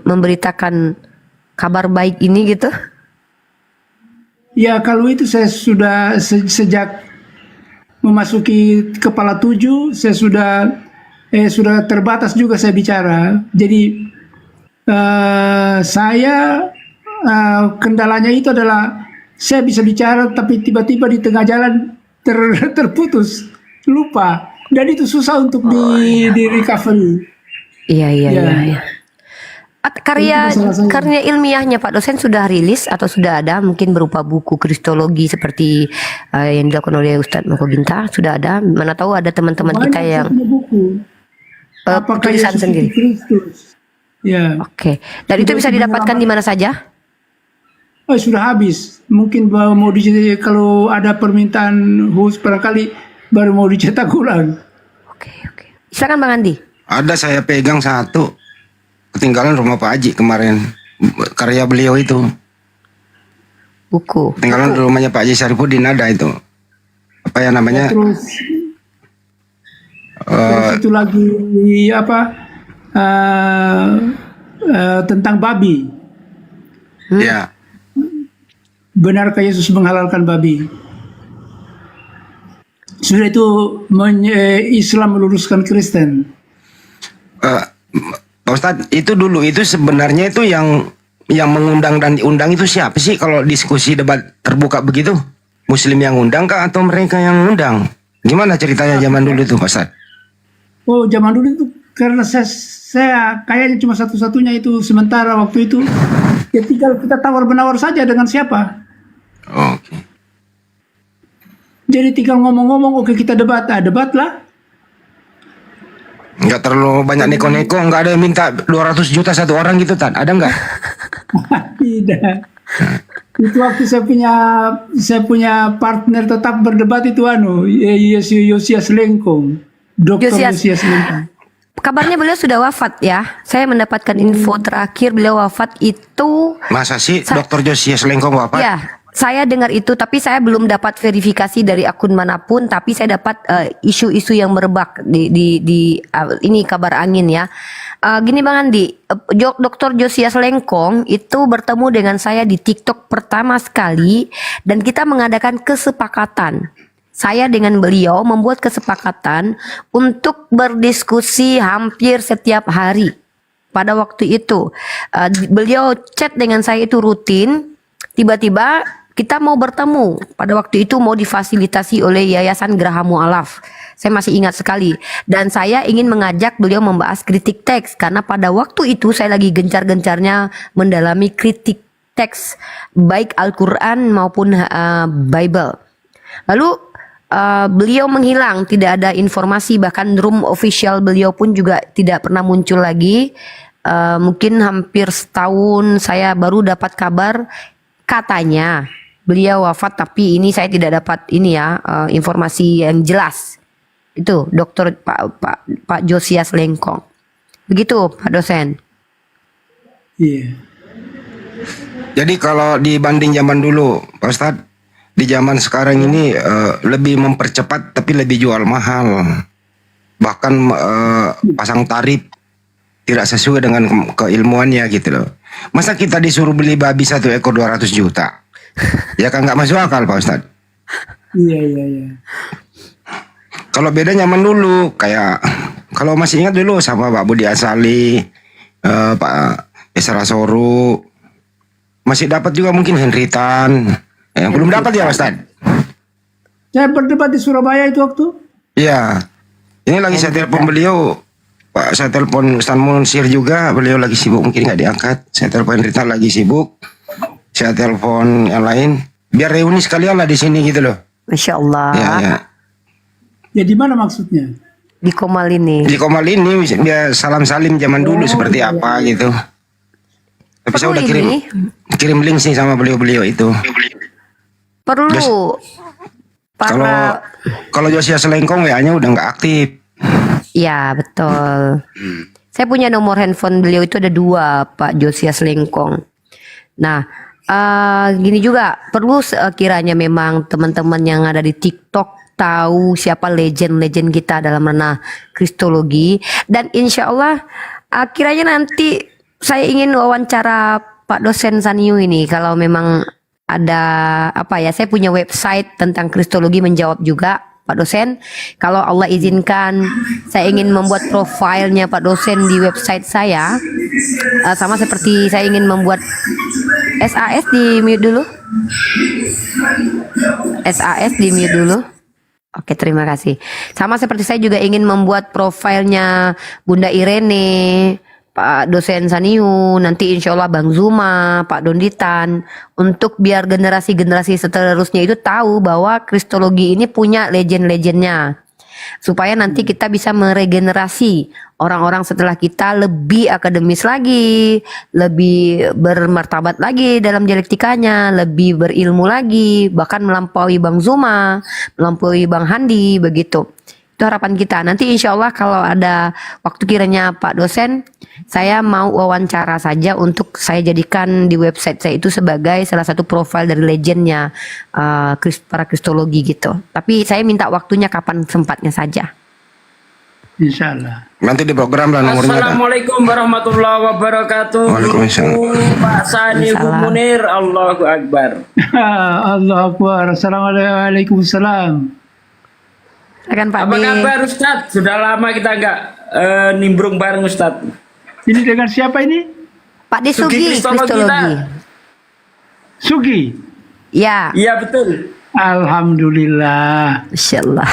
memberitakan kabar baik ini gitu? Ya kalau itu saya sudah sejak memasuki kepala 7 saya sudah terbatas juga saya bicara. Jadi saya kendalanya itu adalah saya bisa bicara tapi tiba-tiba di tengah jalan terputus, lupa, dan itu susah untuk di recovery. Iya. Karya ilmiahnya Pak dosen sudah rilis atau sudah ada mungkin berupa buku kristologi seperti yang dilakukan oleh Ustadz Moko Ginta, sudah ada? Mana tahu ada teman-teman kita yang tulisan sendiri. Ya. Oke. Dan itu bisa didapatkan di mana saja? Oh, sudah habis. Mungkin mau dicetak kalau ada permintaan khusus barangkali baru mau dicetak ulang. Oke. Silakan Bang Andi. Ada saya pegang satu. Ketinggalan rumah Pak Haji kemarin. Karya beliau itu. Buku. Ketinggalan rumahnya Pak Haji Syarifuddin ada itu. Apa ya namanya? Terus itu lagi tentang babi. Ya. Benarkah Yesus menghalalkan babi? sudah itu Islam meluruskan Kristen. Pak Ustadz, itu dulu itu sebenarnya itu yang mengundang dan diundang itu siapa sih kalau diskusi debat terbuka begitu? Muslim yang undang kah atau mereka yang undang? Gimana ceritanya zaman dulu itu Pak Ustadz? Oh, zaman dulu itu karena saya kayaknya cuma satu-satunya itu sementara waktu itu. Ya tinggal kita tawar-menawar saja dengan siapa. Oke. Jadi tinggal ngomong-ngomong, oke kita debat, debat lah. Nggak terlalu banyak neko-neko, nggak ada yang minta 200 juta satu orang gitu, Tan? Ada nggak? Tidak. Itu waktu saya punya partner tetap berdebat itu Yosias Lengkong. Dr. Yosias Lengkong. Kabarnya beliau sudah wafat ya. Saya mendapatkan info terakhir beliau wafat itu. Masa sih Dr. Yosias Lengkong wafat? Ya, saya dengar itu, tapi saya belum dapat verifikasi dari akun manapun. Tapi saya dapat isu-isu yang merebak di ini kabar angin ya. Gini Bang Andi, Dr. Yosias Lengkong itu bertemu dengan saya di TikTok pertama sekali dan kita mengadakan kesepakatan. Saya dengan beliau membuat kesepakatan untuk berdiskusi hampir setiap hari. Pada waktu itu beliau chat dengan saya itu rutin. Tiba-tiba kita mau bertemu. Pada waktu itu mau difasilitasi oleh Yayasan Geraha Mu'alaf. Saya masih ingat sekali. Dan saya ingin mengajak beliau membahas kritik teks. Karena pada waktu itu saya lagi gencar-gencarnya mendalami kritik teks. Baik Al-Quran maupun Bible. Lalu beliau menghilang. Tidak ada informasi. Bahkan room official beliau pun juga tidak pernah muncul lagi. Mungkin hampir setahun saya baru dapat kabar. Katanya beliau wafat, tapi ini saya tidak dapat ini ya informasi yang jelas. Itu Dokter Pak Yosias Lengkong. Begitu Pak dosen. Iya. Jadi kalau dibanding zaman dulu, Pak Ustadz, di zaman sekarang ini lebih mempercepat tapi lebih jual mahal. Bahkan pasang tarif tidak sesuai dengan keilmuannya gitu loh. Masa kita disuruh beli babi 1 ekor 200 juta? Ya kan nggak masuk akal Pak Ustadz. Iya. Kalau beda zaman dulu, kayak kalau masih ingat dulu sama Pak Budi Asali, Pak Esra Soru, masih dapat juga mungkin Henry Tan. Yang belum dapat ya Pak Ustadz? Saya berdebat di Surabaya itu waktu. Iya. Ini lagi saya telepon beliau, Pak. Saya telepon Ustaz Munsir juga, beliau lagi sibuk mungkin nggak diangkat. Saya telepon Henry Tan lagi sibuk. Saya telepon yang lain. Biar reuni sekalian lah di sini gitu loh. Masya Allah. Ya. Ya di mana maksudnya? Di Komal ini. Di Komal ini biar salam salim zaman dulu seperti apa gitu. Tapi saya udah kirim link sih sama beliau itu. Perlu. Kalau Yosias Lengkong WA-nya udah nggak aktif. Ya betul. Saya punya nomor handphone beliau itu ada 2, Pak Yosias Lengkong. Nah, gini juga perlu kiranya memang teman-teman yang ada di TikTok tahu siapa legend-legend kita dalam ranah kristologi, dan insya Allah kiranya nanti saya ingin wawancara Pak dosen Saniu ini kalau memang ada saya punya website tentang kristologi menjawab juga Pak dosen. Kalau Allah izinkan saya ingin membuat profilnya Pak dosen di website saya, sama seperti saya ingin membuat SAS di mute dulu. SAS di mute dulu. Oke, terima kasih. Sama seperti saya juga ingin membuat profilnya Bunda Irene, Pak dosen Saniu, nanti insya Allah Bang Zuma, Pak Donditan, untuk biar generasi-generasi seterusnya itu tahu bahwa kristologi ini punya legend-legendnya. Supaya nanti kita bisa meregenerasi orang-orang setelah kita lebih akademis lagi, lebih bermartabat lagi dalam dialektikanya, lebih berilmu lagi, bahkan melampaui Bang Zuma, melampaui Bang Handi, begitu. Itu harapan kita. Nanti insya Allah kalau ada waktu kiranya Pak dosen, saya mau wawancara saja untuk saya jadikan di website saya itu sebagai salah satu profil dari legendnya para kristologi gitu. Tapi saya minta waktunya kapan sempatnya saja. Insya Allah. Nanti di program lah nomornya. Assalamualaikum warahmatullahi wabarakatuh. Waalaikumsalam. Pak Sani Bu Munir, Allahu Akbar. Allahu Akbar. Assalamualaikum. Silakan Pak Apa D. kabar Ustaz? Sudah lama kita nggak nimbrung bareng Ustaz. Ini dengan siapa ini? Pak D Sugi, Kristologi. Sugi. Ya. Iya betul. Alhamdulillah. Insyaallah.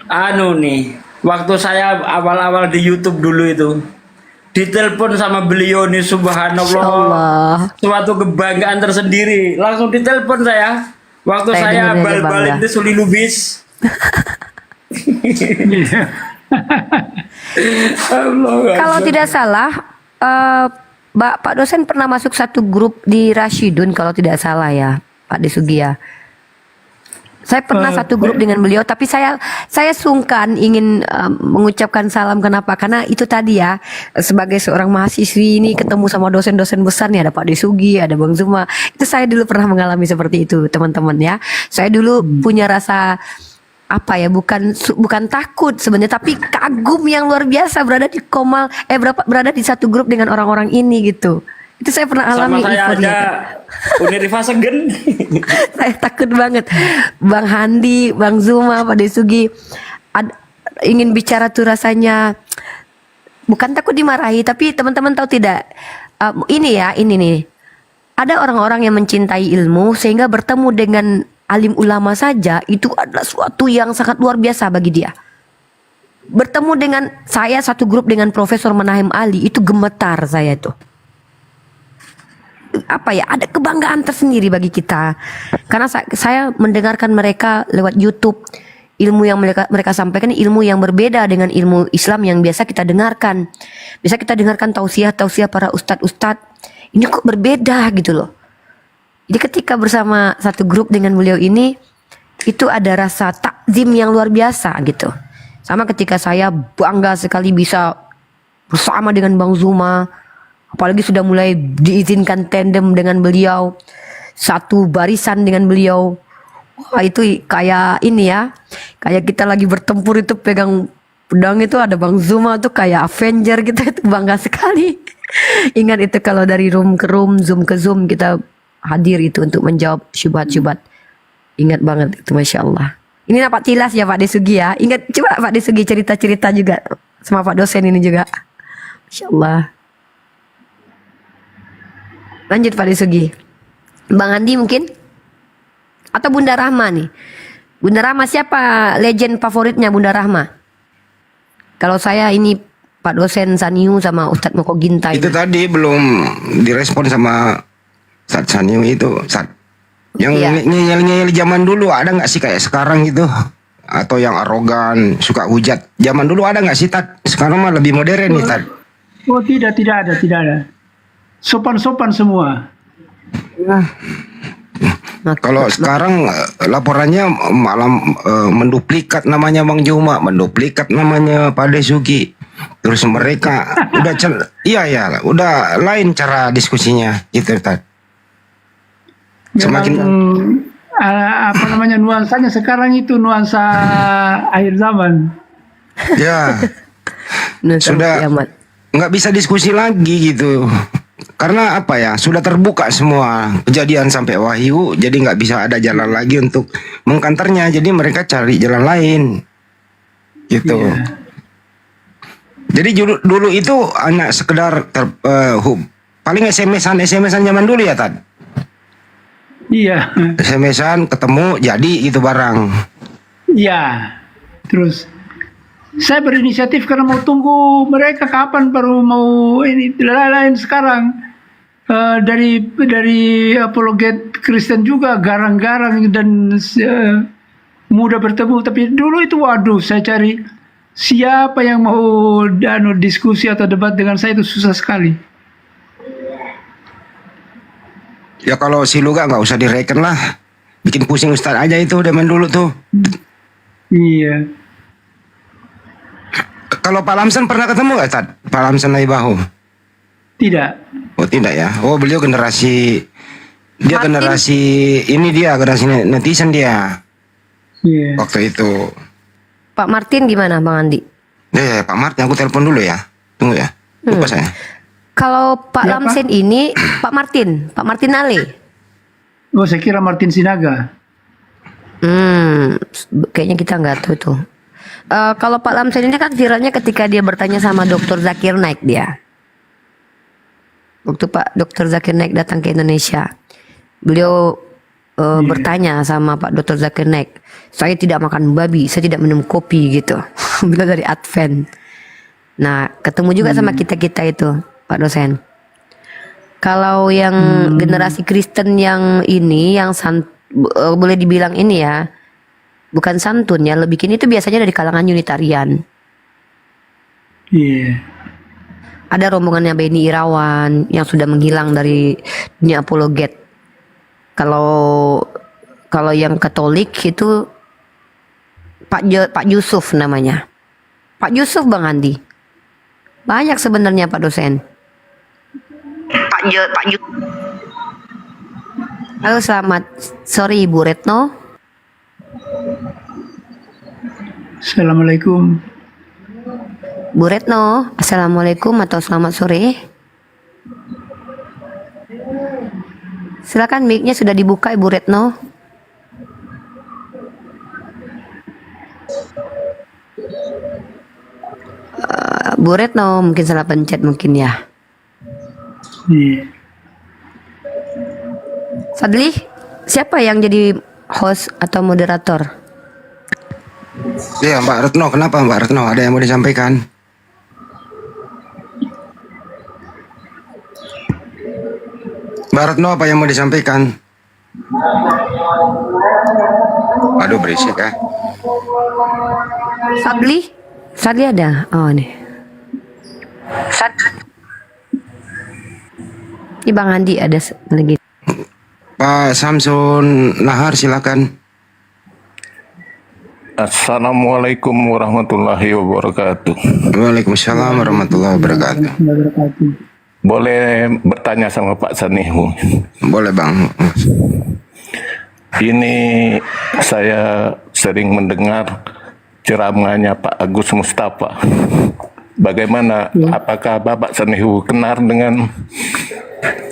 Anu nih, waktu saya awal-awal di YouTube dulu itu, ditelepon sama beliau nih, subhanallah, suatu kebanggaan tersendiri. Langsung ditelepon saya, waktu saya bal-balin di Suli Lubis. Kalau tidak salah, Pak dosen pernah masuk satu grup di Rashidun kalau tidak salah ya, Pak Desugi ya. Saya pernah satu grup dengan beliau, tapi saya sungkan ingin mengucapkan salam. Kenapa? Karena itu tadi ya, sebagai seorang mahasiswi ini ketemu sama dosen-dosen besar nih, ada Pak Desugi, ada Bang Zuma. Itu saya dulu pernah mengalami seperti itu, teman-teman ya. Saya dulu punya rasa apa ya, bukan takut sebenarnya, tapi kagum yang luar biasa berada di berada di satu grup dengan orang-orang ini gitu. Itu saya pernah alami. Sama saya ada Unirifa Segen. Saya takut banget. Bang Handi, Bang Zuma, Pak Desugi ingin bicara tuh rasanya bukan takut dimarahi, tapi teman-teman tahu tidak, ini nih, ada orang-orang yang mencintai ilmu sehingga bertemu dengan alim ulama saja itu adalah suatu yang sangat luar biasa bagi dia. Bertemu dengan saya satu grup dengan Profesor Manahim Ali itu gemetar saya tuh. Apa ya, ada kebanggaan tersendiri bagi kita karena saya mendengarkan mereka lewat YouTube. Ilmu yang mereka sampaikan ilmu yang berbeda dengan ilmu Islam yang biasa kita dengarkan. Bisa kita dengarkan tausiah para ustadz. Ini kok berbeda gitu loh. Jadi ketika bersama satu grup dengan beliau ini, itu ada rasa takzim yang luar biasa gitu. Sama ketika saya bangga sekali bisa bersama dengan Bang Zuma. Apalagi sudah mulai diizinkan tandem dengan beliau, satu barisan dengan beliau. Wah itu kayak ini ya, kayak kita lagi bertempur itu pegang pedang itu ada Bang Zuma tuh kayak Avenger gitu, itu bangga sekali. Ingat itu kalau dari room ke room, zoom ke zoom kita hadir itu untuk menjawab syubhat-syubhat. Ingat banget itu, Masya Allah. Ini Pak Tilas ya Pak Desugi ya. Ingat coba Pak Desugi cerita-cerita juga sama Pak dosen ini juga. Masya Allah. Lanjut Pak Desugi. Bang Andi mungkin? Atau Bunda Rahma nih? Bunda Rahma siapa legend favoritnya Bunda Rahma? Kalau saya ini Pak dosen Saniu sama Ustadz Moko Ginta. Itu tadi belum direspon sama Ustadz Saniu itu. Yang ngeyel-ngeyel zaman dulu ada nggak sih kayak sekarang gitu? Atau yang arogan, suka hujat. Zaman dulu ada nggak sih Tad? Sekarang mah lebih modern nih Tad. Oh tidak ada. Sopan-sopan semua. Kalau sekarang laporannya malah menduplikat namanya Bang Juma, menduplikat namanya Pak Desugi. Terus mereka udah lain cara diskusinya gitu Tad. Semakin nuansanya sekarang itu nuansa akhir zaman. Ya. Sudah nggak bisa diskusi lagi gitu. Karena apa ya, sudah terbuka semua kejadian sampai wahyu, jadi nggak bisa ada jalan lagi untuk mengkanternya, jadi mereka cari jalan lain gitu. Jadi dulu itu hanya sekedar paling SMS-an zaman dulu ya Tad. Iya. SMS-an ketemu jadi itu barang. Iya. Terus saya berinisiatif karena mau tunggu mereka kapan baru mau ini lain sekarang. Dari apologet Kristen juga garang-garang dan mudah bertemu, tapi dulu itu waduh saya cari siapa yang mau diskusi atau debat dengan saya itu susah sekali. Ya kalau si Luga nggak usah direken lah, bikin pusing Ustadz aja itu zaman dulu tuh. Iya. Kalau Pak Lamsan pernah ketemu nggak Ustadz? Pak Lamsan Naibahu? Tidak. Oh tidak ya. Oh beliau generasi generasi netizen dia. Iya. Waktu itu. Pak Martin gimana Bang Andi? Pak Martin aku telepon dulu ya. Tunggu ya. Lupa saya. Kalau Pak Lamsen ini Pak Martin Ale. Oh saya kira Martin Sinaga. Kayaknya kita nggak tahu tuh. Kalau Pak Lamsen ini kan viralnya ketika dia bertanya sama Dr. Zakir Naik dia. Waktu Pak Dr. Zakir Naik datang ke Indonesia, beliau bertanya sama Pak Dr. Zakir Naik, saya tidak makan babi, saya tidak minum kopi gitu. Beliau dari Advent. Nah, ketemu juga sama kita-kita itu, Pak dosen. Kalau yang generasi Kristen yang ini, yang boleh dibilang ini ya, bukan santun ya, lebih kini itu biasanya dari kalangan Unitarian. Iya. Ada rombongannya Beni Irawan yang sudah menghilang dari dunia apologet. Kalau yang Katolik itu Pak Yusuf namanya. Pak Yusuf Bang Andi. Banyak sebenarnya Pak dosen. Pak Yusuf. Halo, selamat sore Ibu Retno. Assalamualaikum. Bu Retno, assalamualaikum atau selamat sore. Silakan mic-nya sudah dibuka Ibu Retno. Bu Retno mungkin salah pencet mungkin ya. Fadli, siapa yang jadi host atau moderator? Iya Mbak Retno, kenapa Mbak Retno? Ada yang mau disampaikan? Mbak Retno, apa yang mau disampaikan? Aduh, berisik ya. Fadli ada? Oh nih. Ini Bang Andi ada lagi. Pak Samsun Nahar, silakan. Assalamualaikum warahmatullahi wabarakatuh. Waalaikumsalam warahmatullahi wabarakatuh. Boleh bertanya sama Pak Sanihu? Boleh Bang. Ini saya sering mendengar ceramahnya Pak Agus Mustafa. Bagaimana? Apakah Bapak Sanihu kenal dengan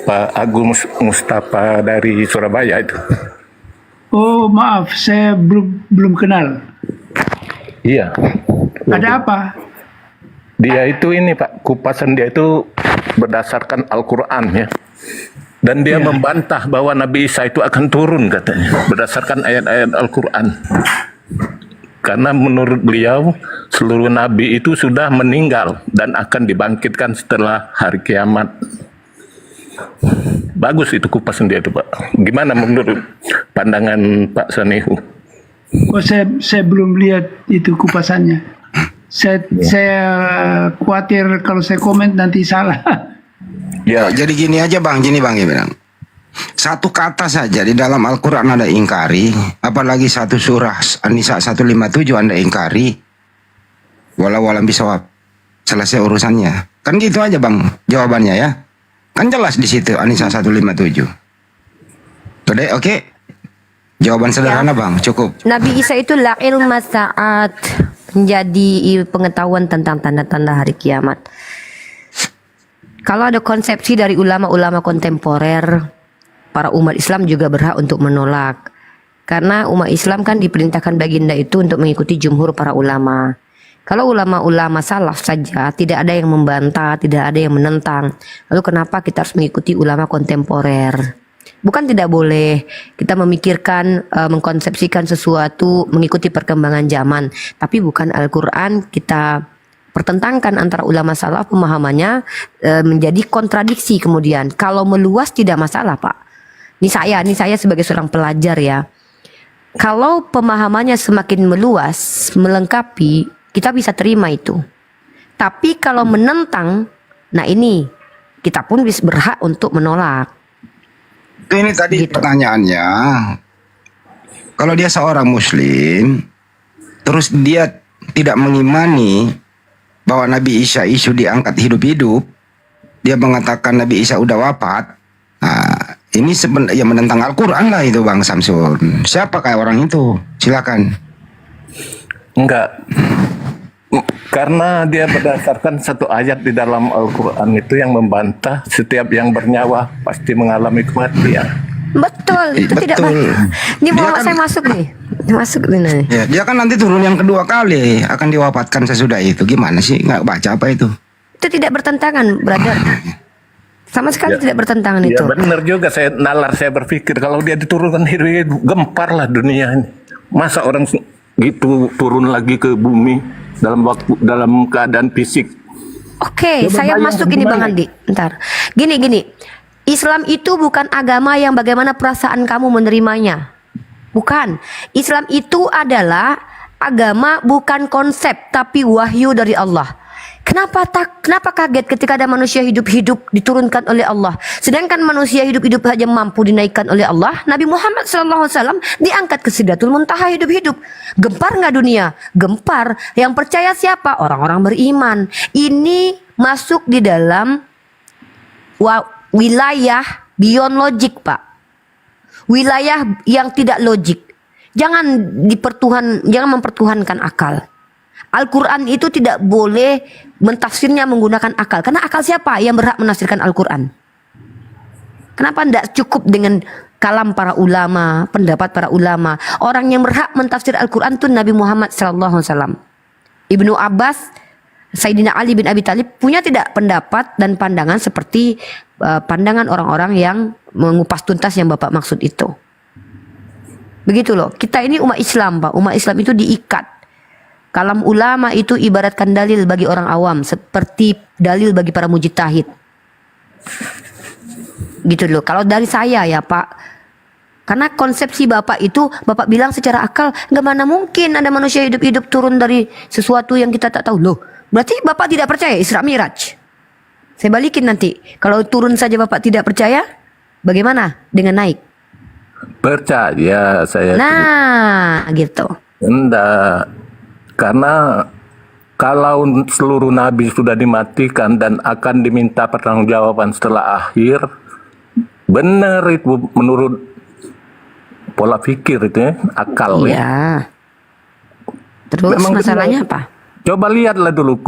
Pak Agus Mustafa dari Surabaya itu? Oh maaf, saya belum kenal. Iya. Ada apa? Dia itu ini Pak, kupasan dia itu berdasarkan Al-Quran ya. Dan dia membantah bahwa Nabi Isa itu akan turun katanya, berdasarkan ayat-ayat Al-Quran. Karena menurut beliau, seluruh Nabi itu sudah meninggal dan akan dibangkitkan setelah hari kiamat. Bagus itu kupasan dia itu Pak. Gimana menurut pandangan Pak Sanihu? Oh, saya belum lihat itu kupasannya. Saya khawatir kalau saya komen nanti salah. Ya, jadi gini aja Bang, gini Bang ya bilang. Satu kata saja di dalam Al-Quran Anda ingkari, apalagi satu surah An-Nisa 157 Anda ingkari, walau alam bisawab, selesai urusannya. Kan gitu aja Bang jawabannya ya. Kan jelas di situ An-Nisa 157. Oke. Jawaban sederhana Bang, cukup. Nabi Isa itu la ilma sa'at, menjadi pengetahuan tentang tanda-tanda hari kiamat. Kalau ada konsepsi dari ulama-ulama kontemporer, para umat Islam juga berhak untuk menolak. Karena umat Islam kan diperintahkan baginda itu untuk mengikuti jumhur para ulama. Kalau ulama-ulama salaf saja tidak ada yang membantah, tidak ada yang menentang. Lalu kenapa kita harus mengikuti ulama kontemporer? Bukan tidak boleh kita memikirkan, mengkonsepsikan sesuatu mengikuti perkembangan zaman. Tapi bukan Al-Quran kita pertentangkan antara ulama salaf pemahamannya menjadi kontradiksi kemudian. Kalau meluas tidak masalah Pak. Ini saya sebagai seorang pelajar ya. Kalau pemahamannya semakin meluas, melengkapi, kita bisa terima itu. Tapi kalau menentang, nah ini kita pun bisa berhak untuk menolak. Ini tadi pertanyaannya, kalau dia seorang Muslim, terus dia tidak mengimani bahwa Nabi Isa isu diangkat hidup-hidup, dia mengatakan Nabi Isa udah wafat. Nah, ini sebenarnya menentang Al-Quran lah itu Bang Samsun. Siapa kayak orang itu? Silakan. Enggak. Karena dia berdasarkan satu ayat di dalam Al-Quran itu yang membantah setiap yang bernyawa pasti mengalami kematian. Betul, itu tidak Betul. Ini mau saya masuk nih. Masuk Lina. Ya, dia kan nanti turun yang kedua kali, akan diwafatkan sesudah itu. Gimana sih? Nggak baca apa itu? Itu tidak bertentangan, brother. Sama sekali tidak bertentangan Ya itu. benar juga, saya berpikir kalau dia diturunkan gempar lah dunia ini. Masa orang gitu turun lagi ke bumi dalam keadaan fisik. Oke, Coba saya bayangkan masuk ini Bang gimana? Andi. Ntar. Gini. Islam itu bukan agama yang bagaimana perasaan kamu menerimanya. Bukan. Islam itu adalah agama bukan konsep tapi wahyu dari Allah. Kenapa kaget ketika ada manusia hidup-hidup diturunkan oleh Allah, sedangkan manusia hidup-hidup saja mampu dinaikkan oleh Allah? Nabi Muhammad SAW diangkat ke Sidratul Muntaha hidup-hidup. Gempar nggak dunia? Gempar. Yang percaya siapa? Orang-orang beriman. Ini masuk di dalam wilayah beyond logic, Pak. Wilayah yang tidak logik. Jangan mempertuhankan akal. Al-Quran itu tidak boleh mentafsirnya menggunakan akal. Karena akal siapa yang berhak menafsirkan Al-Quran? Kenapa tidak cukup dengan kalam para ulama, pendapat para ulama? Orang yang berhak mentafsir Al-Quran itu Nabi Muhammad SAW. Ibnu Abbas, Sayyidina Ali bin Abi Thalib punya tidak pendapat dan pandangan seperti pandangan orang-orang yang mengupas tuntas yang Bapak maksud itu. Begitu loh. Kita ini umat Islam, Pak. Umat Islam itu diikat. Kalam ulama itu ibaratkan dalil bagi orang awam, seperti dalil bagi para mujtahid. Gitu loh. Kalau dari saya ya Pak, karena konsepsi Bapak itu, Bapak bilang secara akal, nggak mana mungkin ada manusia hidup-hidup turun dari sesuatu yang kita tak tahu. Loh, berarti Bapak tidak percaya Isra Miraj? Saya balikin nanti. Kalau turun saja Bapak tidak percaya, bagaimana dengan naik? Percaya saya. Nah, gitu. Enggak. Karena kalau seluruh nabi sudah dimatikan dan akan diminta pertanggungjawaban setelah akhir, benar itu menurut pola pikir itu ya, akal ya. Iya. Terus Memang masalahnya benar. apa? Coba lihatlah dulu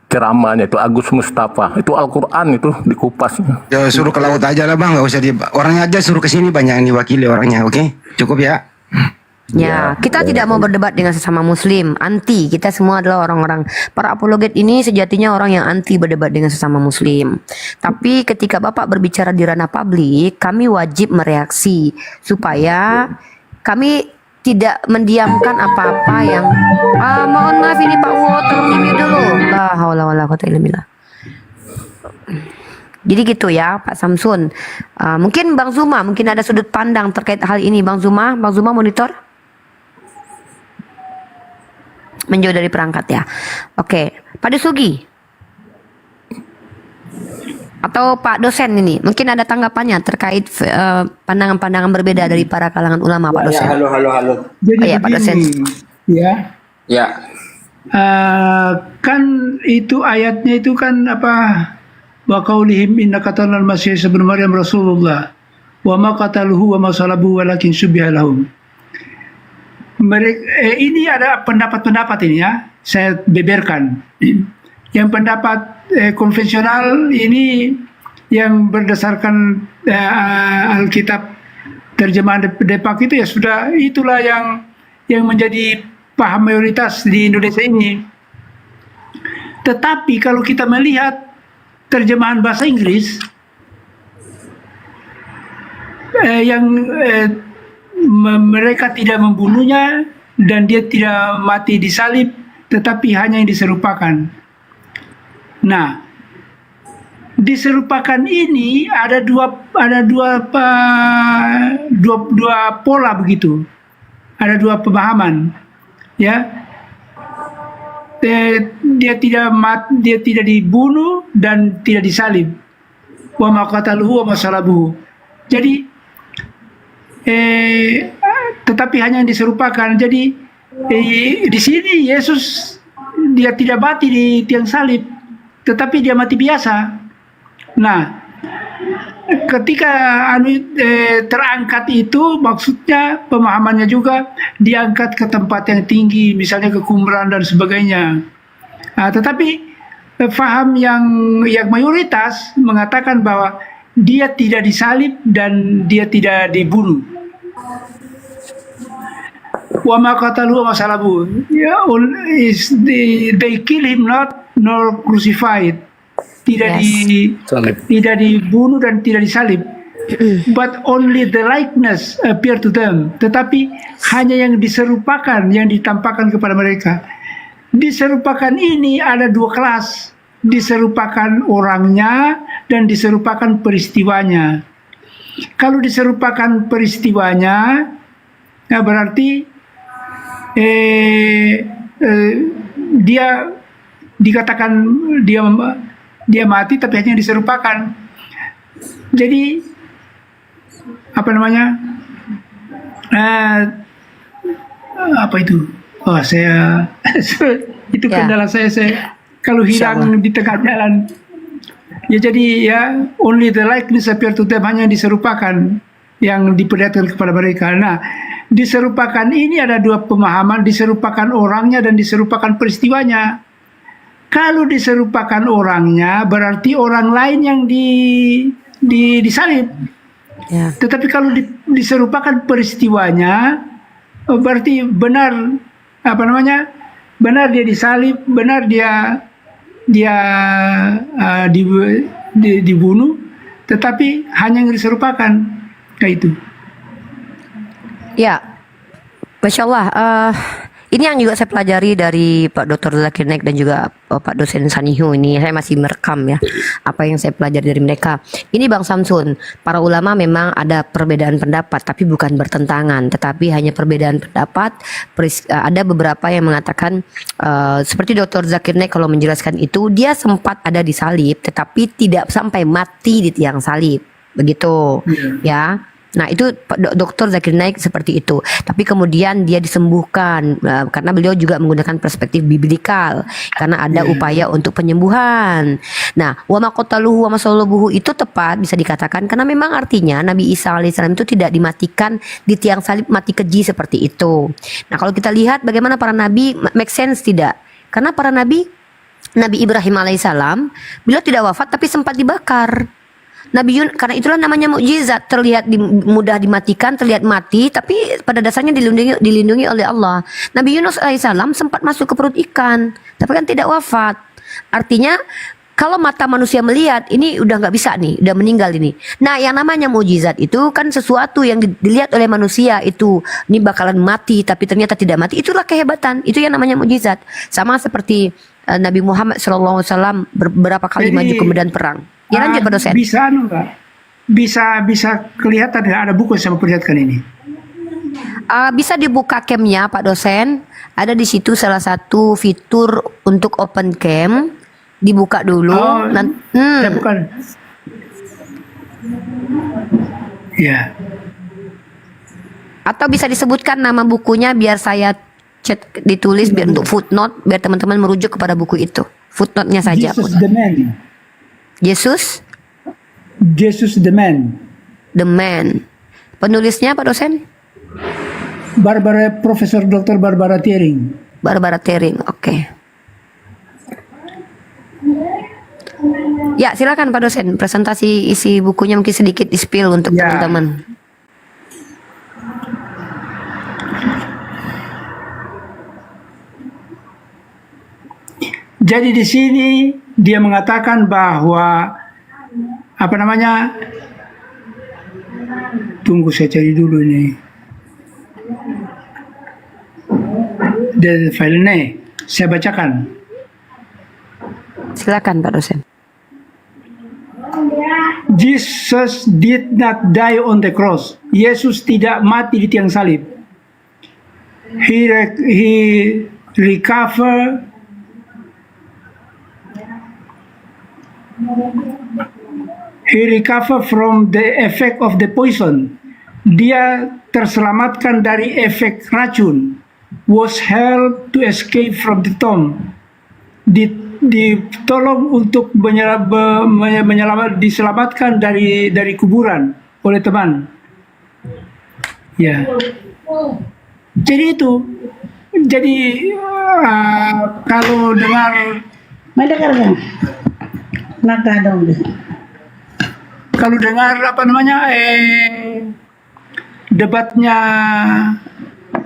ceramahnya itu Agus Mustafa, itu Al-Quran itu dikupas. Ya, suruh ke laut aja lah Bang, nggak usah orangnya aja suruh ke sini, banyak yang diwakili orangnya, oke? Cukup ya. Ya, kita tidak mau berdebat dengan sesama muslim, anti. Kita semua adalah orang-orang, para apologet ini sejatinya orang yang anti berdebat dengan sesama muslim. Tapi ketika Bapak berbicara di ranah publik, kami wajib mereaksi supaya kami tidak mendiamkan apa-apa yang mohon maaf ini Pak Wo, tolong di-mute dulu. La haula wala quwata illa billah. Jadi gitu ya Pak Samsun. Mungkin Bang Zuma, mungkin ada sudut pandang terkait hal ini. Bang Zuma monitor. Menjauh dari perangkat ya. Oke, Pak Desugi atau Pak dosen ini mungkin ada tanggapannya terkait pandangan-pandangan berbeda dari para kalangan ulama, Pak dosen. Halo. Jadi Pak dosen. ya. Ya. Kan itu ayatnya itu kan apa? Wa qaulihim inna qatalal masih ibnu Maryam Rasulullah wa ma qataluhu wa ma salabuhu walakin syubbiha lahum. Ini ada pendapat-pendapat ini ya, saya beberkan. Yang pendapat konvensional ini yang berdasarkan Alkitab terjemahan Depak itu ya sudah itulah yang menjadi paham mayoritas di Indonesia ini. Tetapi kalau kita melihat terjemahan bahasa Inggris mereka tidak membunuhnya dan dia tidak mati disalib, tetapi hanya yang diserupakan. Nah, diserupakan ini ada dua pola begitu, ada dua pemahaman, ya. Dia tidak dibunuh dan tidak disalib. Wa ma qataluhu wa ma salabuhu. Jadi tetapi hanya yang diserupakan. Jadi di sini Yesus dia tidak mati di tiang salib, tetapi dia mati biasa. Nah, ketika terangkat itu maksudnya pemahamannya juga diangkat ke tempat yang tinggi, misalnya ke kuburan dan sebagainya. Tetapi faham yang mayoritas mengatakan bahwa dia tidak disalib dan dia tidak dibunuh. Wa ma qataluhu wa ma salabu. Ya, they kill him not nor crucified. Tidak dibunuh dan tidak disalib. But only the likeness appear to them. Tetapi hanya yang diserupakan, yang ditampakkan kepada mereka. Diserupakan ini ada dua kelas. Diserupakan orangnya dan diserupakan peristiwanya. Kalau diserupakan peristiwanya, ya berarti dia dikatakan dia mati, tapi hanya diserupakan. Jadi apa namanya? Apa itu? Oh, saya itu kendala saya kalau hilang di tengah jalan. Ya jadi ya only the likeness appear to them, hanya diserupakan yang diperlihatkan kepada mereka. Nah, diserupakan ini ada dua pemahaman, diserupakan orangnya dan diserupakan peristiwanya. Kalau diserupakan orangnya berarti orang lain yang disalib. Ya. Tetapi kalau diserupakan peristiwanya berarti benar benar dia disalib, benar dia dibunuh, tetapi hanya yang diserupakan, kayak itu. Ya, Masya Allah. Ini yang juga saya pelajari dari Pak Dr. Zakir Naik dan juga Pak dosen Sanihu ini. Saya masih merekam ya apa yang saya pelajari dari mereka. Ini Bang Samsun, para ulama memang ada perbedaan pendapat, tapi bukan bertentangan, tetapi hanya perbedaan pendapat. Ada beberapa yang mengatakan seperti Dr. Zakir Naik kalau menjelaskan itu, dia sempat ada di salib, tetapi tidak sampai mati di tiang salib, begitu ya. Nah itu Dr. Zakir Naik seperti itu. Tapi kemudian dia disembuhkan karena beliau juga menggunakan perspektif biblikal, karena ada upaya untuk penyembuhan. Nah, wa ma qataluhu wa ma salabuhu itu tepat bisa dikatakan karena memang artinya Nabi Isa alaihissalam itu tidak dimatikan di tiang salib mati keji seperti itu. Nah kalau kita lihat bagaimana para nabi, make sense tidak? Karena para nabi Ibrahim alaihissalam beliau tidak wafat tapi sempat dibakar. Nabi Yunus, karena itulah namanya mukjizat, terlihat mudah dimatikan, terlihat mati, tapi pada dasarnya dilindungi oleh Allah. Nabi Yunus alaihissalam sempat masuk ke perut ikan, tapi kan tidak wafat. Artinya kalau mata manusia melihat ini udah nggak bisa nih, udah meninggal ini. Nah yang namanya mukjizat itu kan sesuatu yang dilihat oleh manusia itu ini bakalan mati, tapi ternyata tidak mati. Itulah kehebatan, itu yang namanya mukjizat. Sama seperti Nabi Muhammad SAW beberapa kali maju ke medan perang. Ya lanjut Pak dosen. Bisa enggak? Bisa kelihatan ada buku yang saya perlihatkan ini. Bisa dibuka camnya Pak dosen. Ada di situ salah satu fitur untuk open cam. Dibuka dulu. Saya bukan. Ya. Atau bisa disebutkan nama bukunya biar saya ditulis biar untuk footnote biar teman-teman merujuk kepada buku itu. Footnote-nya saja. Jesus the Man. Jesus the Man. The Man. Penulisnya Pak dosen? Profesor Dr. Barbara Thiering. Barbara Thiering, oke. Ya silakan Pak dosen, presentasi isi bukunya mungkin sedikit di-spill untuk teman-teman. Jadi di sini dia mengatakan bahwa tunggu saya cari dulu ini. Dari file ini saya bacakan. Silakan Pak dosen. Jesus did not die on the cross. Yesus tidak mati di tiang salib. He recover from the effect of the poison. Dia terselamatkan dari efek racun. Was helped to escape from the tomb. Ditolong untuk diselamatkan dari kuburan oleh teman. Ya. Jadi itu. Jadi kalau dengar kalau dengar debatnya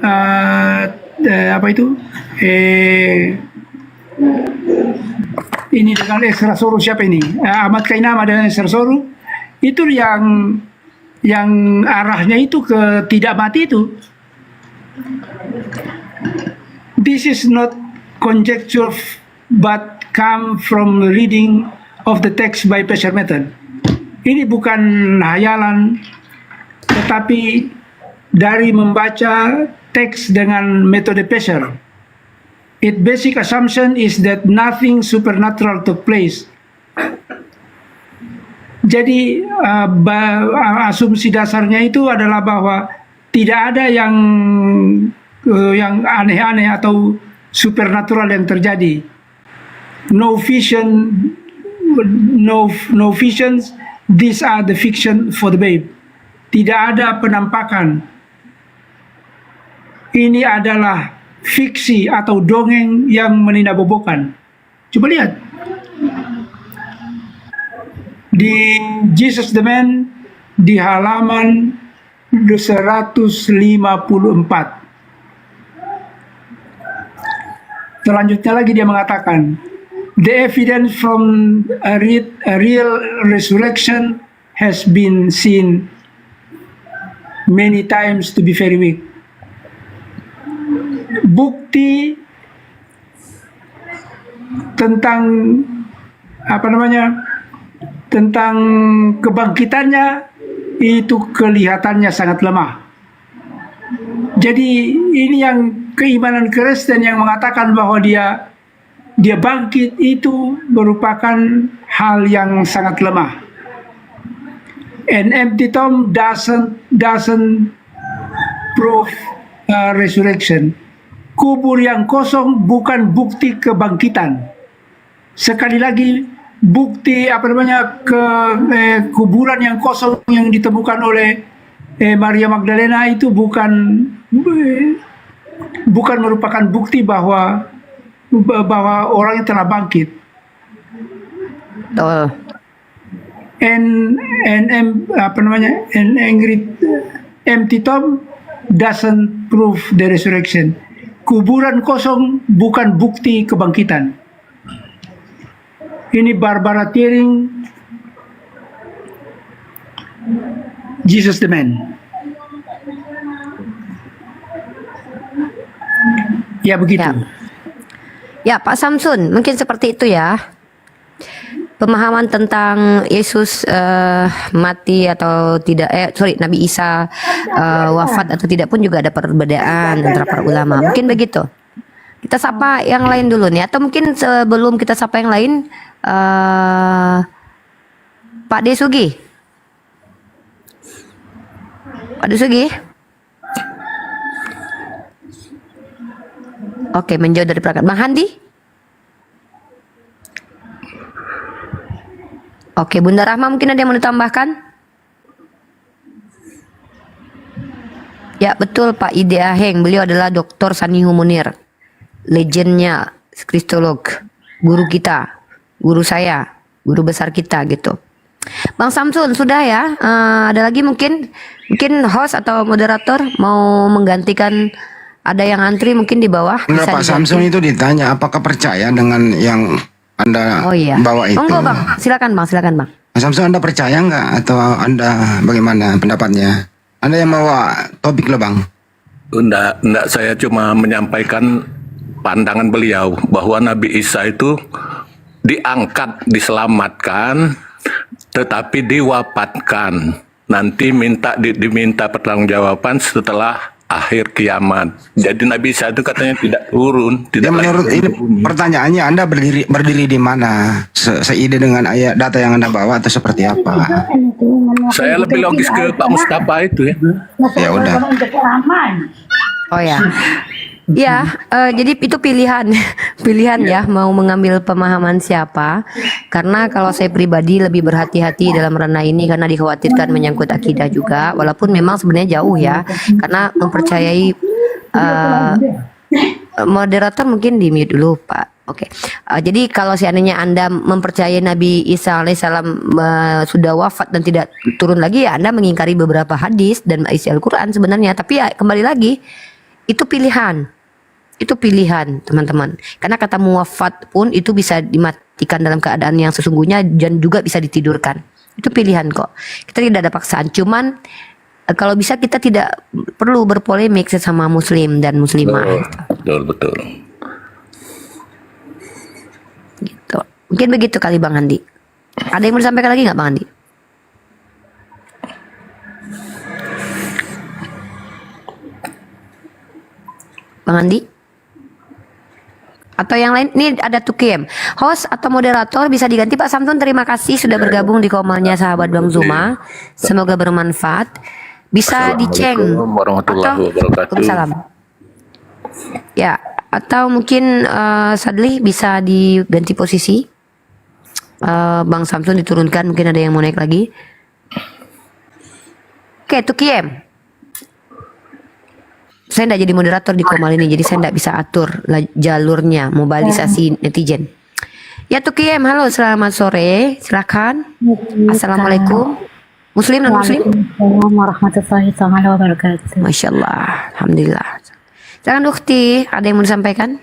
apa itu ini dengan Extrasoru siapa ini? Ahmad Kainama dengan Extrasoru itu yang arahnya itu ke tidak mati itu. This is not conjecture but come from reading of the text by Pesher method. Ini bukan hayalan, tetapi dari membaca teks dengan metode Pesher. Its basic assumption is that nothing supernatural took place. Jadi asumsi dasarnya itu adalah bahwa tidak ada yang aneh-aneh atau supernatural yang terjadi. No vision, no visions. These are the fiction for the babe. Tidak ada penampakan. Ini adalah fiksi atau dongeng yang meninabobokan. Coba lihat. Di Jesus the Man di halaman 154. Selanjutnya lagi dia mengatakan, the evidence from a real resurrection has been seen many times to be very weak. Bukti tentang tentang kebangkitannya itu kelihatannya sangat lemah. Jadi ini yang keimanan Kristen yang mengatakan bahwa dia bangkit itu merupakan hal yang sangat lemah. An empty tomb doesn't prove resurrection. Kubur yang kosong bukan bukti kebangkitan. Sekali lagi, bukti kuburan yang kosong yang ditemukan oleh Maria Magdalena itu bukan merupakan bukti bahwa orang yang telah bangkit. Empty tomb doesn't prove the resurrection. Kuburan kosong bukan bukti kebangkitan. Ini Barbara Thiering, Jesus the Man. Ya begitu. Ya Pak Samsun, mungkin seperti itu ya. Pemahaman tentang Yesus mati atau tidak, Nabi Isa wafat atau tidak pun juga ada perbedaan antara para ulama. Mungkin begitu. Kita sapa yang lain dulu nih, atau mungkin sebelum kita sapa yang lain, Pak Desugi. Pak Desugi. Oke, menjauh dari perangkat. Bang Handi. Oke, Bunda Rahma mungkin ada yang mau ditambahkan? Ya betul Pak Ide Aheng, beliau adalah Dr. Sanihu Munir, legendnya kristolog, guru kita, guru saya, guru besar kita gitu. Bang Samsun sudah ya, ada lagi mungkin host atau moderator mau menggantikan, ada yang antri mungkin di bawah. Enggak, Pak Samsun itu ditanya apakah percaya dengan yang Anda bawa itu. Monggo Bang, silakan Bang. Mas Samsun, Anda percaya nggak atau Anda bagaimana pendapatnya? Anda yang bawa topik loh Bang. Enggak, saya cuma menyampaikan pandangan beliau bahwa Nabi Isa itu diangkat, diselamatkan, tetapi diwafatkan. Nanti diminta pertanggungjawaban setelah akhir kiamat. Jadi Nabi Isa itu katanya tidak turun. Tidak menurut ini pertanyaannya, Anda berdiri di mana? Seide dengan ayat data yang Anda bawa atau seperti apa? Saya lebih logis ke Pak Mustafa itu ya. Ya udah. Oh ya. Ya, jadi itu pilihan ya, mau mengambil pemahaman siapa. Karena kalau saya pribadi lebih berhati-hati dalam ranah ini karena dikhawatirkan menyangkut akidah juga, walaupun memang sebenarnya jauh ya, karena mempercayai moderator mungkin di mute dulu Pak. Oke. Jadi kalau seandainya Anda mempercayai Nabi Isa alaihissalam sudah wafat dan tidak turun lagi, ya Anda mengingkari beberapa hadis dan isi Al-Quran sebenarnya. Tapi ya kembali lagi, Itu pilihan. Itu pilihan, teman-teman. Karena kata muwafat pun itu bisa dimatikan dalam keadaan yang sesungguhnya dan juga bisa ditidurkan. Itu pilihan kok. Kita tidak ada paksaan. Cuman kalau bisa kita tidak perlu berpolemik sesama muslim dan muslimah. Betul. Gitu. Mungkin begitu kali Bang Andi. Ada yang mau disampaikan lagi nggak Bang Andi? Bang Andi? Atau yang lain? Ini ada Tukiem. Host atau moderator bisa diganti Pak Samsun. Terima kasih sudah bergabung di komalnya sahabat Bang Zuma. Semoga bermanfaat. Bisa diceng. Assalamualaikum warahmatullahi wabarakatuh. Waalaikumsalam. Ya, atau mungkin Sadli bisa diganti posisi. Bang Samsun diturunkan. Mungkin ada yang mau naik lagi. Oke, Tukiem. Saya tidak jadi moderator di komal ini, jadi saya tidak bisa atur jalurnya mobilisasi netizen. Ya Tukiem, halo, selamat sore, silakan. Assalamualaikum. Muslim dan muslim? Waalaikumsalam warahmatullahi wabarakatuh. Masya Allah, alhamdulillah. Jangan Ukti, ada yang mau disampaikan?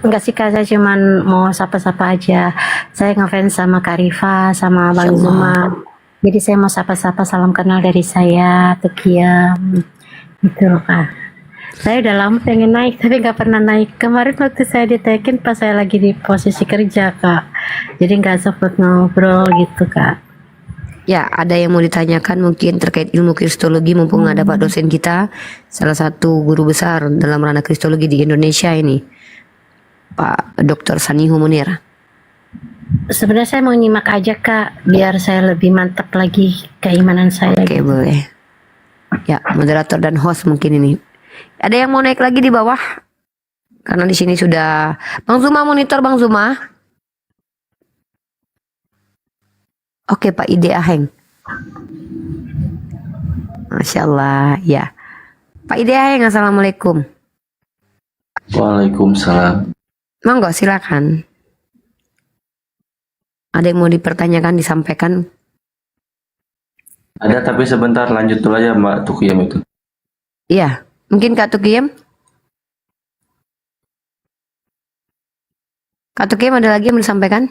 Enggak sih Kak, saya cuman mau sapa-sapa aja. Saya ngefans sama Kak Rifa, sama Bang Zuma. Jadi saya mau sapa-sapa, salam kenal dari saya, Tukiem. Gitu loh Kak. Saya udah lama pengen naik, tapi nggak pernah naik. Kemarin waktu saya ditekin pas saya lagi di posisi kerja Kak. Jadi nggak sempat ngobrol gitu Kak. Ya, ada yang mau ditanyakan mungkin terkait ilmu kristologi, mumpung ada Pak dosen kita, salah satu guru besar dalam ranah kristologi di Indonesia ini, Pak Dr. Sanihu Munir. Sebenarnya saya mau nyimak aja Kak, biar saya lebih mantap lagi keimanan saya. Oke, boleh. Ya, moderator dan host mungkin ini. Ada yang mau naik lagi di bawah? Karena di sini sudah Bang Zuma, monitor Bang Zuma. Oke, Pak Ide Aheng. Masya Allah, ya. Pak Ide Aheng, assalamualaikum. Waalaikumsalam. Monggo, silakan. Ada yang mau dipertanyakan, disampaikan? Ada, tapi sebentar, lanjut dulu aja Mbak Tukiem itu. Iya, mungkin Kak Tukiem? Kak Tukiem ada lagi yang mau disampaikan?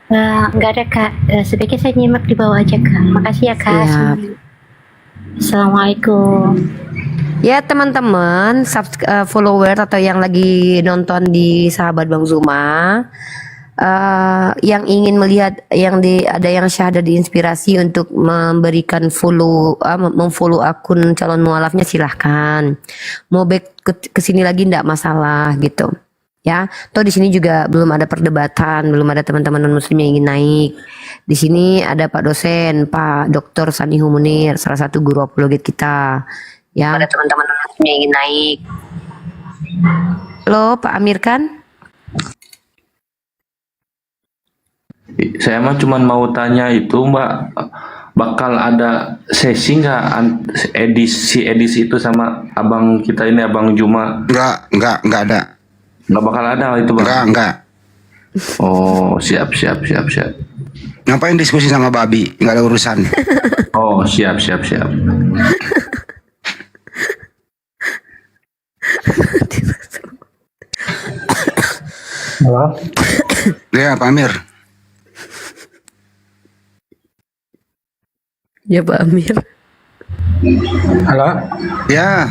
Enggak ada Kak, sebaiknya saya nyimak di bawah aja Kak. Makasih ya Kak. Siap. Assalamualaikum. Ya teman-teman, follower atau yang lagi nonton di sahabat Bang Zuma, yang ingin melihat ada yang syahada diinspirasi untuk memberikan memfollow akun calon mualafnya, silahkan. Mau back ke sini lagi ndak masalah gitu. Ya, toh di sini juga belum ada perdebatan, belum ada teman-teman non muslim yang ingin naik. Di sini ada Pak dosen, Pak Dr. Sanihu Munir, salah satu guru apologet kita. Ya, ada teman-teman non muslim yang ingin naik. Halo, Pak Amir kan? Saya mah cuma mau tanya itu Mbak, bakal ada sesi nggak edisi itu sama abang kita ini, Abang Juma? Enggak ada. Nggak bakal ada itu Bang? Enggak. Oh, siap. Ngapain diskusi sama babi? Nggak ada urusan. Oh, siap. Halo? Ya, Pak Amir. Ya Pak Amir. Halo? Ya.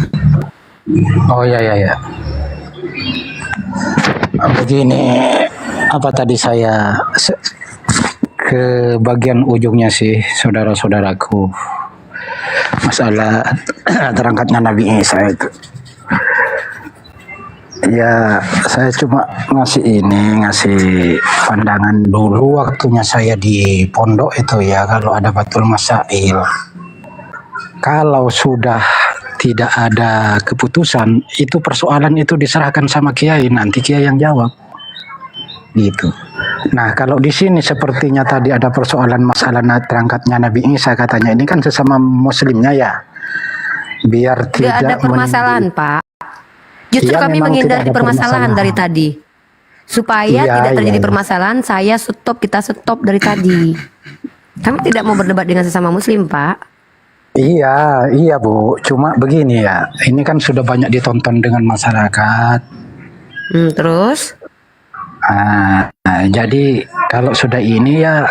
Oh ya. Begini, apa tadi saya ke bagian ujungnya sih, saudara-saudaraku, masalah terangkatnya Nabi Isa itu. Ya, saya cuma ngasih pandangan dulu waktunya saya di pondok itu ya, kalau ada batul masail. Kalau sudah tidak ada keputusan, itu persoalan itu diserahkan sama kiai, nanti kiai yang jawab. Gitu. Nah, kalau di sini sepertinya tadi ada persoalan masalah terangkatnya Nabi Isa, katanya ini kan sesama muslimnya ya. Biar tidak ada permasalahan, Pak. Justru Iya, kami memang menghindari tidak ada permasalahan dari tadi. Supaya tidak terjadi permasalahan, kita stop dari tadi. Kami tidak mau berdebat dengan sesama muslim, Pak. Iya, iya Bu. Cuma begini ya, ini kan sudah banyak ditonton dengan masyarakat. Terus? Jadi kalau sudah ini ya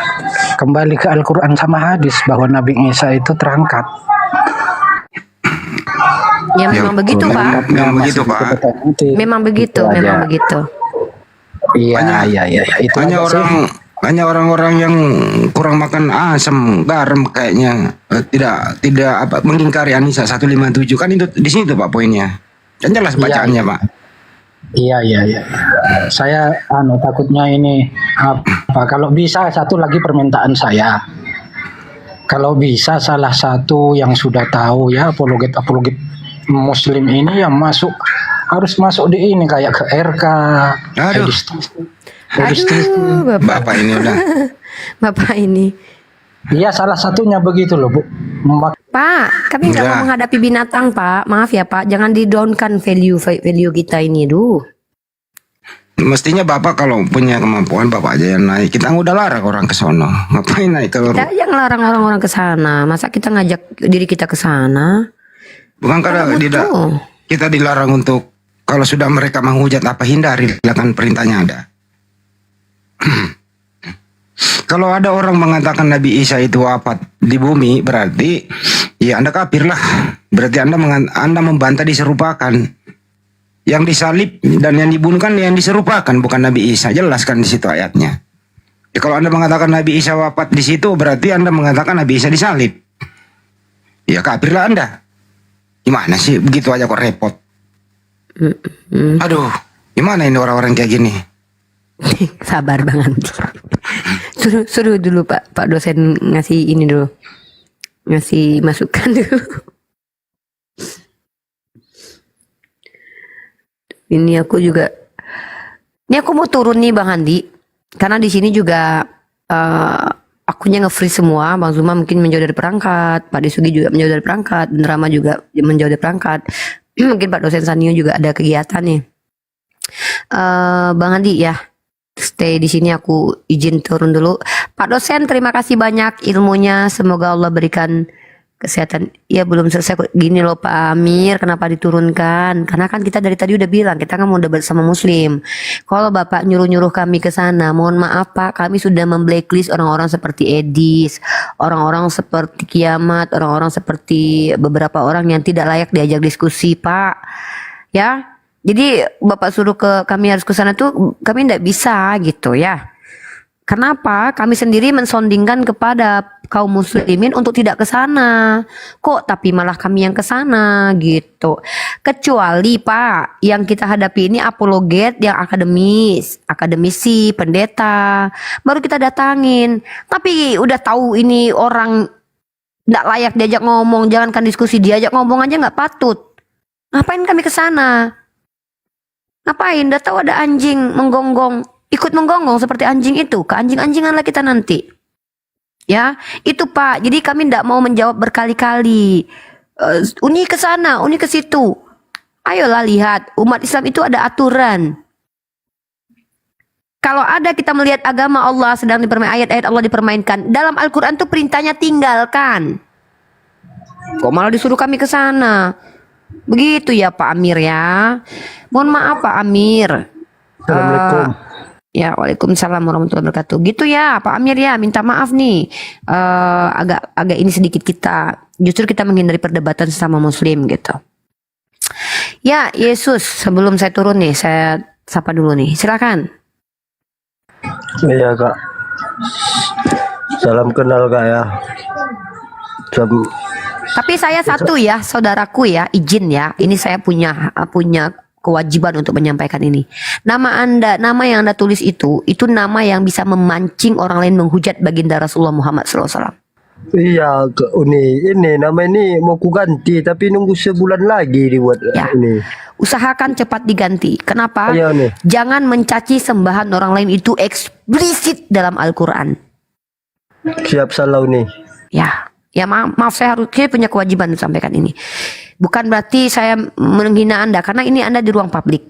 kembali ke Al-Quran sama hadis bahwa Nabi Isa itu terangkat. Ya memang begitu Pak. Memang begitu Pak. Memang begitu, memang begitu. Iya, iya. Itu hanya orang-orang yang kurang makan asam garam kayaknya tidak apa mengingkari An-Nisa 157 kan itu di situ Pak poinnya. Kan jelas bacaannya Pak. Iya. Saya takutnya ini apa kalau bisa satu lagi permintaan saya. Kalau bisa salah satu yang sudah tahu ya apologet Muslim ini yang harus masuk di ini kayak ke RK. Aduh, Bapak ini udah. Bapak ini. Iya salah satunya begitu loh Bu. Pak, kami nggak mau menghadapi binatang Pak. Maaf ya Pak, jangan di-downkan value kita ini Mestinya Bapak kalau punya kemampuan Bapak aja yang naik. Kita udah larang orang ke sono. Ngapain naik kalau Kita yang larang orang-orang ke sana. Masa kita ngajak diri kita ke sana? bukan karena kita dilarang untuk kalau sudah mereka menghujat apa hindari, kan perintahnya ada. Kalau ada orang mengatakan Nabi Isa itu wafat di bumi, berarti ya Anda kafir lah. Berarti Anda membantah diserupakan. Yang disalib dan yang dibunuh kan yang diserupakan, bukan Nabi Isa. Jelaskan di situ ayatnya. Ya, kalau Anda mengatakan Nabi Isa wafat di situ, berarti Anda mengatakan Nabi Isa disalib. Ya kafir lah Anda. Gimana sih begitu aja kok repot? Aduh, gimana ini orang-orang kayak gini? Sabar Bang Andi. Suruh dulu Pak dosen ngasih ini dulu. Ngasih masukan dulu. Ini aku mau turun nih Bang Andi. Karena di sini juga akunya nge-free semua. Bang Zuma mungkin menjauh dari perangkat, Pak Desugi juga menjauh dari perangkat, dan Rama juga menjauh dari perangkat. Mungkin Pak dosen Sanio juga ada kegiatan nih. Bang Andi ya, stay di sini, aku izin turun dulu. Pak dosen terima kasih banyak ilmunya, semoga Allah berikan kesehatan. Ya belum selesai kok. Gini loh Pak Amir, kenapa diturunkan? Karena kan kita dari tadi udah bilang kita kan mau debat sama Muslim. Kalau Bapak nyuruh-nyuruh kami ke sana, mohon maaf Pak, kami sudah memblacklist orang-orang seperti Edis, orang-orang seperti Kiamat, orang-orang seperti beberapa orang yang tidak layak diajak diskusi Pak. Ya, jadi Bapak suruh kami harus ke sana tuh kami tidak bisa gitu ya. Kenapa? Kami sendiri mensondingkan kepada kaum muslimin untuk tidak ke sana. Kok tapi malah kami yang ke sana gitu. Kecuali Pak, yang kita hadapi ini apologet yang akademisi, pendeta, baru kita datangin. Tapi udah tahu ini orang tidak layak diajak ngomong, jangankan diskusi, diajak ngomong aja nggak patut. Ngapain kami ke sana? Ngapain? Udah tahu ada anjing menggonggong, ikut menggonggong seperti anjing itu, ke anjing-anjingan lah kita nanti. Ya, itu Pak. Jadi kami tidak mau menjawab berkali-kali. Uni ke sana, uni ke situ. Ayolah lihat, umat Islam itu ada aturan. Kalau ada kita melihat agama Allah sedang ayat-ayat Allah dipermainkan, dalam Al-Quran tuh perintahnya tinggalkan. Kok malah disuruh kami ke sana? Begitu ya Pak Amir ya. Mohon maaf Pak Amir. Assalamualaikum. Ya, waalaikumsalam warahmatullahi wabarakatuh. Gitu ya, Pak Amir ya, minta maaf nih. Agak ini sedikit kita, justru kita menghindari perdebatan sesama Muslim gitu. Ya, Yesus, sebelum saya turun nih, saya sapa dulu nih. Silakan. Iya Kak. Salam kenal Kak ya. Tapi saya satu ya, saudaraku ya, izin ya. Ini saya punya kewajiban untuk menyampaikan ini. Nama yang Anda tulis itu nama yang bisa memancing orang lain menghujat baginda Rasulullah Muhammad SAW. Iya, ini nama ini mau ku ganti tapi nunggu sebulan lagi dibuat ya. Ini. Usahakan cepat diganti. Kenapa? Iya, nih. Jangan mencaci sembahan orang lain itu eksplisit dalam Al-Quran. Siap salau nih. Ya maaf saya punya kewajiban untuk sampaikan ini. Bukan berarti saya menghina Anda, karena ini Anda di ruang publik.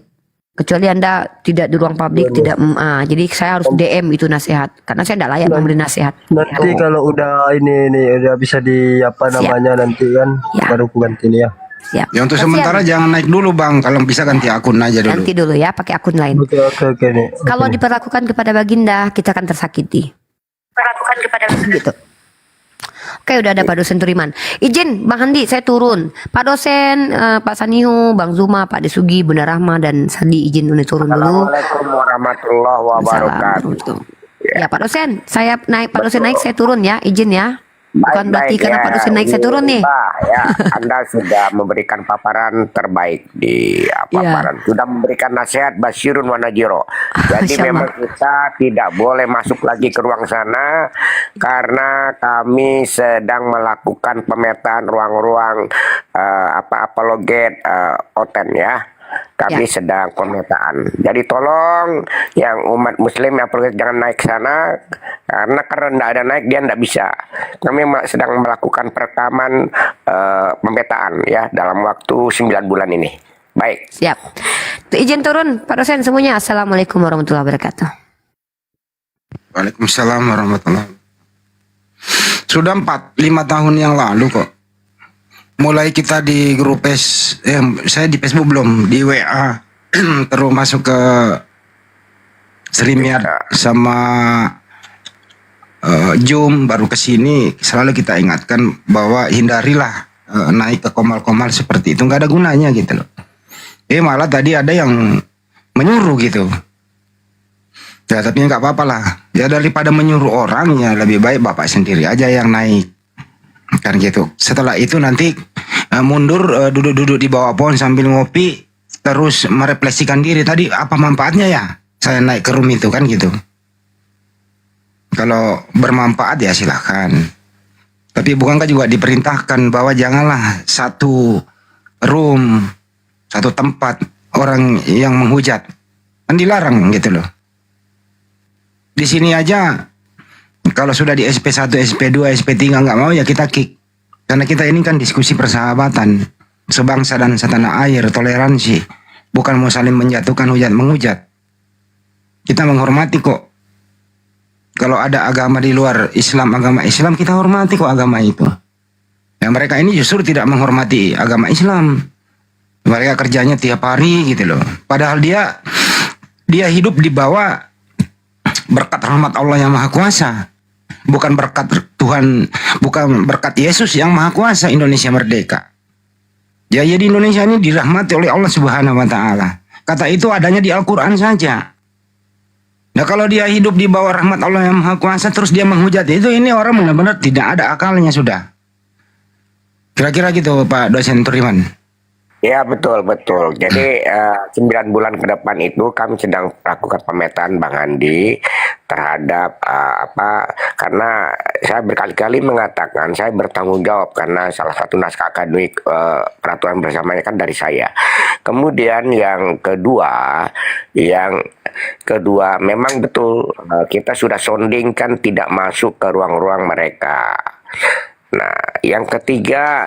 Kecuali Anda tidak di ruang publik, tidak jadi saya harus DM itu nasihat karena saya tidak layak memberi nasihat. Nanti kalau udah ini udah bisa di apa namanya nanti kan baru ku ganti ini ya. Siap. Ya untuk Kasihan. sementara jangan naik dulu bang, kalau bisa ganti akun aja dulu. Ganti dulu ya, pakai akun lain. Oke nih. Kalau diperlakukan kepada Baginda, kita akan tersakiti. Perlakukan kepada Gitu. Oke, udah ada Pak dosen Turiman. Izin Bang Handi, saya turun. Pak dosen, Pak Sanihu, Bang Zuma, Pak Desugi, Bunda Rahma, dan Sandi izin turun dulu. Assalamualaikum warahmatullahi wabarakatuh. Ya Pak dosen, saya naik. Pak dosen naik, saya turun ya, izin ya. Bukan berarti Baik, karena Pak dosen naik, saya turun nih. Mbak, ya, Anda sudah memberikan paparan terbaik di paparan. Sudah memberikan nasihat Basyirun wa Nadhiro. Jadi Masya memang Allah. kita tidak boleh masuk lagi ke ruang sana karena kami sedang melakukan pemetaan ruang-ruang apologet oten ya. Kami sedang pemetaan. Jadi tolong yang umat muslim yang jangan naik sana karena tidak ada naik dia tidak bisa. Kami sedang melakukan perekaman pemetaan ya dalam waktu 9 bulan ini. Baik. Siap. Izin turun Pak dosen semuanya. Assalamualaikum warahmatullahi wabarakatuh. Waalaikumsalam warahmatullahi wabarakatuh. Sudah 4-5 tahun yang lalu kok. Mulai kita di grup saya di Facebook belum, di WA terus masuk ke StreamYard sama Zoom baru ke sini selalu kita ingatkan bahwa hindarilah naik ke komal-komal seperti itu, nggak ada gunanya gitu loh. Malah tadi ada yang menyuruh gitu. Ya tapi nggak apa-apa lah. Ya daripada menyuruh orang ya lebih baik Bapak sendiri aja yang naik. Kan gitu. Setelah itu nanti mundur duduk-duduk di bawah pohon sambil ngopi terus merefleksikan diri tadi apa manfaatnya ya saya naik ke room itu kan gitu. Kalau bermanfaat ya silahkan. Tapi bukankah juga diperintahkan bahwa janganlah satu room, satu tempat orang yang menghujat kan dilarang gitu loh. Di sini aja kalau sudah di SP1, SP2, SP3 nggak mau ya kita kick. Karena kita ini kan diskusi persahabatan, sebangsa dan setanah air, toleransi. Bukan mau saling menjatuhkan hujat-menghujat. Kita menghormati kok. Kalau ada agama di luar Islam, agama Islam kita hormati kok agama itu. Ya mereka ini justru tidak menghormati agama Islam. Mereka kerjanya tiap hari gitu loh. Padahal dia hidup di bawah berkat rahmat Allah yang Maha Kuasa. Bukan berkat Tuhan, bukan berkat Yesus yang Maha Kuasa Indonesia merdeka. Ya jadi Indonesia ini dirahmati oleh Allah Subhanahu wa taala. Kata itu adanya di Al-Qur'an saja. Nah kalau dia hidup di bawah rahmat Allah yang Maha Kuasa terus dia menghujat itu, ini orang benar-benar tidak ada akalnya sudah. Kira-kira gitu Pak dosen Turiman. Ya betul. Jadi 9 bulan ke depan itu kami sedang melakukan pemetaan Bang Andi terhadap karena saya berkali-kali mengatakan saya bertanggung jawab karena salah satu naskah akademik peraturan bersamanya kan dari saya. Kemudian yang kedua memang betul kita sudah soundingkan tidak masuk ke ruang-ruang mereka. Nah, yang ketiga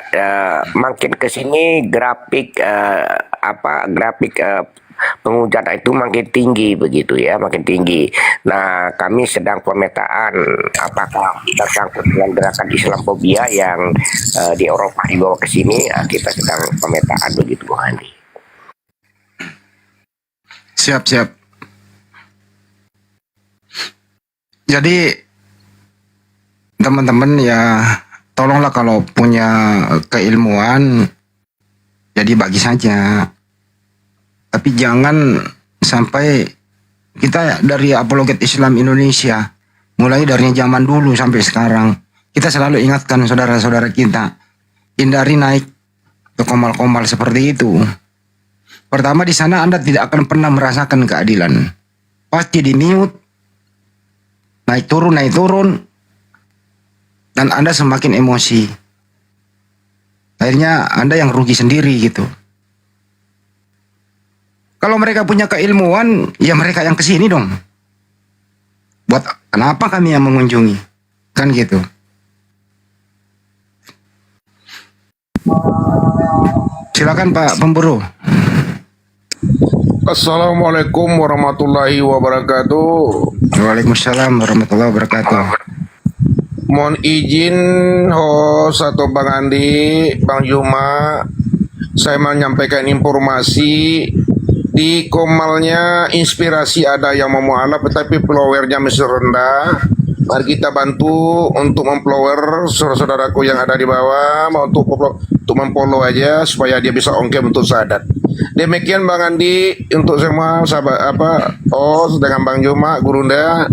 makin ke sini grafik penghujatan itu makin tinggi begitu ya, makin tinggi. Nah, kami sedang pemetaan apakah tersangkut dengan gerakan Islamfobia yang di Eropa dibawa ke sini. Kita sedang pemetaan begitu, Bung Andi. Siap. Jadi teman-teman ya tolonglah kalau punya keilmuan jadi bagi saja. Tapi jangan sampai kita dari apologet Islam Indonesia mulai dari zaman dulu sampai sekarang kita selalu ingatkan saudara-saudara kita hindari naik ke komal-komal seperti itu. Pertama di sana Anda tidak akan pernah merasakan keadilan. Pasti di mute, naik turun. Dan Anda semakin emosi. Akhirnya Anda yang rugi sendiri gitu. Kalau mereka punya keilmuan, ya mereka yang kesini dong. Buat kenapa kami yang mengunjungi? Kan gitu. Silakan Pak Pemburu. Assalamualaikum warahmatullahi wabarakatuh. Waalaikumsalam warahmatullahi wabarakatuh. Mohon izin host atau Bang Andi, Bang Juma, saya menyampaikan informasi di Komalnya inspirasi ada yang mau mualaf tetapi followernya masih rendah. Mari kita bantu untuk memfollower saudara-saudaraku yang ada di bawah, mau untuk memfollow aja supaya dia bisa ongkir untuk sadat. Demikian Bang Andi untuk semua sahabat host dengan Bang Juma, Gurunda,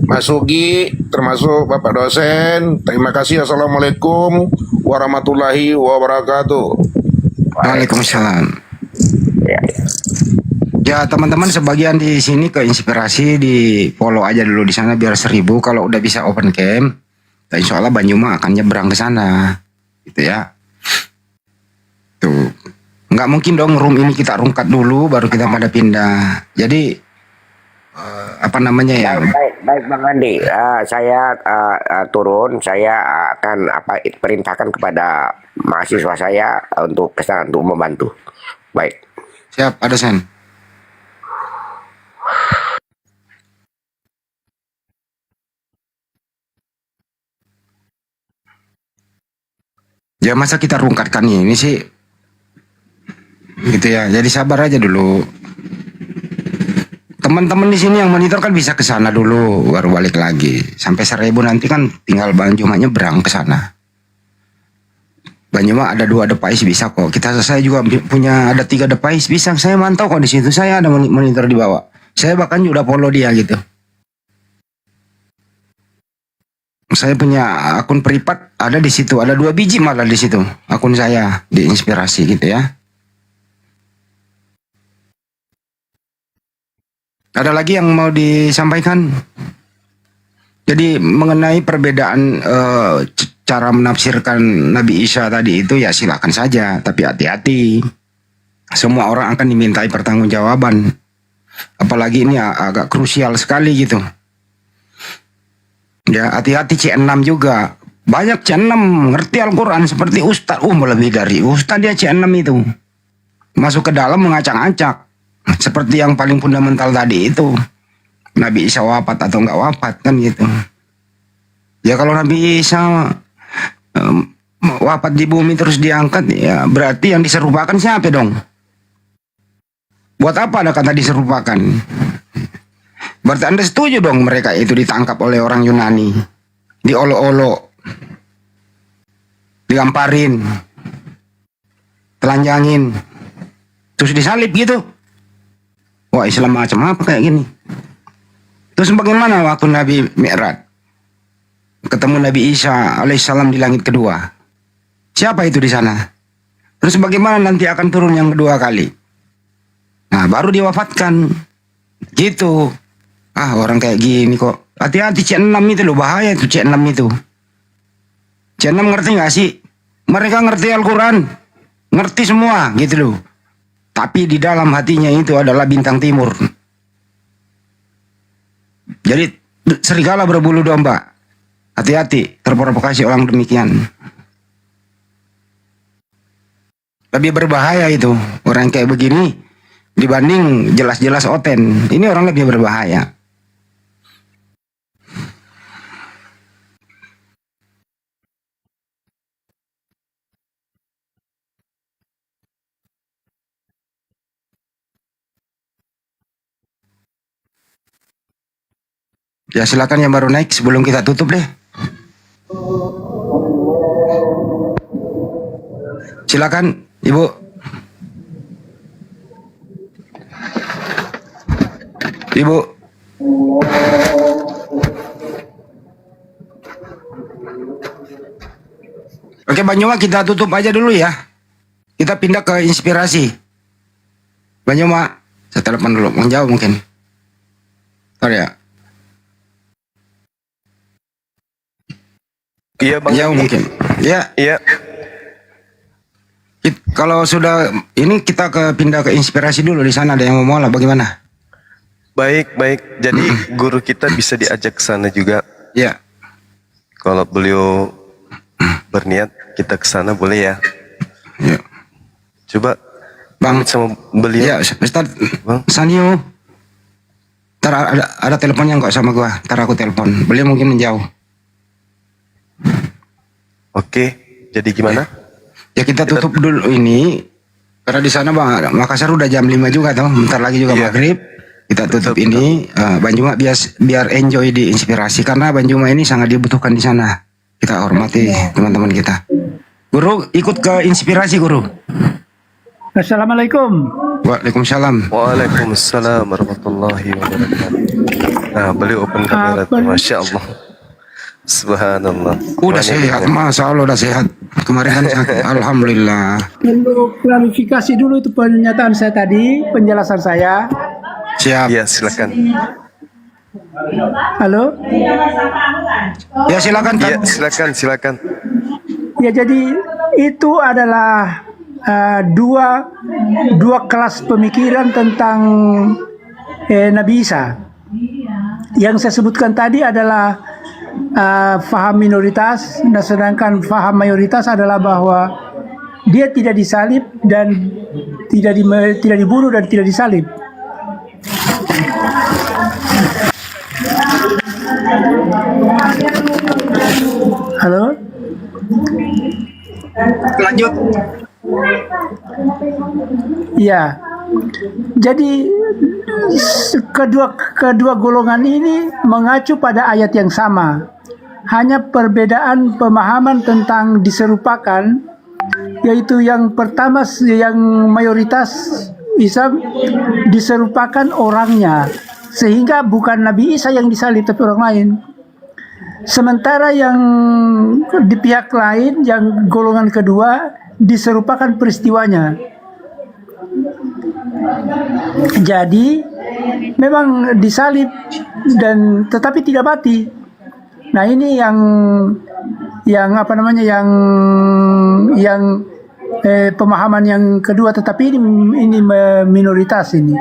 Mas Sugi, termasuk Bapak dosen. Terima kasih. Assalamualaikum warahmatullahi wabarakatuh. Waalaikumsalam. Ya teman-teman, sebagian di sini ke inspirasi, di follow aja dulu di sana biar 1000. Kalau udah bisa open cam, insya Allah Bang Juma akan nyebrang ke sana, gitu ya. Tuh, nggak mungkin dong room ini kita rungkat dulu baru kita pada pindah. Jadi apa namanya ya? Baik Bang Andi, saya turun, saya akan perintahkan kepada mahasiswa saya untuk kesana untuk membantu. Baik. Siap, ada sen. Ya masa kita rungkatkan ini sih, gitu ya. Jadi sabar aja dulu. Teman-teman di sini yang monitor kan bisa ke sana dulu, baru balik lagi. Sampai 1000 nanti kan tinggal Bang Juma nyebrang ke sana. Bang Juma ada 2 device bisa kok. Saya juga punya ada 3 device bisa. Saya mantau kok di situ. Saya ada monitor di bawah. Saya bahkan juga follow dia gitu. Saya punya akun privat ada di situ, ada 2 biji malah di situ akun saya di inspirasi gitu ya. Ada lagi yang mau disampaikan? Jadi mengenai perbedaan cara menafsirkan Nabi Isa tadi itu ya silakan saja, tapi hati-hati. Semua orang akan dimintai pertanggungjawaban. Apalagi ini agak krusial sekali gitu. Ya hati-hati C6 juga. Banyak C6 ngerti Al-Quran seperti Ustadz. Lebih dari Ustadz dia C6 itu. Masuk ke dalam mengacak-acak. Seperti yang paling fundamental tadi itu. Nabi Isa wafat atau enggak wafat kan gitu. Ya kalau Nabi Isa wafat di bumi terus diangkat ya berarti yang diserupakan siapa dong? Buat apa ada kata diserupakan? Berarti Anda setuju dong mereka itu ditangkap oleh orang Yunani, diolok-olok, digamparin, telanjangin, terus disalib gitu. Wah Islam macam apa kayak gini? Terus bagaimana waktu Nabi Mi'raj ketemu Nabi Isa alaihissalam di langit kedua? Siapa itu di sana? Terus bagaimana nanti akan turun yang kedua kali? Nah baru diwafatkan gitu. Orang kayak gini kok. Hati-hati C6 itu loh, bahaya itu C6 itu. C6 ngerti gak sih? Mereka ngerti Al-Quran, ngerti semua gitu loh. Tapi di dalam hatinya itu adalah bintang timur. Jadi serigala berbulu domba. Hati-hati terprovokasi orang demikian. Lebih berbahaya itu orang kayak begini dibanding jelas-jelas oten. Ini orang lebih berbahaya. Ya silakan yang baru naik sebelum kita tutup deh. Silakan Ibu. Ibu. Oke Bang Juma kita tutup aja dulu ya. Kita pindah ke inspirasi. Bang Juma, saya telepon dulu. Mau jawab mungkin. Bentar ya. Iya Bang. Ya mungkin. Ya. Iya. Kalau sudah ini kita pindah ke inspirasi dulu, di sana ada yang mau mulai bagaimana? Baik. Jadi guru kita bisa diajak ke sana juga. Ya. Kalau beliau berniat kita ke sana boleh ya. Ya. Coba Bang sama beliau. Ya, Ustaz Sanio. Ntar ada teleponnya kok sama gua. Ntar aku telepon. Beliau mungkin menjauh. Oke, jadi gimana? Ya kita tutup dulu ini. Karena di sana Bang Makassar udah jam 5 juga toh. Bentar lagi juga maghrib. Kita tutup ini. Bang Juma biar enjoy di inspirasi. Karena Bang Juma ini sangat dibutuhkan di sana. Kita hormati teman-teman kita. Guru ikut ke inspirasi guru. Assalamualaikum. Waalaikumsalam. Waalaikumsalam warahmatullahi wabarakatuh. Nah, beliau open kamera, masya Allah. Subhanallah. Udah sehat, masya Allah udah sehat. Kemarin kan sakit. Alhamdulillah. Perlu klarifikasi dulu itu pernyataan saya tadi, penjelasan saya. Siap. Ya silakan. Halo. Ya silakan. Ya silakan. Ya jadi itu adalah dua kelas pemikiran tentang Nabi Isa. Yang saya sebutkan tadi adalah faham minoritas, nah sedangkan faham mayoritas adalah bahwa dia tidak disalib dan tidak dibunuh dan tidak disalib. Halo? Lanjut. Ya, jadi kedua golongan ini mengacu pada ayat yang sama. Hanya perbedaan pemahaman tentang diserupakan, yaitu yang pertama yang mayoritas Isa diserupakan orangnya, sehingga bukan Nabi Isa yang disalib tapi orang lain. Sementara yang di pihak lain, yang golongan kedua, diserupakan peristiwanya. Jadi memang disalib dan tetapi tidak mati. Nah ini yang apa namanya yang pemahaman yang kedua, tetapi ini minoritas ini.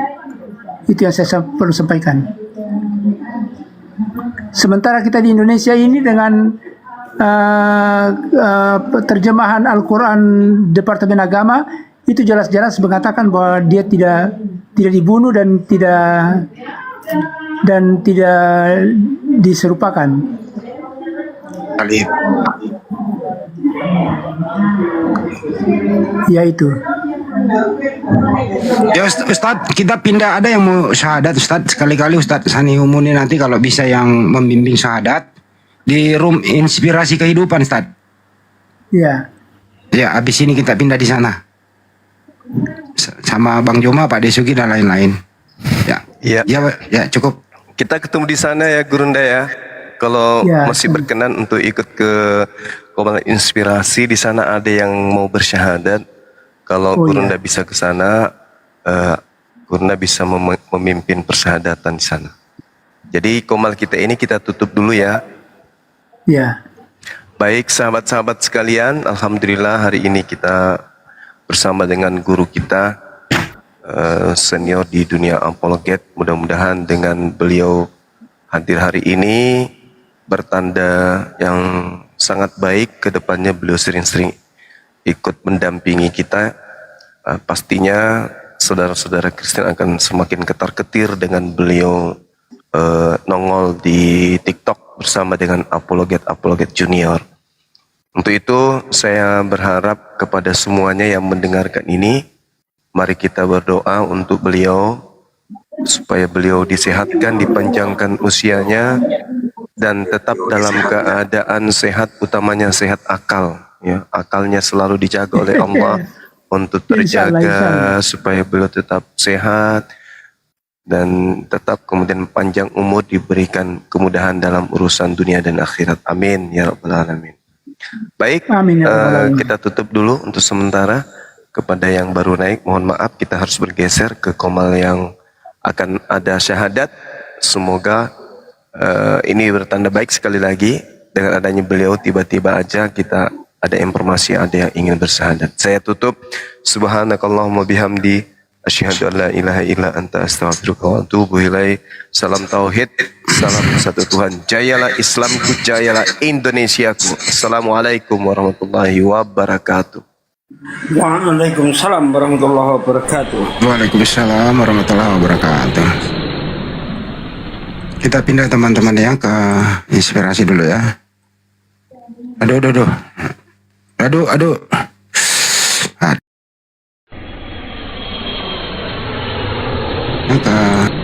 Itu yang saya perlu sampaikan. Sementara kita di Indonesia ini dengan terjemahan Al-Quran Departemen Agama itu jelas-jelas mengatakan bahwa dia tidak dibunuh dan tidak diserupakan. Ya itu. Ya Ustadz, kita pindah, ada yang mau syahadat Ustadz, sekali-kali Ustadz Sani Humuni nanti kalau bisa yang membimbing syahadat di room inspirasi kehidupan Ustadz. Ya. Ya, habis ini kita pindah di sana. Sama Bang Joma, Pak Desugi dan lain-lain. Ya, cukup. Kita ketemu di sana ya Gurunda ya. Kalau masih berkenan untuk ikut ke Komal Inspirasi, di sana ada yang mau bersyahadat. Kalau Gurunda bisa ke sana, Gurunda bisa memimpin persyahadatan di sana. Jadi Komal kita ini kita tutup dulu ya. Ya. Baik sahabat-sahabat sekalian, alhamdulillah hari ini kita bersama dengan guru kita senior di dunia apologet. Mudah-mudahan dengan beliau hadir hari ini bertanda yang sangat baik. Kedepannya beliau sering-sering ikut mendampingi kita. Pastinya saudara-saudara Kristen akan semakin ketar-ketir dengan beliau nongol di TikTok bersama dengan apologet junior. Untuk itu saya berharap kepada semuanya yang mendengarkan ini, mari kita berdoa untuk beliau supaya beliau disehatkan, dipanjangkan usianya dan tetap dalam keadaan sehat, utamanya sehat akal ya. Akalnya selalu dijaga oleh Allah untuk terjaga supaya beliau tetap sehat dan tetap kemudian panjang umur, diberikan kemudahan dalam urusan dunia dan akhirat. Amin ya rabbal alamin. Baik, kita tutup dulu untuk sementara. Kepada yang baru naik, mohon maaf, kita harus bergeser ke Komal yang akan ada syahadat. Semoga ini bertanda baik sekali lagi. Dengan adanya beliau, tiba-tiba aja kita ada informasi, ada yang ingin bersyahadat. Saya tutup. Subhanakallahumma bihamdi, asyhadu an la ilaha illa anta astaghfiruka wa atubu ilaik. Salam tauhid, salam satu Tuhan. Jayalah Islamku, jayalah Indonesiaku. Assalamualaikum warahmatullahi wabarakatuh. Waalaikumsalam warahmatullahi wabarakatuh. Waalaikumsalam warahmatullahi wabarakatuh. Kita pindah teman-teman ya ke inspirasi dulu ya. Aduh. Ke